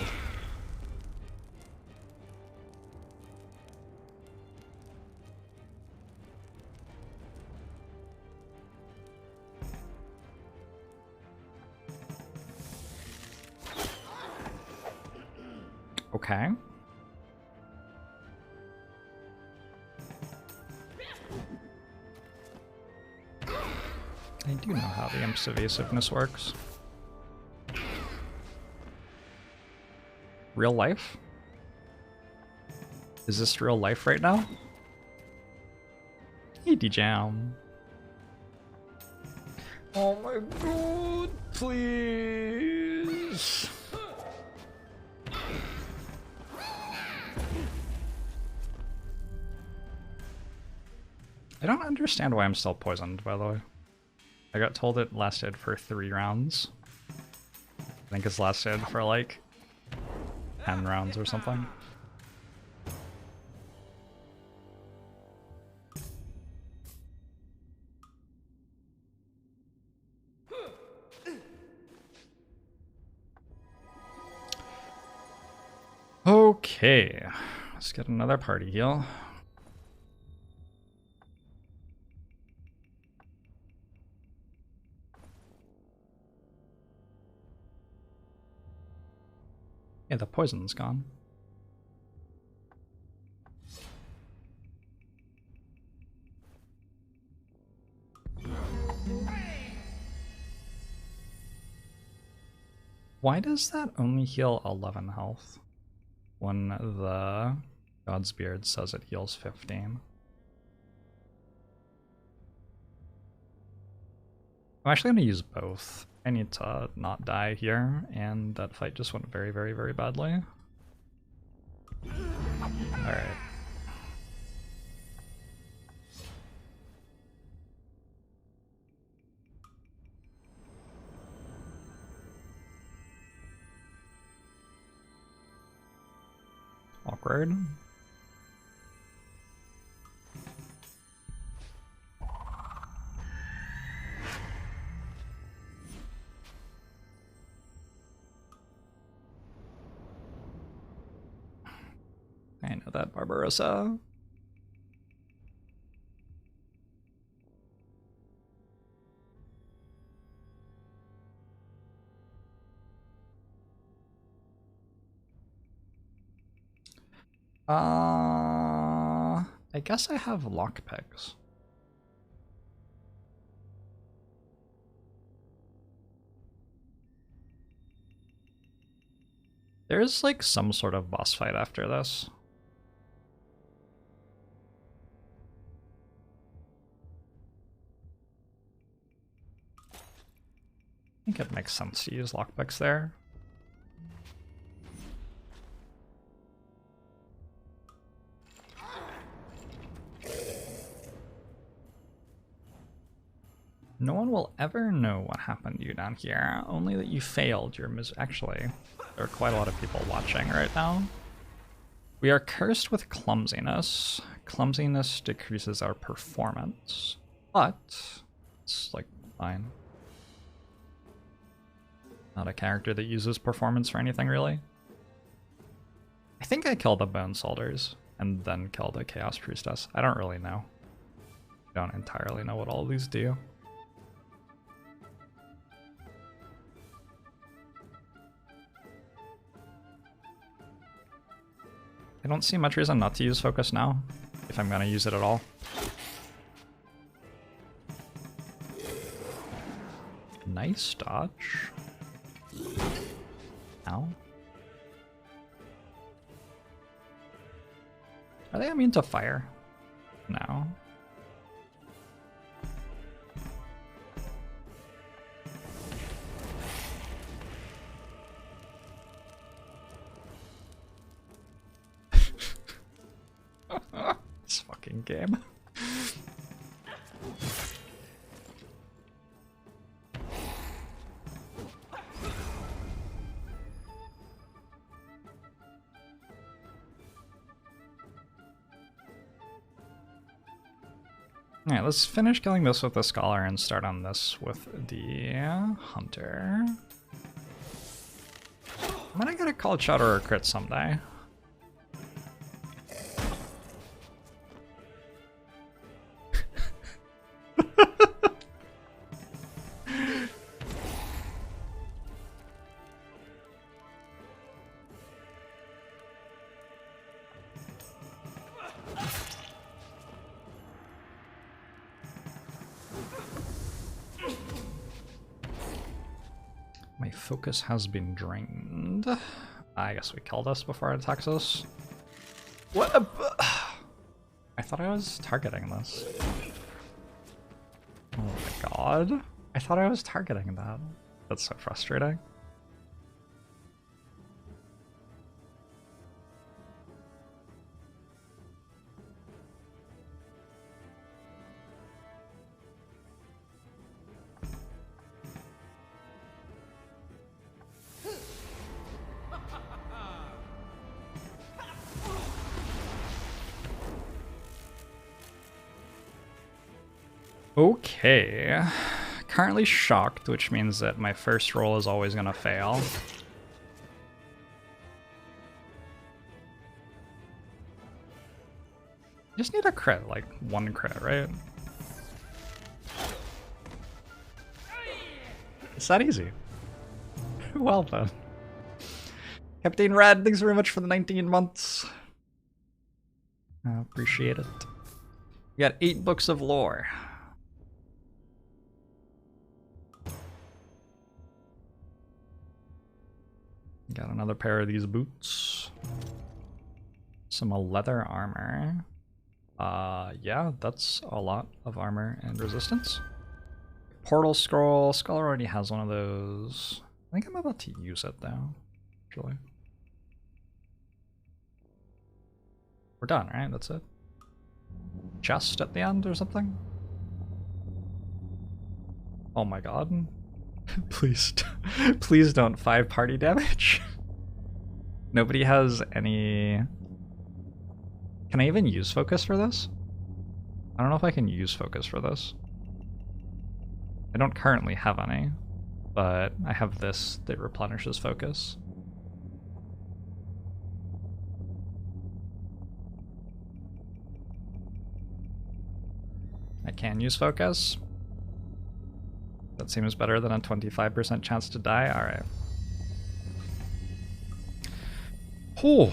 [SPEAKER 1] Okay. I do know how the imp's evasiveness works. Real life? Is this real life right now? Hey, D-Jam. Oh my god, please. I don't understand why I'm still poisoned, by the way. I got told it lasted for 3 rounds. I think it's lasted for like 10 rounds or something. Okay, let's get another party heal. Yeah, the poison's gone. Why does that only heal 11 health when the God's Beard says it heals 15? I'm actually going to use both. I need to not die here, and that fight just went very, very, very badly. Alright. Awkward. I know that, Barbarossa. I guess I have lockpicks. There's like some sort of boss fight after this. I think it makes sense to use lockpicks there. No one will ever know what happened to you down here, only that you failed your Actually, there are quite a lot of people watching right now. We are cursed with clumsiness. Clumsiness decreases our performance, but it's like fine. Not a character that uses performance for anything, really. I think I killed the Bone Soldiers and then killed a Chaos Priestess. I don't really know. I don't entirely know what all of these do. I don't see much reason not to use focus now, if I'm gonna use it at all. Nice dodge. Ow. Are they immune to fire? No. This fucking game. Alright, let's finish killing this with the Scholar and start on this with the Hunter. I'm gonna get a call shot or a crit someday. My focus has been drained. I guess we killed us before it attacks us. What? I thought I was targeting this. Oh my god. I thought I was targeting that. That's so frustrating. Okay. Currently shocked, which means that my first roll is always gonna fail. Just need a crit, like one crit, right? It's that easy. Well done. Captain Red, thanks very much for the 19 months. I appreciate it. We got 8 books of lore. Got another pair of these boots. Some leather armor. Yeah, that's a lot of armor and resistance. Portal scroll. Scholar already has one of those. I think I'm about to use it though, actually. We're done, right? That's it. Chest at the end or something? Oh my god. Please, please don't 5 party damage. Nobody has any... Can I even use focus for this? I don't know if I can use focus for this. I don't currently have any, but I have this that replenishes focus. I can use focus. That seems better than a 25% chance to die. Alright. Whew.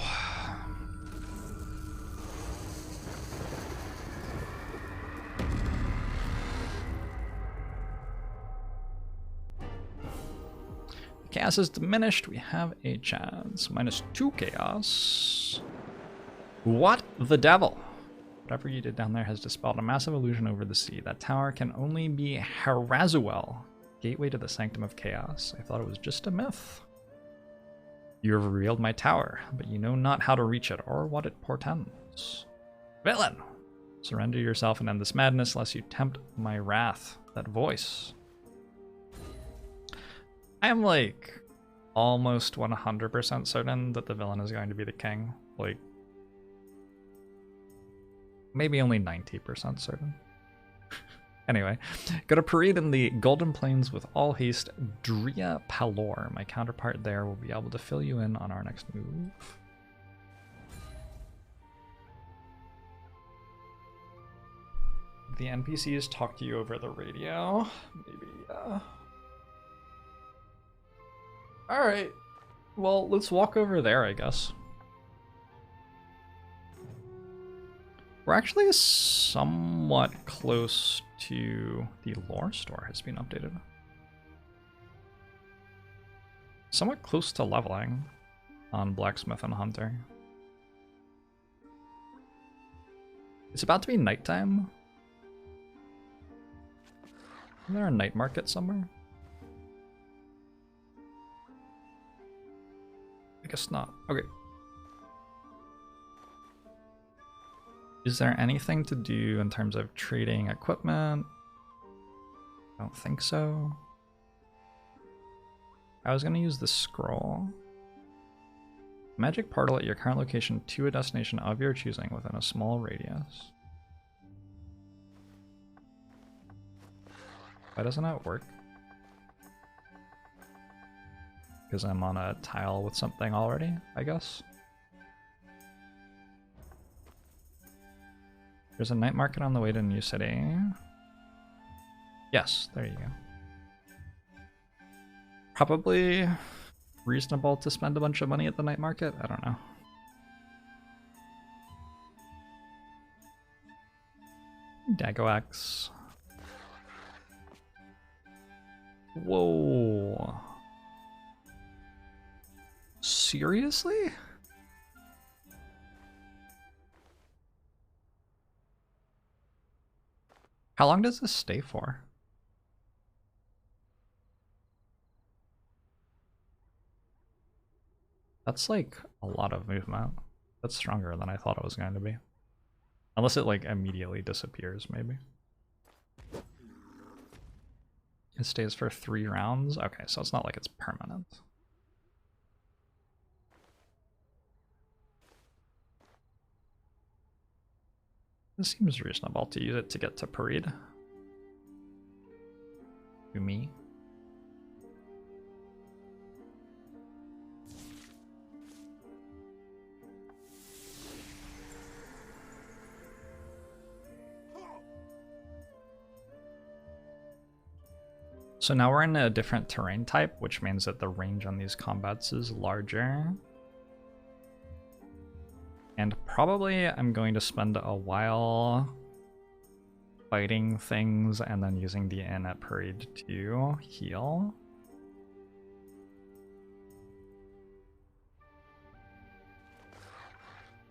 [SPEAKER 1] Chaos is diminished. We have a chance. -2 chaos. What the devil? Whatever you did down there has dispelled a massive illusion over the sea. That tower can only be Harazuel, gateway to the Sanctum of Chaos. I thought it was just a myth. You have revealed my tower, but you know not how to reach it or what it portends. Villain! Surrender yourself and end this madness, lest you tempt my wrath. That voice. I am like almost 100% certain that the villain is going to be the king. Like, maybe only 90% certain. Anyway, go to parade in the Golden Plains with all haste. Dria Palor, my counterpart there, will be able to fill you in on our next move. The NPCs talk to you over the radio. Maybe, Alright. Well, let's walk over there, I guess. We're actually somewhat close to the lore store has been updated. Somewhat close to leveling on Blacksmith and Hunter. It's about to be nighttime. Is there a night market somewhere? I guess not. Okay. Is there anything to do in terms of trading equipment? I don't think so. I was going to use the scroll. Magic portal at your current location to a destination of your choosing within a small radius. Why doesn't that work? Because I'm on a tile with something already, I guess. There's a night market on the way to New City. Yes, there you go. Probably reasonable to spend a bunch of money at the night market? I don't know. Dagoax. Whoa. Seriously? How long does this stay for? That's like a lot of movement. That's stronger than I thought it was going to be. Unless it like immediately disappears, maybe. It stays for 3 rounds? Okay, so it's not like it's permanent. It seems reasonable to use it to get to Parade. to me. So now we're in a different terrain type, which means that the range on these combats is larger. And probably I'm going to spend a while fighting things and then using the inn at Parade to heal.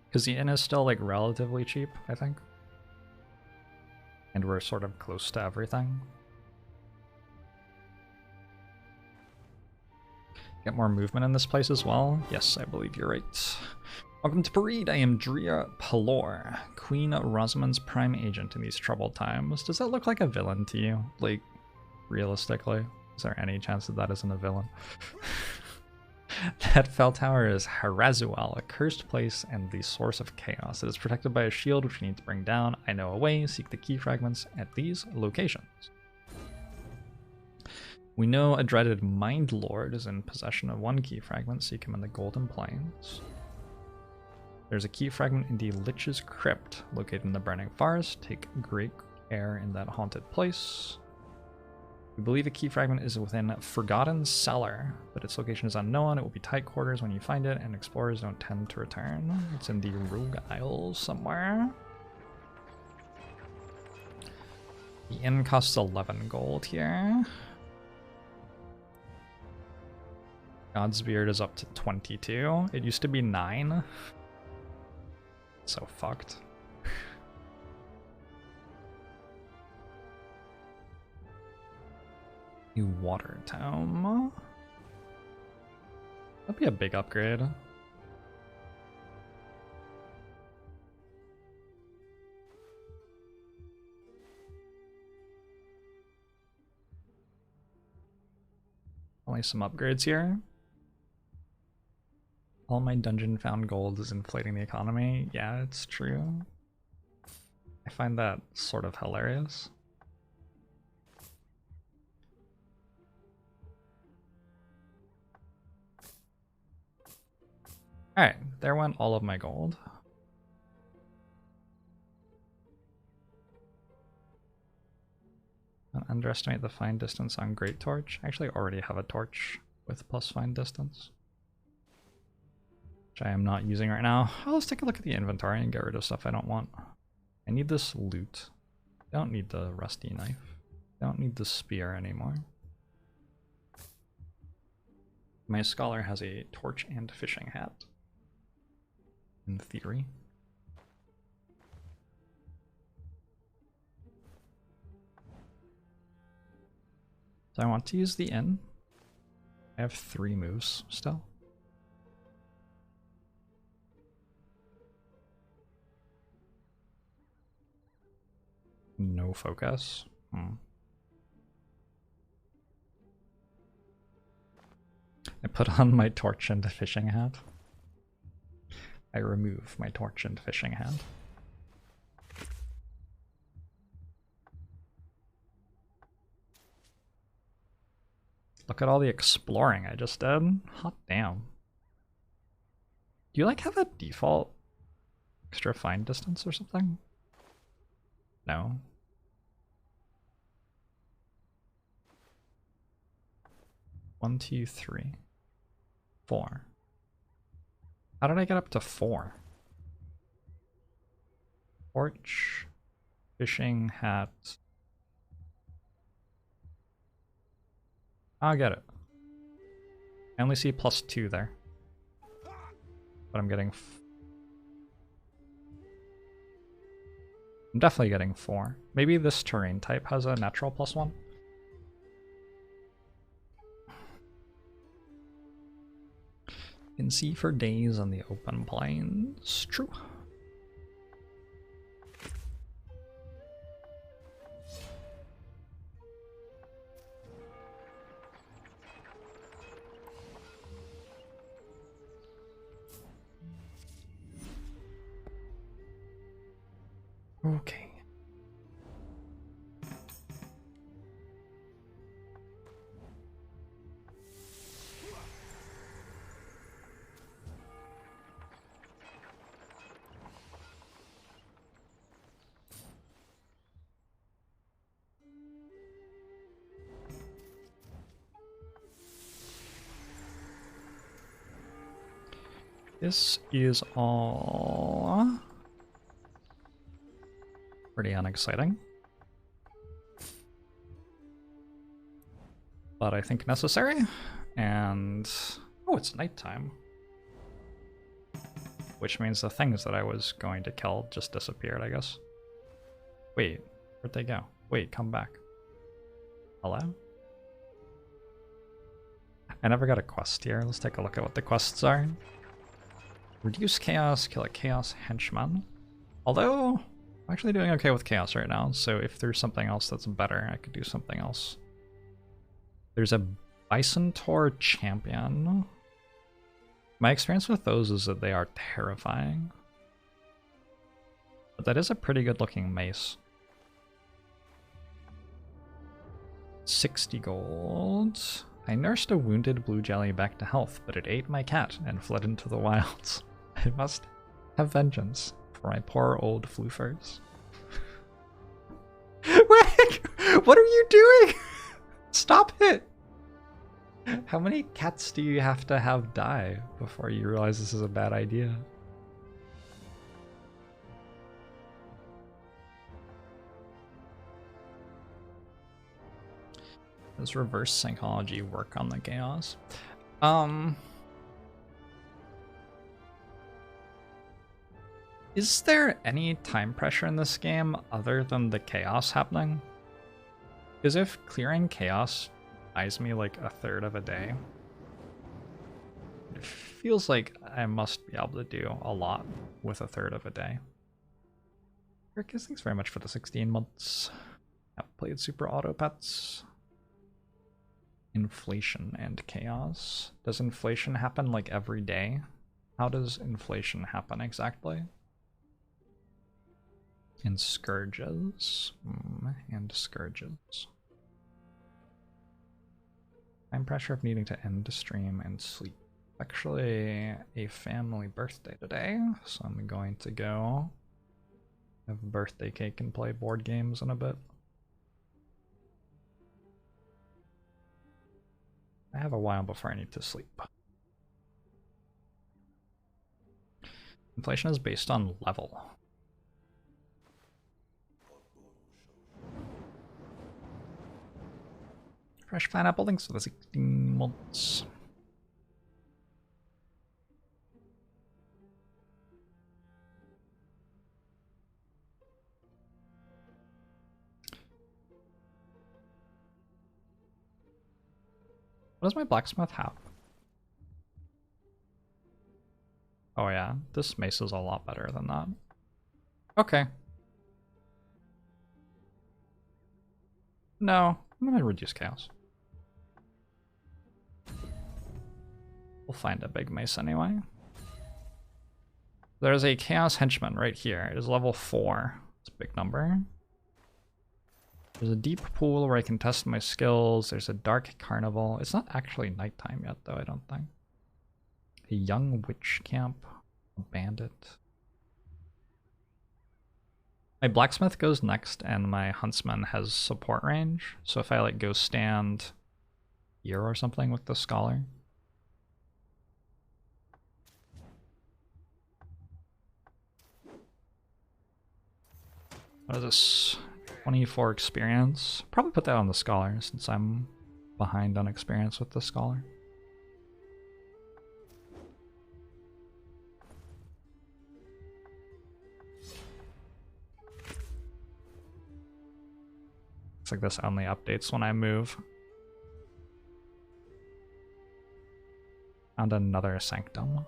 [SPEAKER 1] Because the inn is still like relatively cheap, I think. And we're sort of close to everything. Get more movement in this place as well. Yes, I believe you're right. Welcome to Parade. I am Drea Pelor, Queen Rosamund's prime agent in these troubled times. Does that look like a villain to you? Like, realistically? Is there any chance that that isn't a villain? That fell tower is Harazuel, a cursed place and the source of chaos. It is protected by a shield which we need to bring down. I know a way. Seek the key fragments at these locations. We know a dreaded Mind Lord is in possession of one key fragment. Seek him in the Golden Plains. There's a key fragment in the Lich's Crypt, located in the Burning Forest. Take great care in that haunted place. We believe a key fragment is within Forgotten Cellar, but its location is unknown. It will be tight quarters when you find it, and explorers don't tend to return. It's in the Rogue Isles somewhere. The inn costs 11 gold here. God's Beard is up to 22. It used to be 9. So fucked. New Water Tome. That'd be a big upgrade. Only some upgrades here. All my dungeon found gold is inflating the economy. Yeah, it's true. I find that sort of hilarious. Alright, there went all of my gold. Don't underestimate the find distance on Great Torch. I actually already have a torch with plus find distance, which I am not using right now. Oh, let's take a look at the inventory and get rid of stuff I don't want. I need this loot. Don't need the rusty knife. Don't need the spear anymore. My scholar has a torch and fishing hat. In theory. So I want to use the inn. I have 3 moves still. No focus. I put on my torch and fishing hat. I remove my torch and fishing hat. Look at all the exploring I just did. Hot damn. Do you like have a default extra find distance or something? No. One, 2, 3, 4. How did I get up to 4? Torch, fishing hat. I'll get it. I only see +2 there. But I'm getting... I'm definitely getting 4. Maybe this terrain type has a natural +1. You can see for days on the open plains. True. Okay. This is all pretty unexciting, but I think necessary. And oh, it's nighttime, which means the things that I was going to kill just disappeared, I guess. Wait, where'd they go? Wait, come back. Hello? I never got a quest here. Let's take a look at what the quests are. Reduce chaos, kill a chaos henchman. Although, I'm actually doing okay with chaos right now, so if there's something else that's better, I could do something else. There's a Bison Tor champion. My experience with those is that they are terrifying. But that is a pretty good looking mace. 60 gold. I nursed a wounded blue jelly back to health, but it ate my cat and fled into the wilds. I must have vengeance for my poor old floofers. Wait! What are you doing? Stop it! How many cats do you have to have die before you realize this is a bad idea? Does reverse psychology work on the chaos? Is there any time pressure in this game other than the chaos happening? Because if clearing chaos buys me like a third of a day, it feels like I must be able to do a lot with a third of a day. Marcus, thanks very much for the 16 months. I've played Super Auto Pets. Inflation and chaos. Does inflation happen like every day? How does inflation happen exactly? And scourges. And scourges. Time pressure of needing to end the stream and sleep. Actually, a family birthday today, so I'm going to go have a birthday cake and play board games in a bit. I have a while before I need to sleep. Inflation is based on level. Fresh pineapple, thanks for the 16 months. What does my blacksmith have? Oh yeah, this mace is a lot better than that. Okay. No, I'm gonna reduce chaos. We'll find a big mace anyway. There's a chaos henchman right here. It is level 4. It's a big number. There's a deep pool where I can test my skills. There's a dark carnival. It's not actually nighttime yet, though, I don't think. A young witch camp. A bandit. My blacksmith goes next, and my huntsman has support range. So if I like go stand here or something with the scholar. What is this? 24 experience. Probably put that on the scholar since I'm behind on experience with the scholar. Looks like this only updates when I move. Found another sanctum.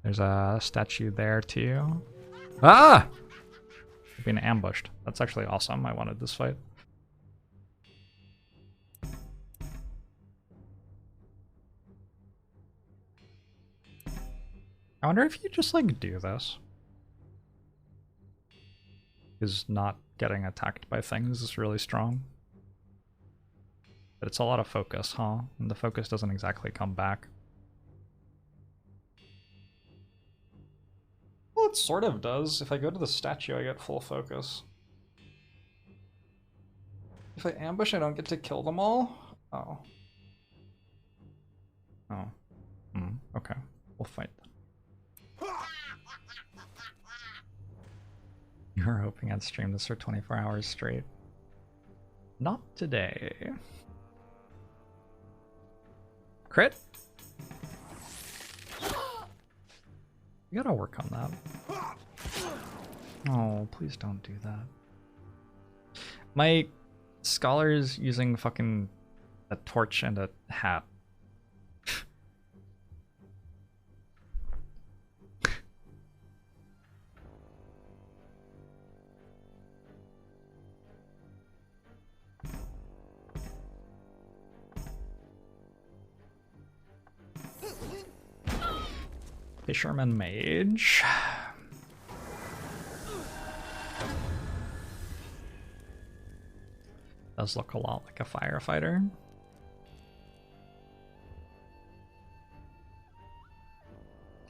[SPEAKER 1] There's a statue there too. Ah! I've been ambushed. That's actually awesome. I wanted this fight. I wonder if you just like do this. Is not getting attacked by things is really strong. But it's a lot of focus, huh? And the focus doesn't exactly come back. Well, it sort of does. If I go to the statue, I get full focus. If I ambush, I don't get to kill them all? Oh. Oh. Okay. We'll fight them. You were hoping I'd stream this for 24 hours straight. Not today. Crit? You gotta work on that. Oh, please don't do that. My scholar's using fucking a torch and a hat. Fisherman Mage. Does look a lot like a firefighter.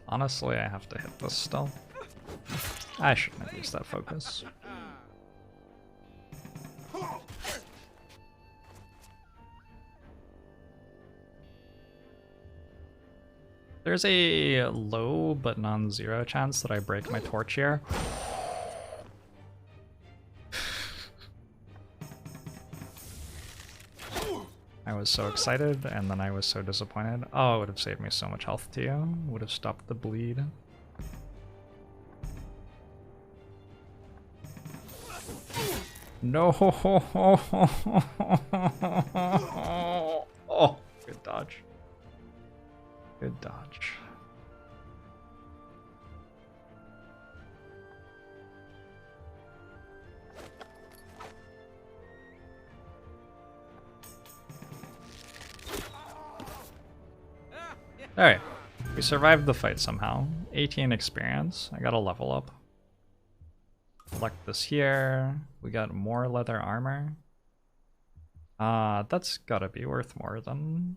[SPEAKER 1] Honestly, I have to hit this still. I shouldn't have used that focus. There's a low but non-zero chance that I break my torch here. I was so excited, and then I was so disappointed. Oh, it would have saved me so much health too. Would have stopped the bleed. No! Oh, good dodge. Good dodge. Alright, we survived the fight somehow. 18 experience. I got a level up. Select this here. We got more leather armor. That's gotta be worth more than...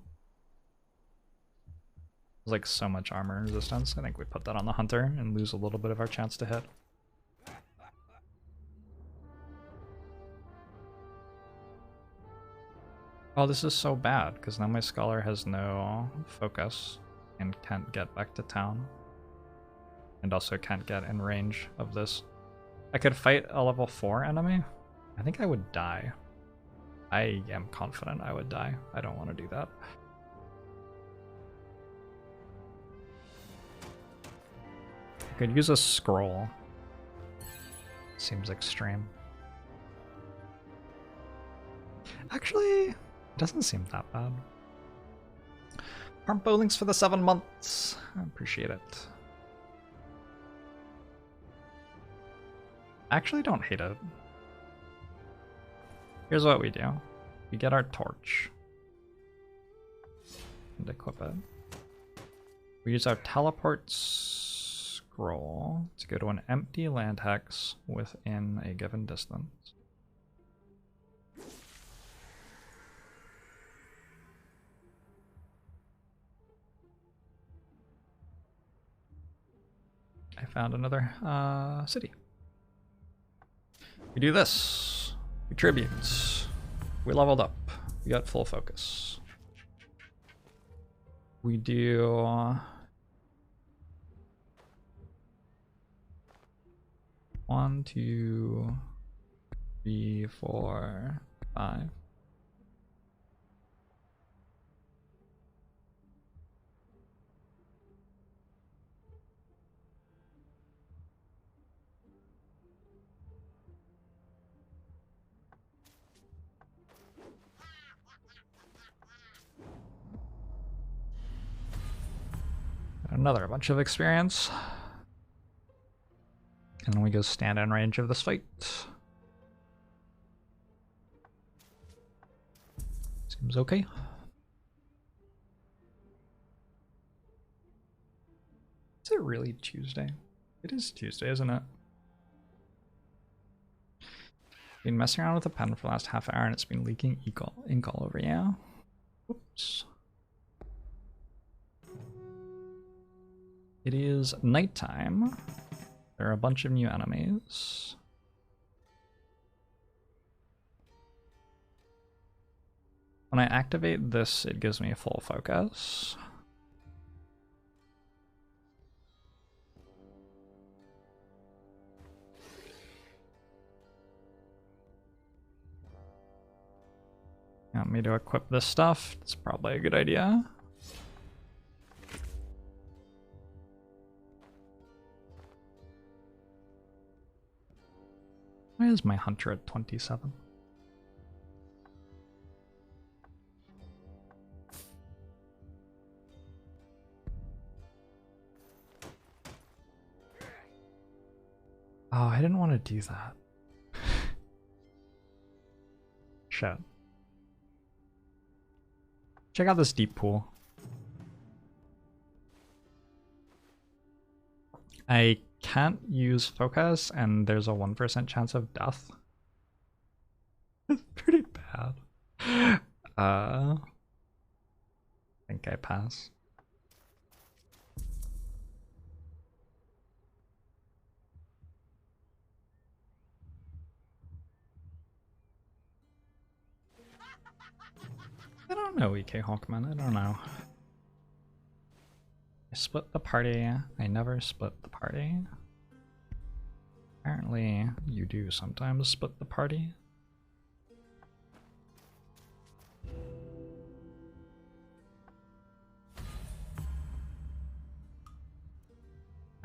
[SPEAKER 1] There's like so much armor resistance. I think we put that on the hunter and lose a little bit of our chance to hit. Oh, this is so bad, because now my scholar has no focus and can't get back to town. And also can't get in range of this. I could fight a level 4 enemy. I think I would die. I am confident I would die. I don't want to do that. I could use a scroll. Seems extreme. Actually, it doesn't seem that bad. Harmpo links for the 7 months. I appreciate it. I actually don't hate it. Here's what we do. We get our torch. And equip it. We use our teleport scroll to go to an empty land hex within a given distance. I found another city. We do this. We tribute. We leveled up. We got full focus. We do 1, 2, 3, 4, 5. Another bunch of experience. And then we go stand in range of this fight. Seems okay. Is it really Tuesday? It is Tuesday, isn't it? Been messing around with the pen for the last half hour and it's been leaking ink all over, yeah? Oops. It is nighttime. There are a bunch of new enemies. When I activate this, it gives me full focus. Want me to equip this stuff? It's probably a good idea. Why is my hunter at 27? Oh, I didn't want to do that. Shit. Check out this deep pool. I can't use focus, and there's a 1% chance of death. It's pretty bad. I think I pass. I don't know, EK Hawkman, I don't know. I split the party. I never split the party. Apparently, you do sometimes split the party.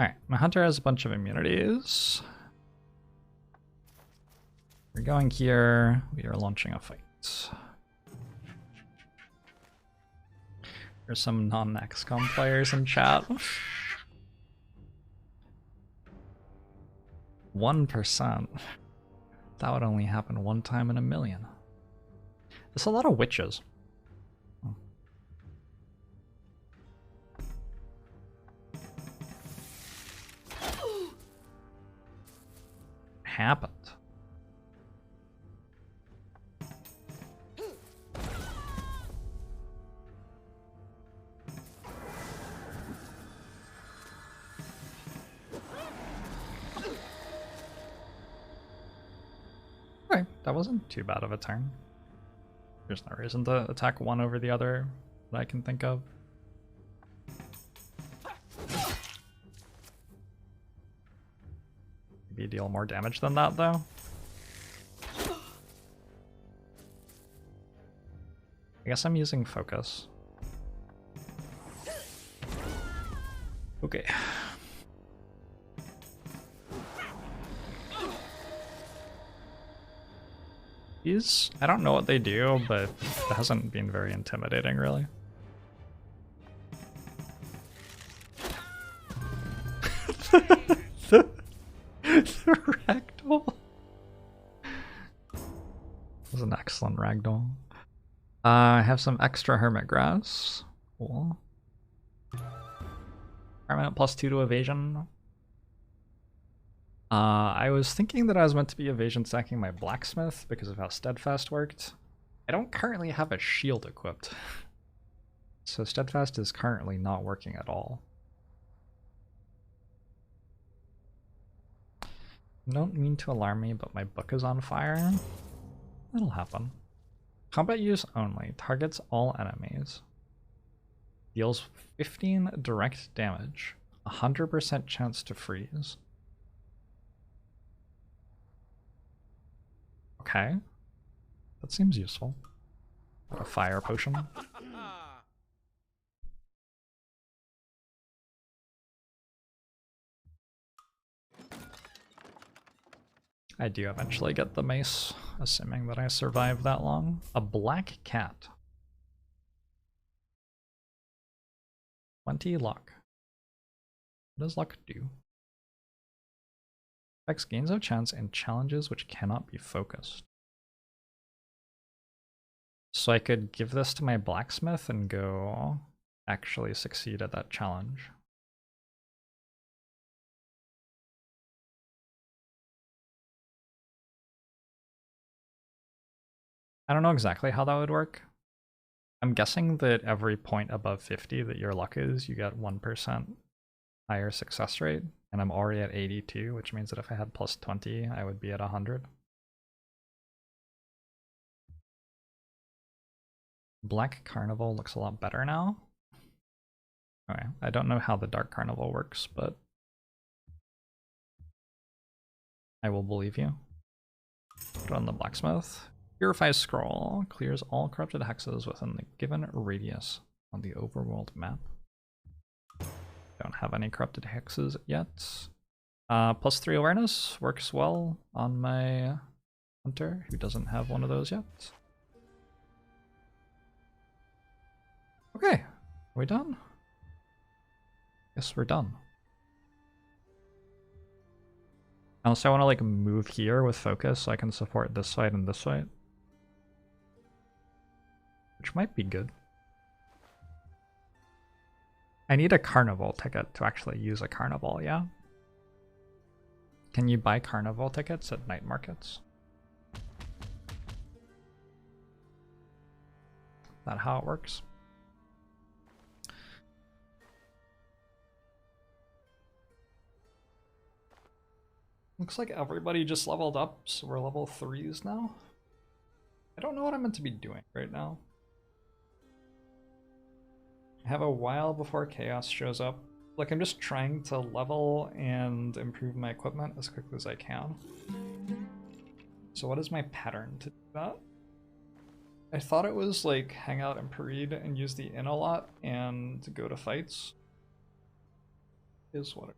[SPEAKER 1] Alright, my hunter has a bunch of immunities. We're going here. We are launching a fight. There's some non-XCOM players in chat. 1%. That would only happen one time in a million. There's a lot of witches. Oh. Happened. That wasn't too bad of a turn. There's no reason to attack one over the other that I can think of. Maybe deal more damage than that, though. I guess I'm using focus. Okay. These, I don't know what they do, but it hasn't been very intimidating, really. the ragdoll. That was an excellent ragdoll. I have some extra hermit grass. Cool. Permanent +2 to evasion. I was thinking that I was meant to be evasion stacking my blacksmith because of how steadfast worked. I don't currently have a shield equipped, so steadfast is currently not working at all. Don't mean to alarm me, but my book is on fire. That'll happen. Combat use only. Targets all enemies. Deals 15 direct damage. 100% chance to freeze. Okay. That seems useful. A fire potion. I do eventually get the mace, assuming that I survive that long. A black cat. 20 luck. What does luck do? Affects gains of chance and challenges which cannot be focused. So I could give this to my blacksmith and go actually succeed at that challenge. I don't know exactly how that would work. I'm guessing that every point above 50 that your luck is, you get 1% higher success rate. And I'm already at 82, which means that if I had +20, I would be at 100. Black Carnival looks a lot better now. Okay, I don't know how the Dark Carnival works, but I will believe you. Put on the blacksmith. Purify Scroll clears all corrupted hexes within the given radius on the overworld map. Don't have any corrupted hexes yet. +3 awareness works well on my hunter who doesn't have one of those yet. Okay, are we done? Yes, we're done. I also want to like move here with focus so I can support this side and this side, which might be good. I need a carnival ticket to actually use a carnival, yeah? Can you buy carnival tickets at night markets? Is that how it works? Looks like everybody just leveled up, so we're level 3s now. I don't know what I'm meant to be doing right now. I have a while before chaos shows up. Like, I'm just trying to level and improve my equipment as quickly as I can. So what is my pattern to do that? I thought it was like hang out in Parade and use the inn a lot and go to fights. Is what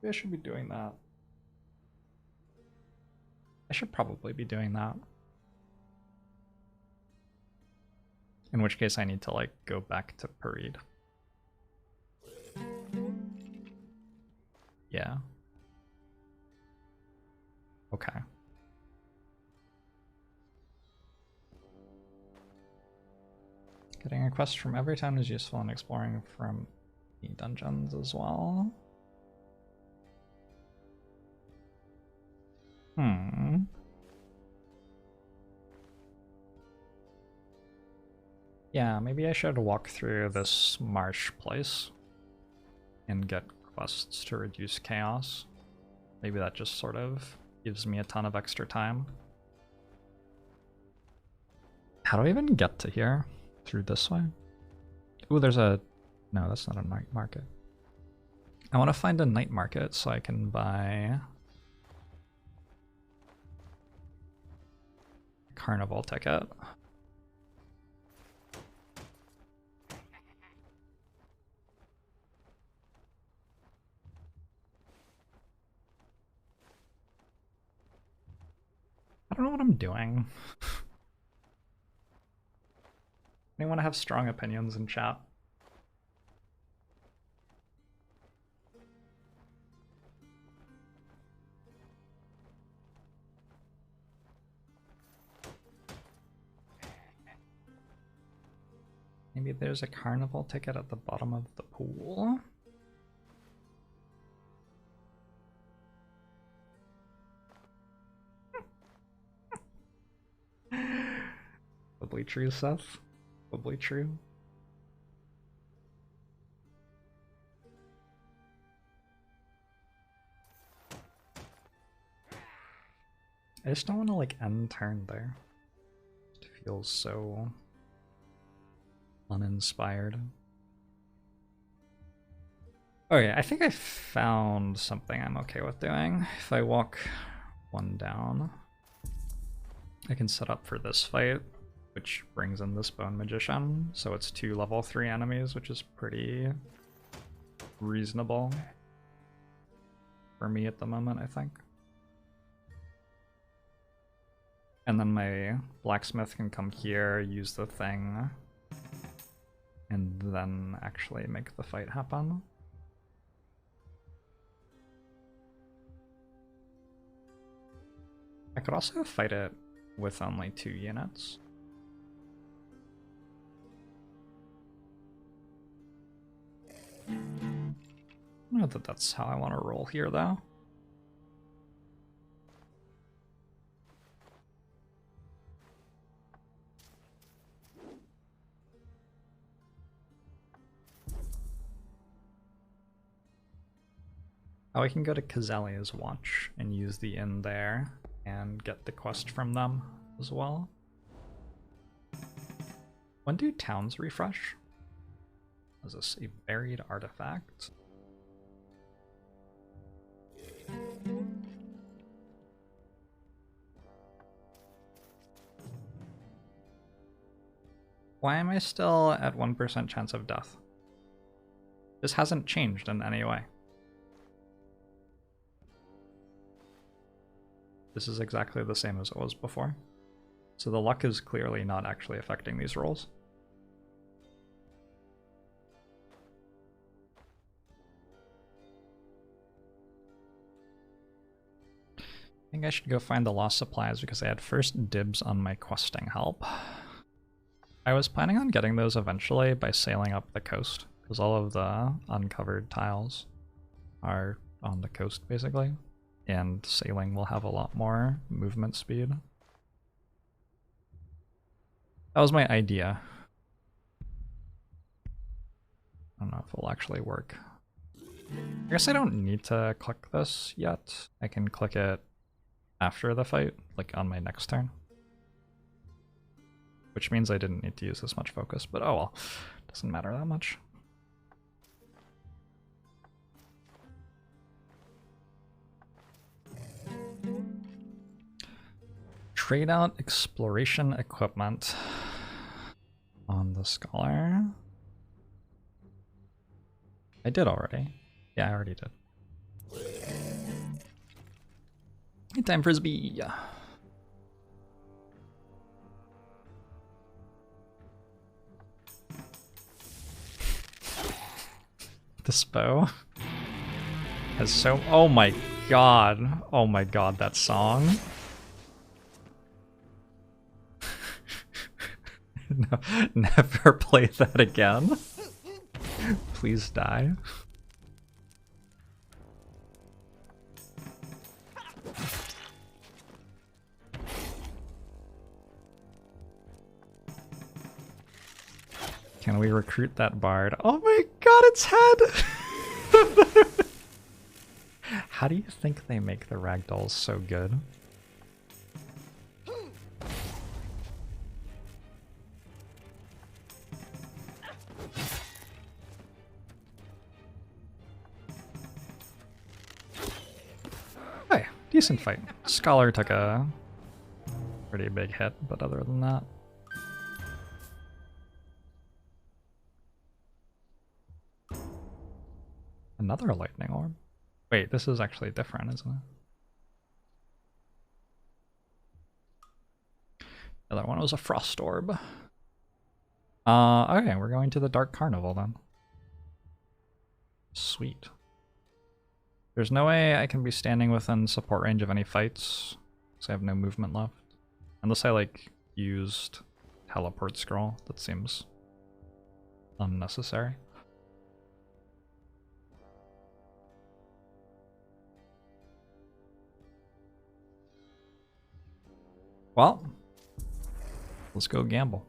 [SPEAKER 1] maybe I should be doing that. I should probably be doing that. In which case I need to like go back to Parade. Yeah. Okay. Getting a quest from every town is useful in exploring from the dungeons as well. Yeah, maybe I should walk through this marsh place and get quests to reduce chaos. Maybe that just sort of gives me a ton of extra time. How do I even get to here? Through this way? Ooh, there's a... No, that's not a night market. I want to find a night market so I can buy a carnival ticket. I don't know what I'm doing. Anyone have strong opinions in chat? Maybe there's a carnival ticket at the bottom of the pool. Probably true, Seth. Probably true. I just don't want to like end turn there. It feels so uninspired. Okay, I think I found something I'm okay with doing. If I walk one down, I can set up for this fight, which brings in this Bone Magician. So it's 2 level 3 enemies, which is pretty reasonable for me at the moment, I think. And then my blacksmith can come here, use the thing, and then actually make the fight happen. I could also fight it with only 2 units. I don't know that that's how I want to roll here, though. Oh, I can go to Kazalia's Watch and use the inn there and get the quest from them as well. When do towns refresh? Is this a buried artifact? Why am I still at 1% chance of death? This hasn't changed in any way. This is exactly the same as it was before. So the luck is clearly not actually affecting these rolls. I think I should go find the lost supplies because I had first dibs on my questing help. I was planning on getting those eventually by sailing up the coast, because all of the uncovered tiles are on the coast basically, and sailing will have a lot more movement speed. That was my idea. I don't know if it'll actually work. I guess I don't need to click this yet. I can click it after the fight, like on my next turn. Which means I didn't need to use as much focus, but oh well, doesn't matter that much. Trade out exploration equipment on the scholar. I did already. Yeah, I already did. Hey, time frisbee. This bow has so. Oh my god! Oh my god! That song. No, never play that again. Please die. Can we recruit that bard? Oh my god, its head! How do you think they make the ragdolls so good? Hey, decent fight. Scholar took a pretty big hit, but other than that. Another lightning orb? Wait, this is actually different, isn't it? The other one was a frost orb. Okay, we're going to the Dark Carnival then. Sweet. There's no way I can be standing within support range of any fights, because I have no movement left. Unless I, like, used teleport scroll. That seems unnecessary. Well, let's go gamble.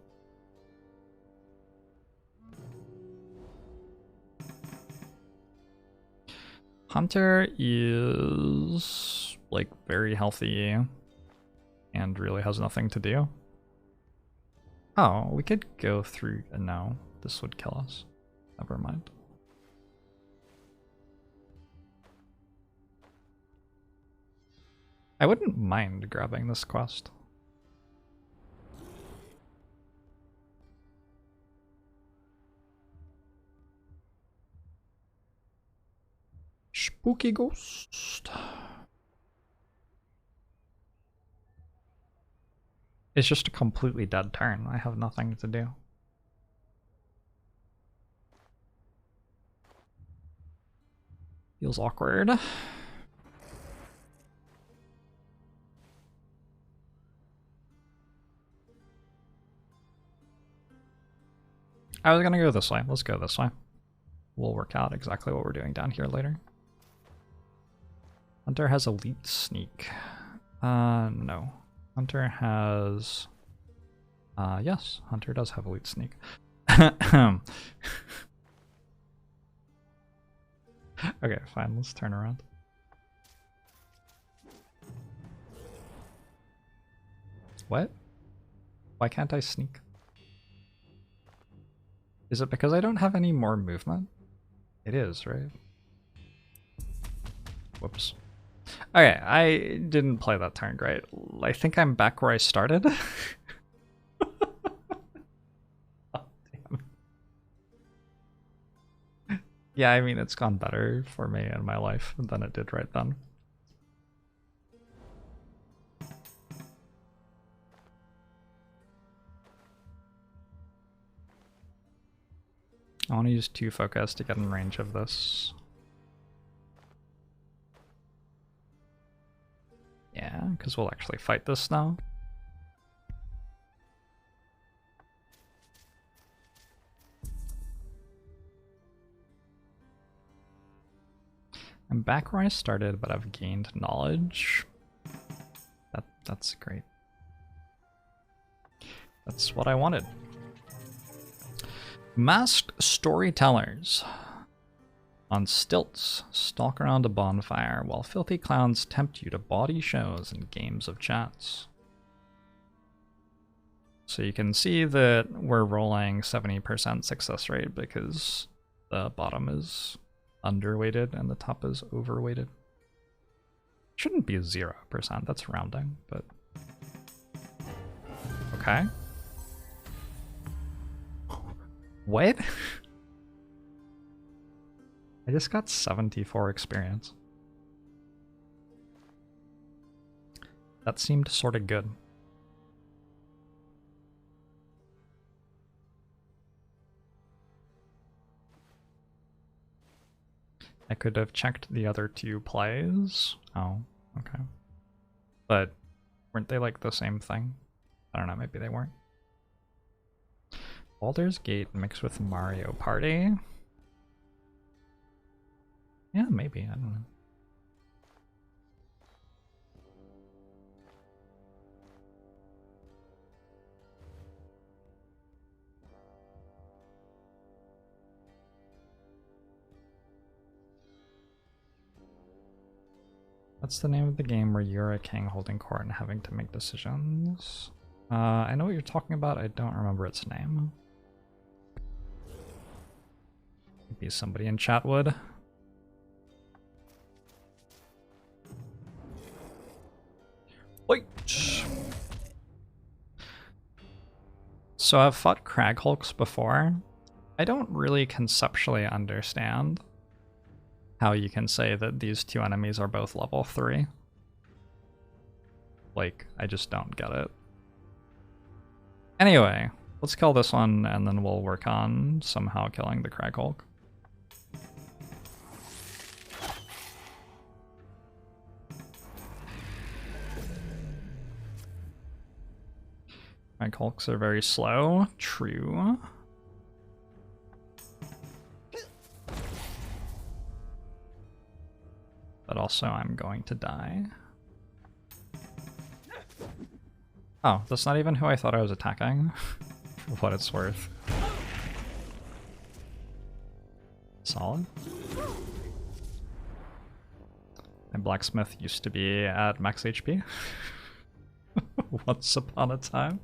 [SPEAKER 1] Hunter is like very healthy and really has nothing to do. Oh, we could go through. No, this would kill us. Never mind. I wouldn't mind grabbing this quest. Spooky ghost. It's just a completely dead turn. I have nothing to do. Feels awkward. I was gonna go this way. Let's go this way. We'll work out exactly what we're doing down here later. Hunter has elite sneak. No. Hunter has... yes, Hunter does have elite sneak. Okay, fine, let's turn around. What? Why can't I sneak? Is it because I don't have any more movement? It is, right? Whoops. Okay, I didn't play that turn great. I think I'm back where I started. Yeah, I mean, it's gone better for me in my life than it did right then. I want to use 2 focus to get in range of this. Yeah, because we'll actually fight this now. I'm back where I started, but I've gained knowledge. That's great. That's what I wanted. Masked storytellers. On stilts, stalk around a bonfire while filthy clowns tempt you to bawdy shows and games of chance. So you can see that we're rolling 70% success rate because the bottom is underweighted and the top is overweighted. Shouldn't be 0%, that's rounding, but okay. What? I just got 74 experience. That seemed sort of good. I could have checked the other 2 plays. Oh, okay. But weren't they like the same thing? I don't know, maybe they weren't. Baldur's Gate mixed with Mario Party? Yeah, maybe, I don't know. What's the name of the game where you're a king holding court and having to make decisions? I know what you're talking about, I don't remember its name. Maybe somebody in chat would. Wait. So I've fought Crag Hulks before. I don't really conceptually understand how you can say that these 2 enemies are both level 3. Like, I just don't get it. Anyway, let's kill this one and then we'll work on somehow killing the Crag Hulk. Crag Hulks are very slow, true. But also I'm going to die. Oh, that's not even who I thought I was attacking, for what it's worth. Solid. My blacksmith used to be at max HP. Once upon a time.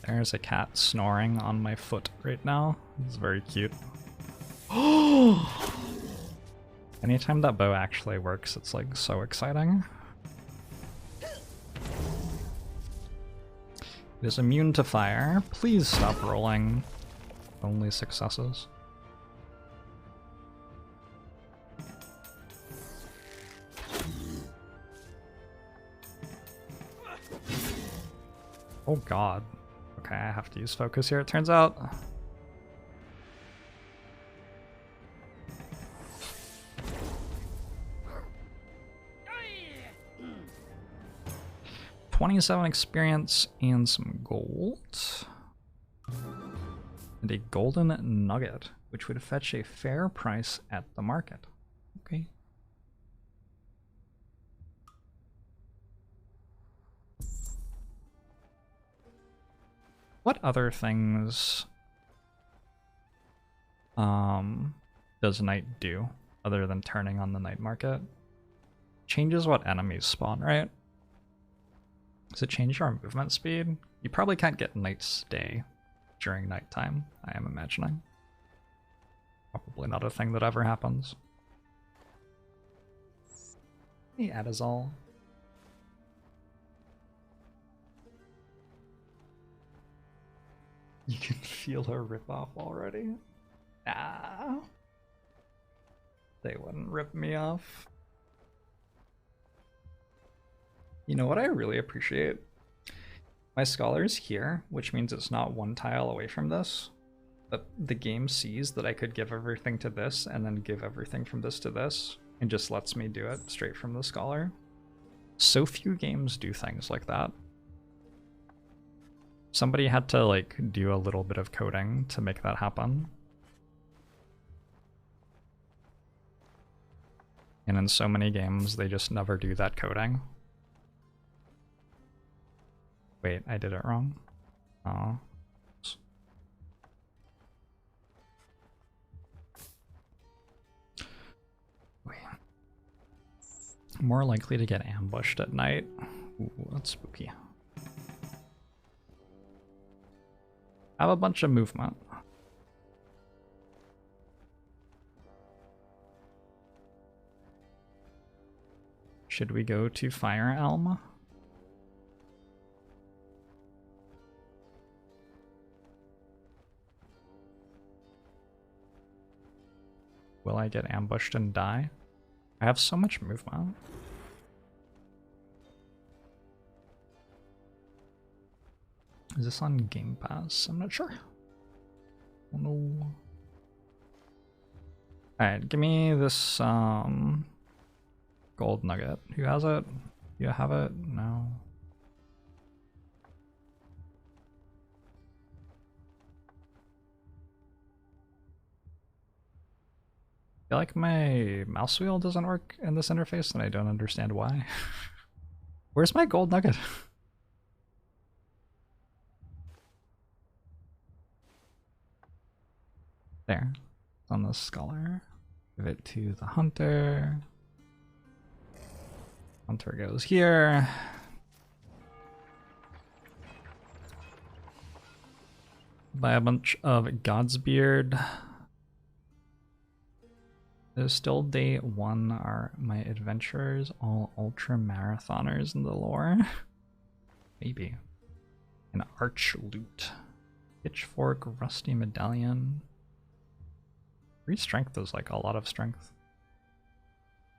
[SPEAKER 1] There's a cat snoring on my foot right now. It's very cute. Anytime that bow actually works, it's like so exciting. It is immune to fire. Please stop rolling only successes. Oh god. Okay, I have to use focus here, it turns out. $27 experience and some gold. And a golden nugget, which would fetch a fair price at the market. Okay. What other things does night do other than turning on the night market? Changes what enemies spawn, right? Does it change our movement speed? You probably can't get night stay, during nighttime, I am imagining. Probably not a thing that ever happens. Hey, Adazal. You can feel her rip off already? Ah. They wouldn't rip me off. You know what I really appreciate? My scholar's here, which means it's not one tile away from this. But the game sees that I could give everything to this and then give everything from this to this, and just lets me do it straight from the scholar. So few games do things like that. Somebody had to like do a little bit of coding to make that happen. And in so many games, they just never do that coding. Wait, I did it wrong. Oh. Wait. More likely to get ambushed at night. Ooh, that's spooky. I have a bunch of movement. Should we go to Fire Elm? Will I get ambushed and die? I have so much movement. Is this on Game Pass? I'm not sure. Oh no. Alright, give me this gold nugget. Who has it? You have it? No. I feel like my mouse wheel doesn't work in this interface and I don't understand why. Where's my gold nugget? There. It's on the scholar. Give it to the hunter. Hunter goes here. Buy a bunch of Godsbeard. There's still day 1. Are my adventurers all ultra marathoners in the lore? Maybe. An arch loot. Pitchfork, rusty medallion. 3 strength is like a lot of strength.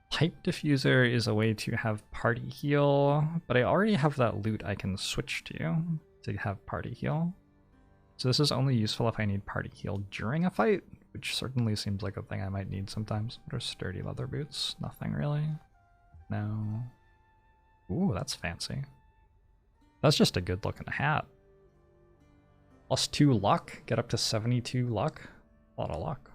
[SPEAKER 1] Pipe diffuser is a way to have party heal, but I already have that loot I can switch to have party heal. So this is only useful if I need party heal during a fight, which certainly seems like a thing I might need sometimes. What are sturdy leather boots? Nothing really. No. Ooh, that's fancy. That's just a good looking hat. +2 luck, get up to 72 luck. A lot of luck.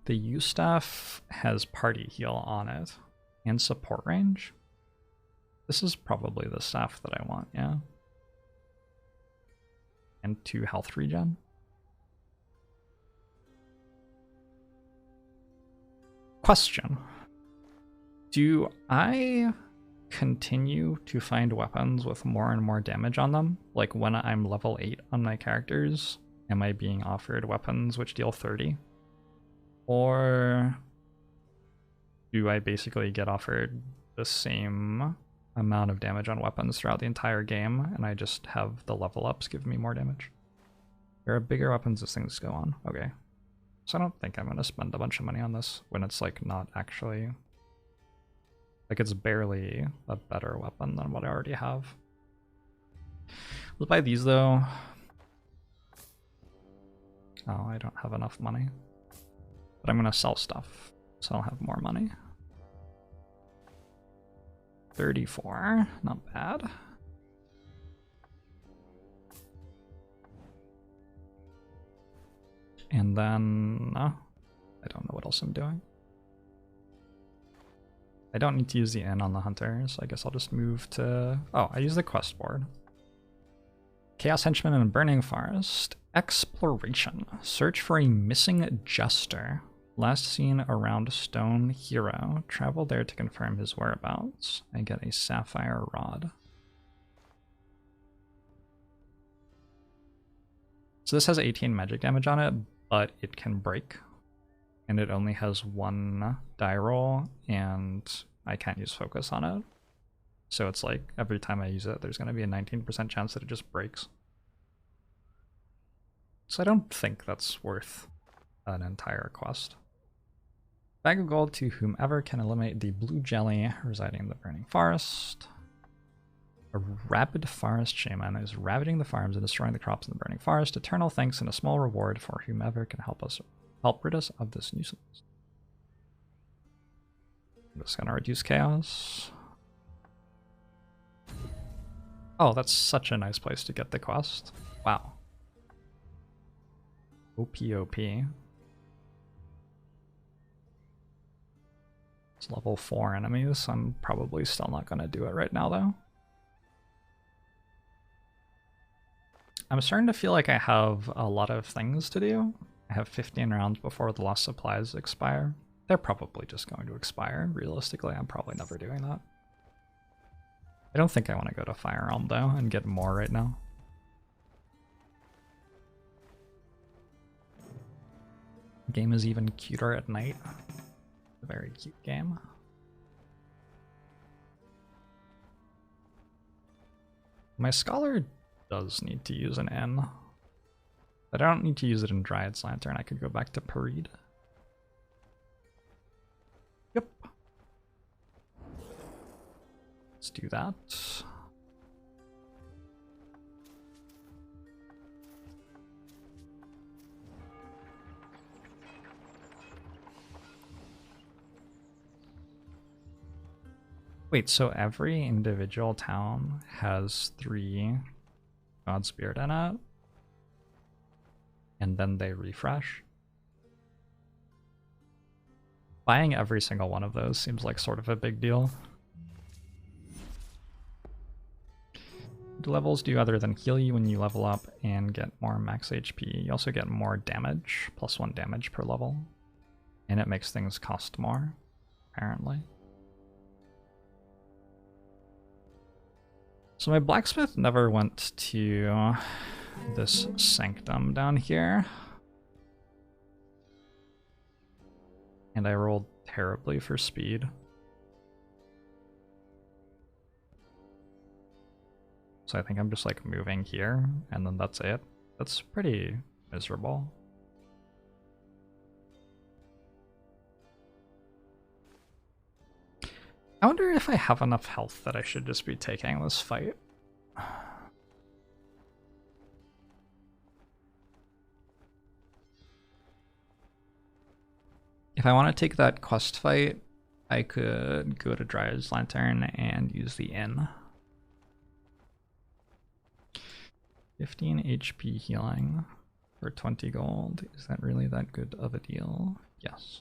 [SPEAKER 1] The U-staff has party heal on it and support range. This is probably the staff that I want, yeah. And 2 health regen. Question. Do I continue to find weapons with more and more damage on them? Like when I'm level 8 on my characters, am I being offered weapons which deal 30? Or do I basically get offered the same amount of damage on weapons throughout the entire game, and I just have the level ups give me more damage? There are bigger weapons as things go on. Okay. So I don't think I'm going to spend a bunch of money on this when it's like not actually... Like it's barely a better weapon than what I already have. Let's buy these though. Oh, I don't have enough money. But I'm going to sell stuff, so I'll have more money. 34, not bad. And then, I don't know what else I'm doing. I don't need to use the inn on the hunter, so I guess I'll just move to... Oh, I use the quest board. Chaos Henchman in Burning Forest. Exploration. Search for a missing jester. Last seen around Stone Hero. Travel there to confirm his whereabouts. I get a sapphire rod. So this has 18 magic damage on it, but it can break. And it only has 1 die roll, and I can't use focus on it. So it's like every time I use it, there's going to be a 19% chance that it just breaks. So I don't think that's worth an entire quest. Bag of gold to whomever can eliminate the blue jelly residing in the burning forest. A rabid forest shaman is ravaging the farms and destroying the crops in the burning forest. Eternal thanks and a small reward for whomever can help rid us of this nuisance. I'm just gonna reduce chaos. Oh, that's such a nice place to get the quest. Wow. OP. It's level 4 enemies. I'm probably still not gonna do it right now though. I'm starting to feel like I have a lot of things to do. I have 15 rounds before the lost supplies expire. They're probably just going to expire. Realistically, I'm probably never doing that. I don't think I want to go to Fire Realm though and get more right now. The game is even cuter at night. A very cute game. My scholar does need to use an N. But I don't need to use it in Dryad's Lantern. I could go back to Parade. Yep. Let's do that. Wait, so every individual town has 3 God Spirit in it? And then they refresh? Buying every single one of those seems like sort of a big deal. What levels do other than heal you when you level up and get more max HP? You also get more damage, +1 damage per level. And it makes things cost more, apparently. So my blacksmith never went to this sanctum down here. And I rolled terribly for speed. So I think I'm just like moving here and then that's it. That's pretty miserable. I wonder if I have enough health that I should just be taking this fight. If I want to take that quest fight, I could go to Dryad's Lantern and use the inn. 15 HP healing for 20 gold. Is that really that good of a deal? Yes.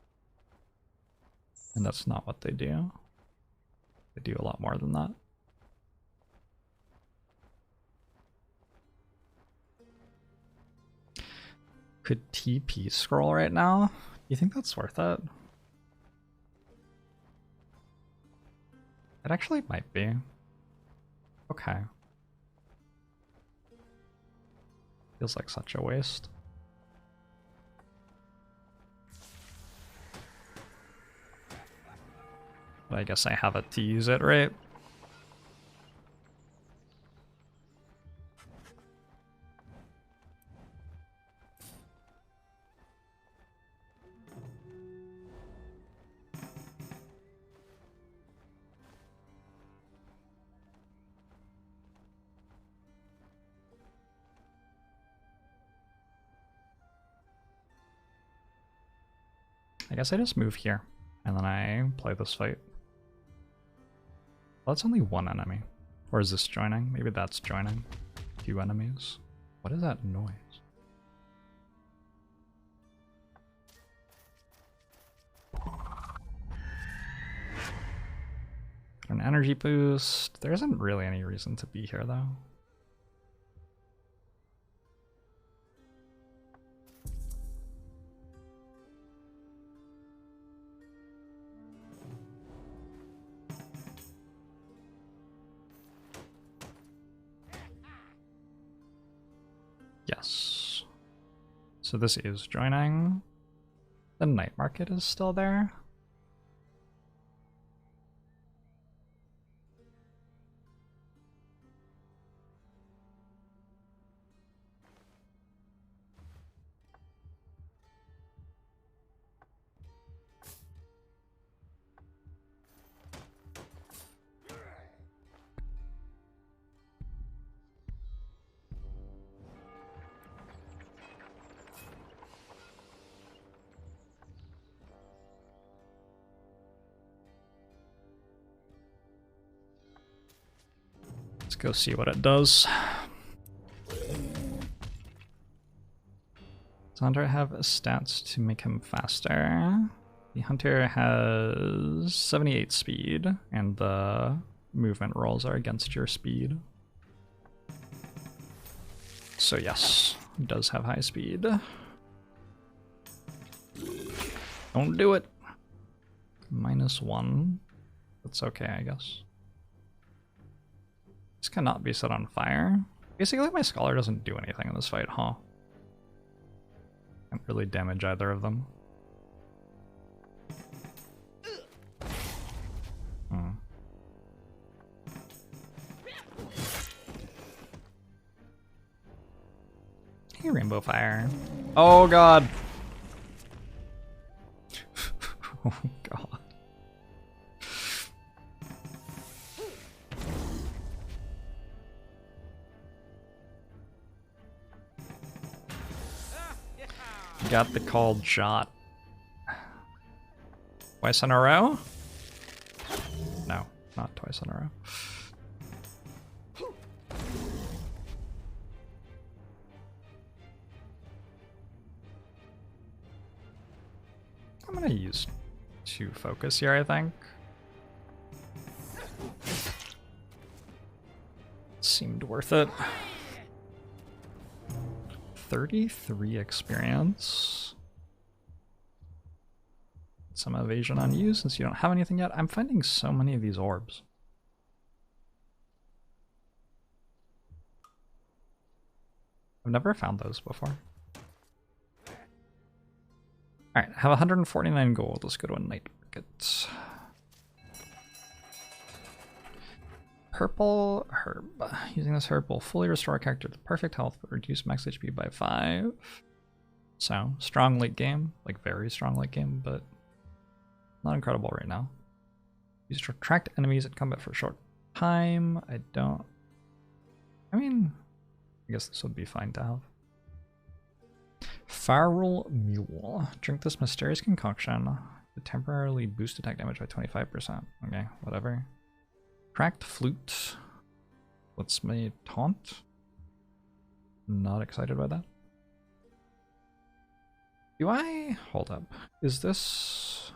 [SPEAKER 1] And that's not what they do. They do a lot more than that. Could TP scroll right now? You think that's worth it? It actually might be. Okay. Feels like such a waste. But I guess I have it to use it, right? I guess I just move here, and then I play this fight. Well, that's only 1 enemy. Or is this joining? Maybe that's joining. 2 enemies. What is that noise? An energy boost. There isn't really any reason to be here, though. Yes. So this is joining. The night market is still there. Let's go see what it does. Does Hunter have stats to make him faster? The Hunter has 78 speed, and the movement rolls are against your speed. So yes, he does have high speed. Don't do it. -1. That's okay, I guess. This cannot be set on fire. Basically, my Scholar doesn't do anything in this fight, huh? Can't really damage either of them. Hey, Rainbow Fire. Oh god. Oh god. Got the called shot. Twice in a row? No, not twice in a row. I'm gonna use 2 focus here, I think. Seemed worth it. 33 experience. Some evasion on you since you don't have anything yet. I'm finding so many of these orbs. I've never found those before. Alright, I have 149 gold. Let's go to a night market. Purple herb. Using this herb will fully restore a character to perfect health but reduce max HP by 5. So, strong late game. Like, very strong late game, but not incredible right now. Used to attract enemies at combat for a short time. I mean, I guess this would be fine to have. Feral Mule. Drink this mysterious concoction to temporarily boost attack damage by 25%. Okay, whatever. Cracked Flute. What's my taunt? Not excited by that. Do I... Hold up. Is this...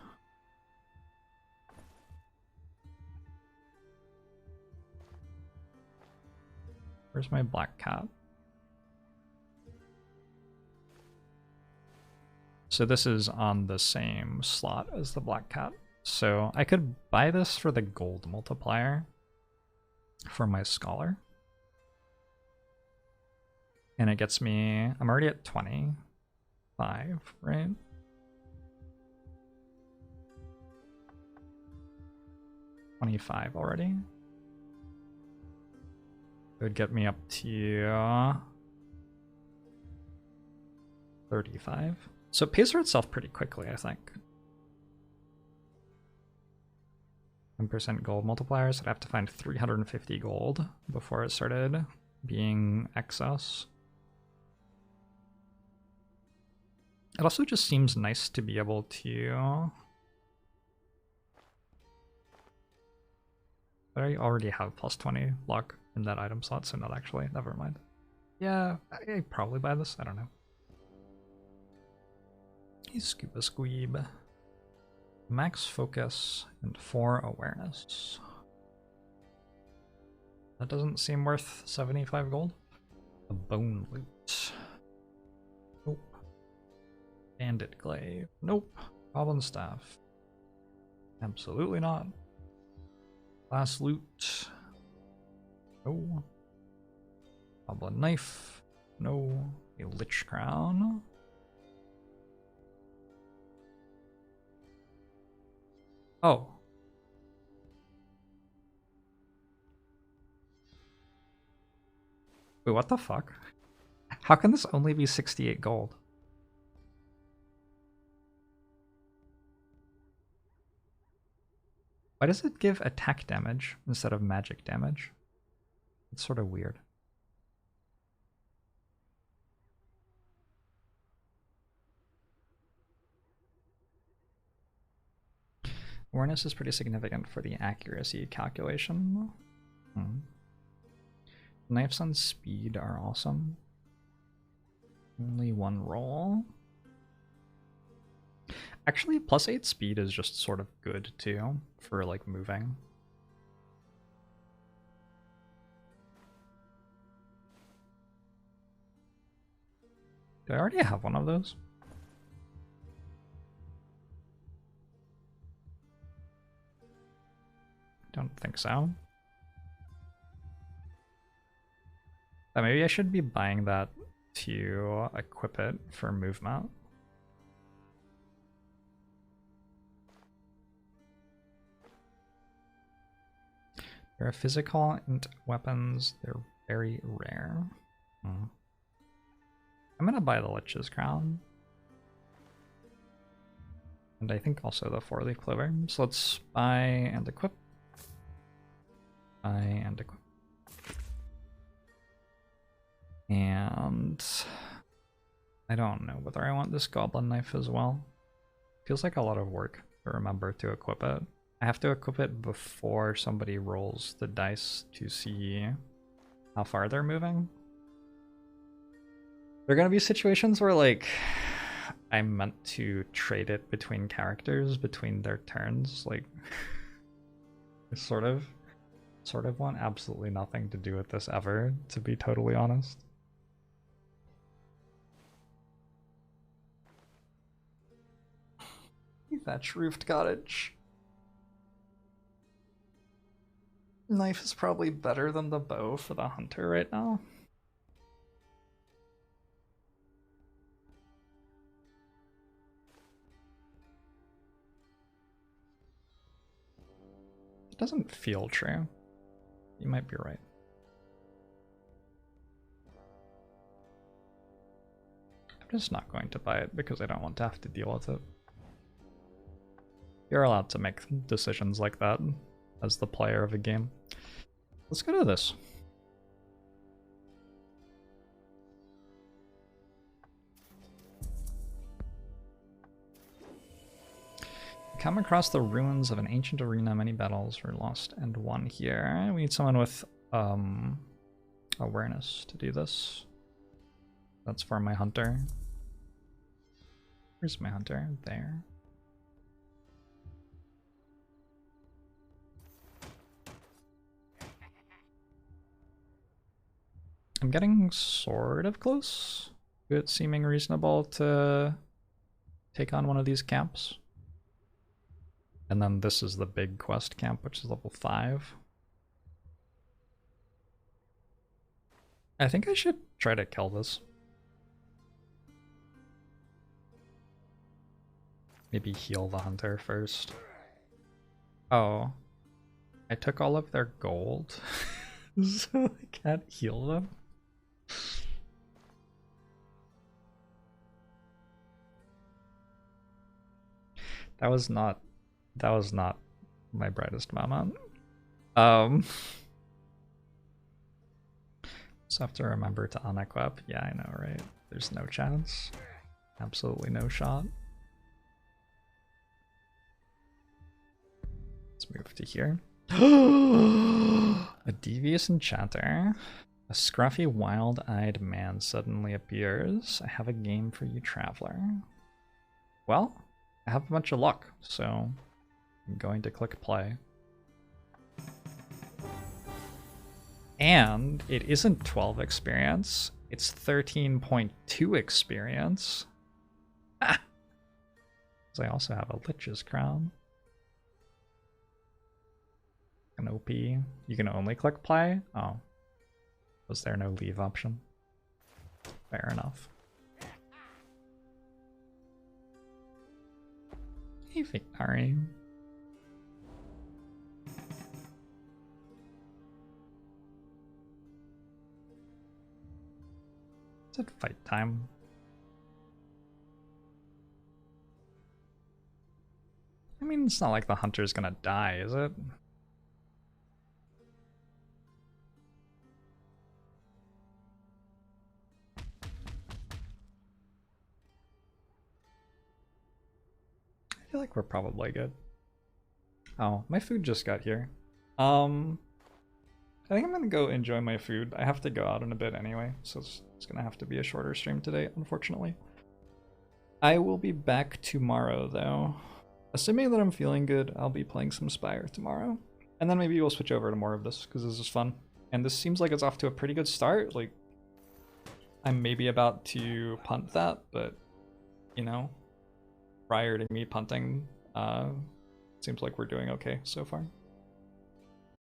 [SPEAKER 1] Where's my black cat? So this is on the same slot as the black cat. So I could buy this for the gold multiplier for my Scholar. And it gets me, I'm already at 25, right? $25 already. It would get me up to 35. So it pays for itself pretty quickly, I think. 10% gold multipliers. I'd have to find 350 gold before it started being excess. It also just seems nice to be able to... I already have plus 20 luck in that item slot, so not actually. Never mind. Yeah, I'd probably buy this. I don't know. Scuba Squeeb. Max focus and 4 awareness. That doesn't seem worth 75 gold. A bone loot. Nope. Bandit glaive. Nope. Goblin staff. Absolutely not. Glass loot. No. Goblin knife. No. A lich crown. Oh. Wait, what the fuck? How can this only be 68 gold? Why does it give attack damage instead of magic damage? It's sort of weird. Awareness is pretty significant for the accuracy calculation. Knives on speed are awesome. Only one roll. Actually, +8 speed is just sort of good too for like moving. Do I already have one of those? Don't think so. Maybe I should be buying that to equip it for movement. There are physical and weapons. They're very rare. I'm gonna buy the Lich's Crown. And I think also the 4-leaf clover. So let's buy and equip. Buy and equip. And I don't know whether I want this goblin knife as well. Feels like a lot of work to remember to equip it. I have to equip it before somebody rolls the dice to see how far they're moving. There are gonna be situations where like I meant to trade it between characters between their turns, like sort of want absolutely nothing to do with this ever, to be totally honest. Thatch roofed cottage. Knife is probably better than the bow for the hunter right now. It doesn't feel true. You might be right. I'm just not going to buy it because I don't want to have to deal with it. You're allowed to make decisions like that as the player of a game. Let's go to this. Come across the ruins of an ancient arena. Many battles were lost and won here. We need someone with awareness to do this. That's for my hunter. Where's my hunter? There. I'm getting sort of close to it seeming reasonable to take on one of these camps. And then this is the big quest camp, which is level 5. I think I should try to kill this. Maybe heal the hunter first. Oh. I took all of their gold, so I can't heal them. That was not my brightest moment. Just have to remember to unequip. Yeah, I know, right? There's no chance. Absolutely no shot. Let's move to here. A devious enchanter. A scruffy, wild-eyed man suddenly appears. I have a game for you, traveler. Well, I have a bunch of luck, so I'm going to click play. And it isn't 12 experience, it's 13.2 experience. Ah! Because I also have a Lich's Crown. An OP. You can only click play? Oh. Was there no leave option? Fair enough. Hey, Victari. Is it fight time? I mean, it's not like the hunter's gonna die, is it? I feel like we're probably good. Oh, my food just got here. I think I'm gonna go enjoy my food. I have to go out in a bit anyway, so it's gonna have to be a shorter stream today, unfortunately. I will be back tomorrow, though. Assuming that I'm feeling good, I'll be playing some Spire tomorrow. And then maybe we'll switch over to more of this, because this is fun. And this seems like it's off to a pretty good start. Like, I'm maybe about to punt that, but, you know, prior to me punting, seems like we're doing okay so far.